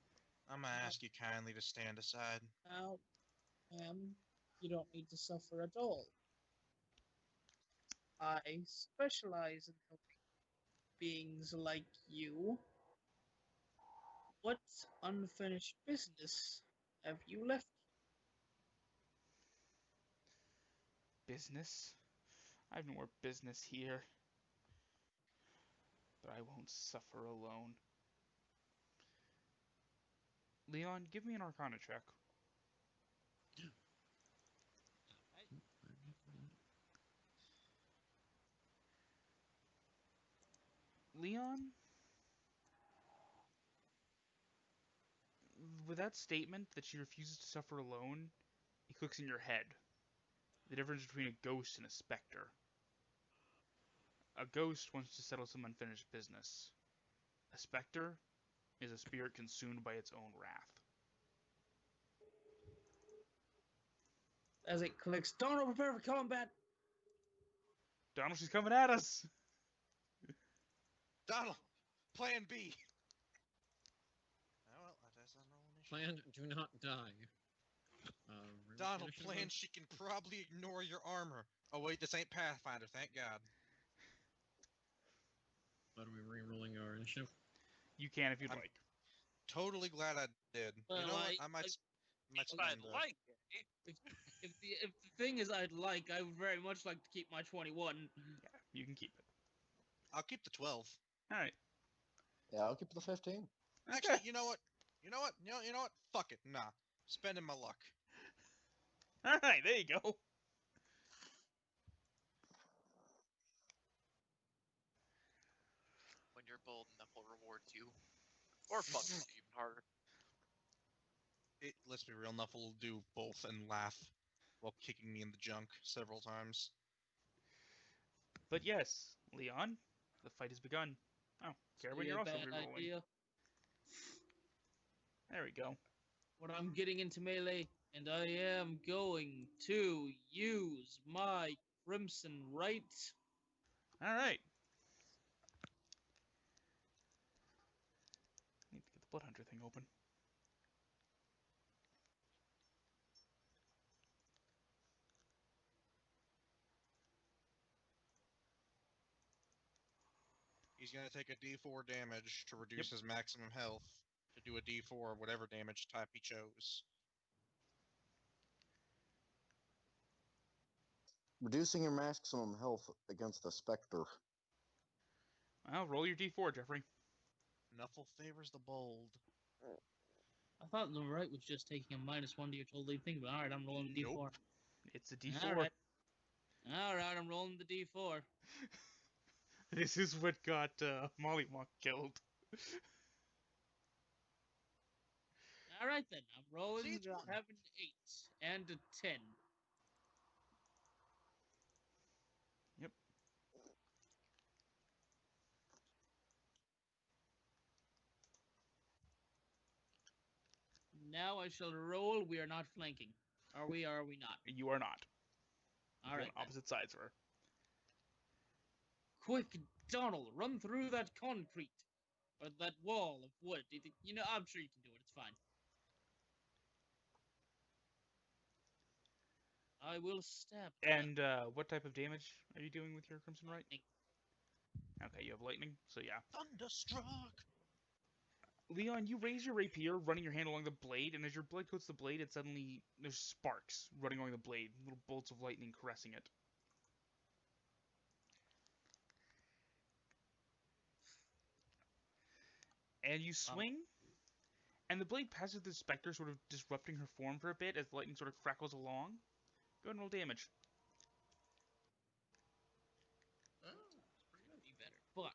I'm gonna ask you kindly to stand aside. Now, you don't need to suffer at all. I specialize in helping beings like you. What unfinished business have you left? Business? I have no more business here. But I won't suffer alone. Leon, give me an Arcana check. Leon? With that statement that she refuses to suffer alone, it clicks in your head. The difference between a ghost and a specter. A ghost wants to settle some unfinished business. A specter is a spirit consumed by its own wrath. As it clicks, Donnel, prepare for combat! Donald, she's coming at us! Donald, Plan B. Oh well, I guess I know initiative. plan, do not die. Real Donald, initiative? plan she can probably ignore your armor. Oh wait, this ain't Pathfinder, thank God. But are we re-rolling our initiative? You can if you'd I'm- like. Totally glad I did. Well, you know what? I- I might If spend, I'd like it. If the thing is I would very much like to keep my 21. Yeah, you can keep it. I'll keep the 12. Alright. Yeah, I'll keep the 15. Actually, you know what? You know what? Fuck it. Nah. Spending my luck. Alright, there you go. When you're bold, Knuckle rewards you. Or fucks you even harder. Let's be real, Knuckle will do both and laugh while kicking me in the junk several times. But yes, Leon, the fight has begun. Oh, Caerwynn, you're also rerolling. Idea. There we go. When I'm getting into melee, and I am going to use my Crimson Right. Alright. Need to get the Blood Hunter thing open. He's gonna take a D4 damage to reduce his maximum health to do a D4 of whatever damage type he chose. Reducing your maximum health against the specter. Well, roll your d4, Jeffrey. Knuckle favors the bold. I thought the right was just taking a -1 to your total thing, but alright, I'm rolling Nope. D4. It's a d4. Alright. Alright, I'm rolling the d4. This is what got Mollywonk killed. Alright then, I'm rolling. See, it's I one. have an 8 and a 10. Yep. Now I shall roll. We are not flanking. Are we or are we not? You are not. You're Alright. on opposite sides of her. Quick, Donnel, run through that concrete. Or that wall of wood. You know, I'm sure you can do it. It's fine. I will stab her. And what type of damage are you doing with your Crimson Right? Lightning. Okay, you have lightning, so yeah. Thunderstruck. Leon, you raise your rapier, running your hand along the blade, and as your blade coats the blade, it suddenly there's sparks running along the blade, little bolts of lightning caressing it. And you swing, and the blade passes the specter, sort of disrupting her form for a bit as the lightning sort of crackles along. Go ahead and roll damage. Oh, it's pretty good. Be better. But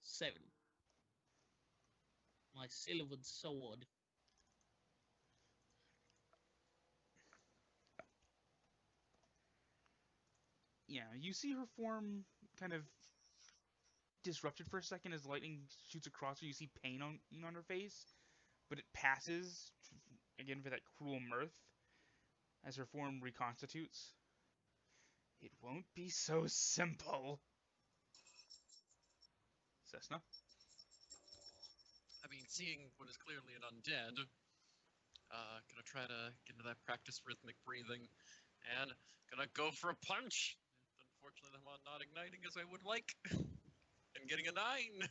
7. My silvered sword. Yeah, you see her form kind of disrupted for a second as the lightning shoots across her. You see pain on her face, but it passes, again for that cruel mirth, as her form reconstitutes. It won't be so simple. Sesna? I mean, seeing what is clearly an undead, gonna try to get into that practice rhythmic breathing, and gonna go for a punch. Unfortunately, I'm not igniting as I would like, and getting a 9.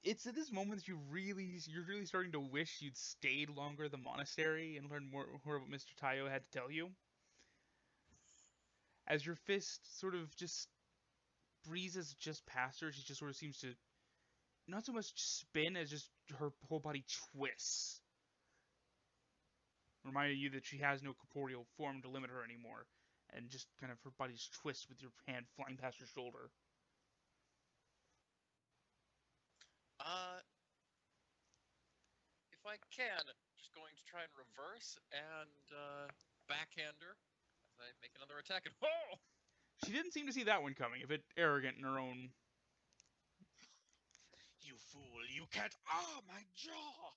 It's at this moment that you're really starting to wish you'd stayed longer at the monastery and learned more about Mr. Tayo had to tell you. As your fist sort of just breezes just past her, she just sort of seems to not so much spin as just her whole body twists, reminding you that she has no corporeal form to limit her anymore, and just kind of her body just twists with your hand flying past her shoulder. If I can, just going to try and reverse and backhand her as I make another attack. And oh! She didn't seem to see that one coming, a bit arrogant in her own. You fool! You can't. Ah, my jaw!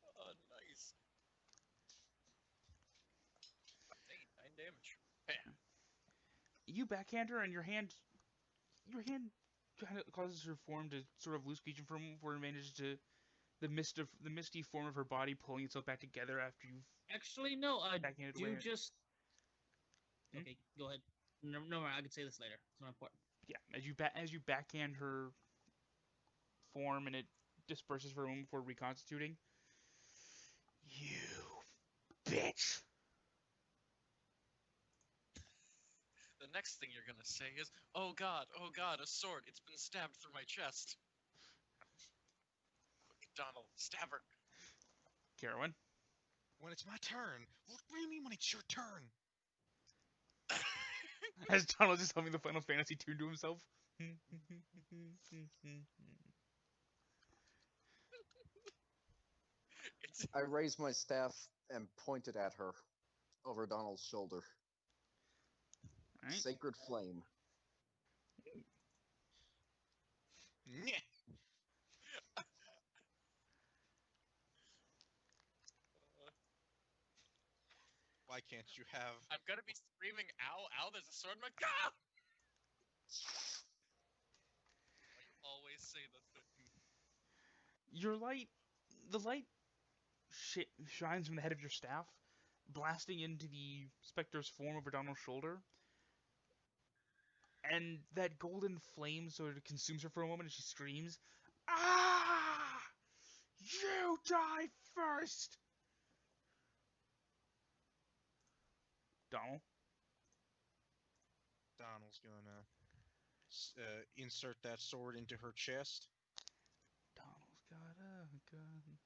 Oh, nice. 9 damage. Bam. You backhand her, and your hand kind of causes her form to sort of lose cohesion for advantage to the misty form of her body pulling itself back together after you've Actually, no, I backhanded do away. just... Hmm? Okay, go ahead. No, I can say this later. It's not important. Yeah, as you backhand her form and it disperses for a moment before reconstituting. You bitch! The next thing you're gonna say is, oh god, a sword. It's been stabbed through my chest. Quick, Donnel, stab her. Caerwynn? When it's my turn. What do you mean when it's your turn? As Donald just humming the Final Fantasy tune to himself. I raised my staff and pointed at her over Donald's shoulder. Alright. Sacred flame. Nyeh. Why can't you have? I'm gonna be screaming, ow, ow, there's a sword in my... Ah! I always say the thing. The light shines from the head of your staff, blasting into the specter's form over Donald's shoulder. And that golden flame sort of consumes her for a moment as she screams, "Ah! You die first!" Donald? Donald's gonna insert that sword into her chest. Donald's got a gun.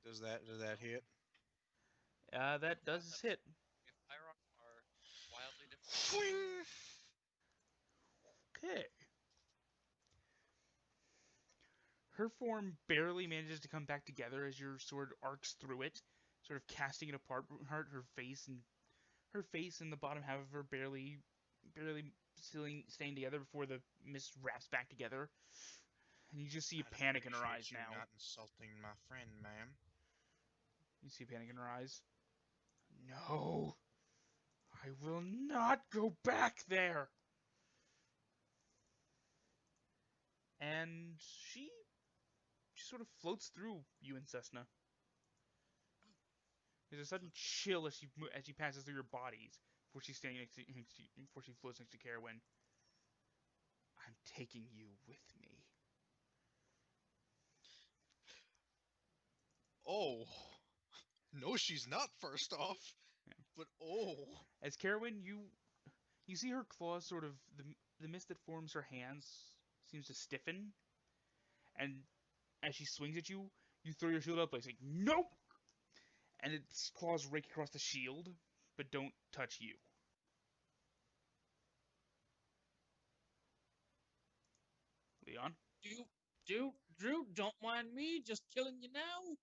Does that hit? That does hit. If Pyrox are wildly different. Fling! Okay. Her form barely manages to come back together as your sword arcs through it, sort of casting it apart. Her face and the bottom half of her barely staying together before the mist wraps back together. And you just see a I'd panic in her appreciate eyes you now. not insulting my friend, ma'am. You see a panic in her eyes. No, I will not go back there. And she sort of floats through you and Sesna. There's a sudden chill as she passes through your bodies before she's standing before she floats next to Caerwynn. I'm taking you with me. Oh. No, she's not, first off. Yeah. But oh. As Caerwynn, you see her claws sort of the mist that forms her hands seems to stiffen, and as she swings at you, you throw your shield up like saying nope, and its claws rake across the shield, but don't touch you. Leon? Drew, don't mind me, just killing you now.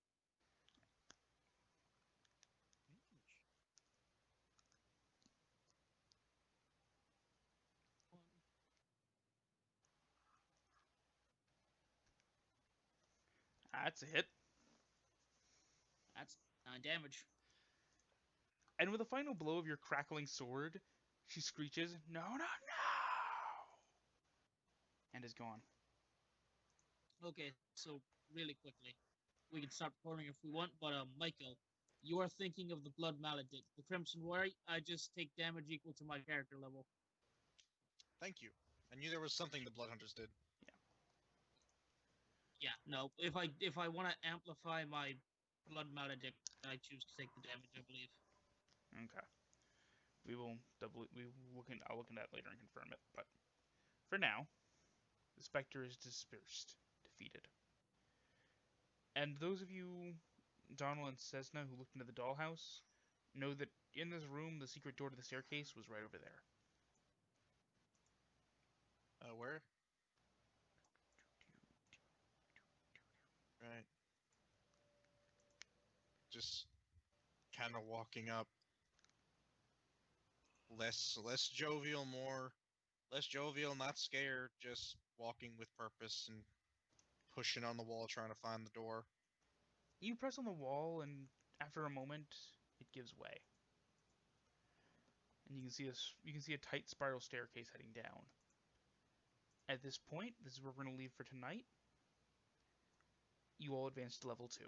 That's a hit. That's 9 damage. And with a final blow of your crackling sword, she screeches, no, no, no! And is gone. Okay, so really quickly, we can stop recording if we want, but Michael, you are thinking of the Blood Maledict. The Crimson Warrior, I just take damage equal to my character level. Thank you. I knew there was something the Bloodhunters did. Yeah, no. If I want to amplify my Blood Maledict, I choose to take the damage, I believe. Okay. I'll look into that later and confirm it, but for now, the Spectre is dispersed, defeated. And those of you, Donnel and Sesna, who looked into the dollhouse, know that in this room, the secret door to the staircase was right over there. Where? Right. Just kind of walking up. Less jovial, less jovial, not scared, just walking with purpose and pushing on the wall trying to find the door. You press on the wall, and after a moment, it gives way. And you can see a tight spiral staircase heading down. At this point, this is where we're going to leave for tonight. You all advance to level 2.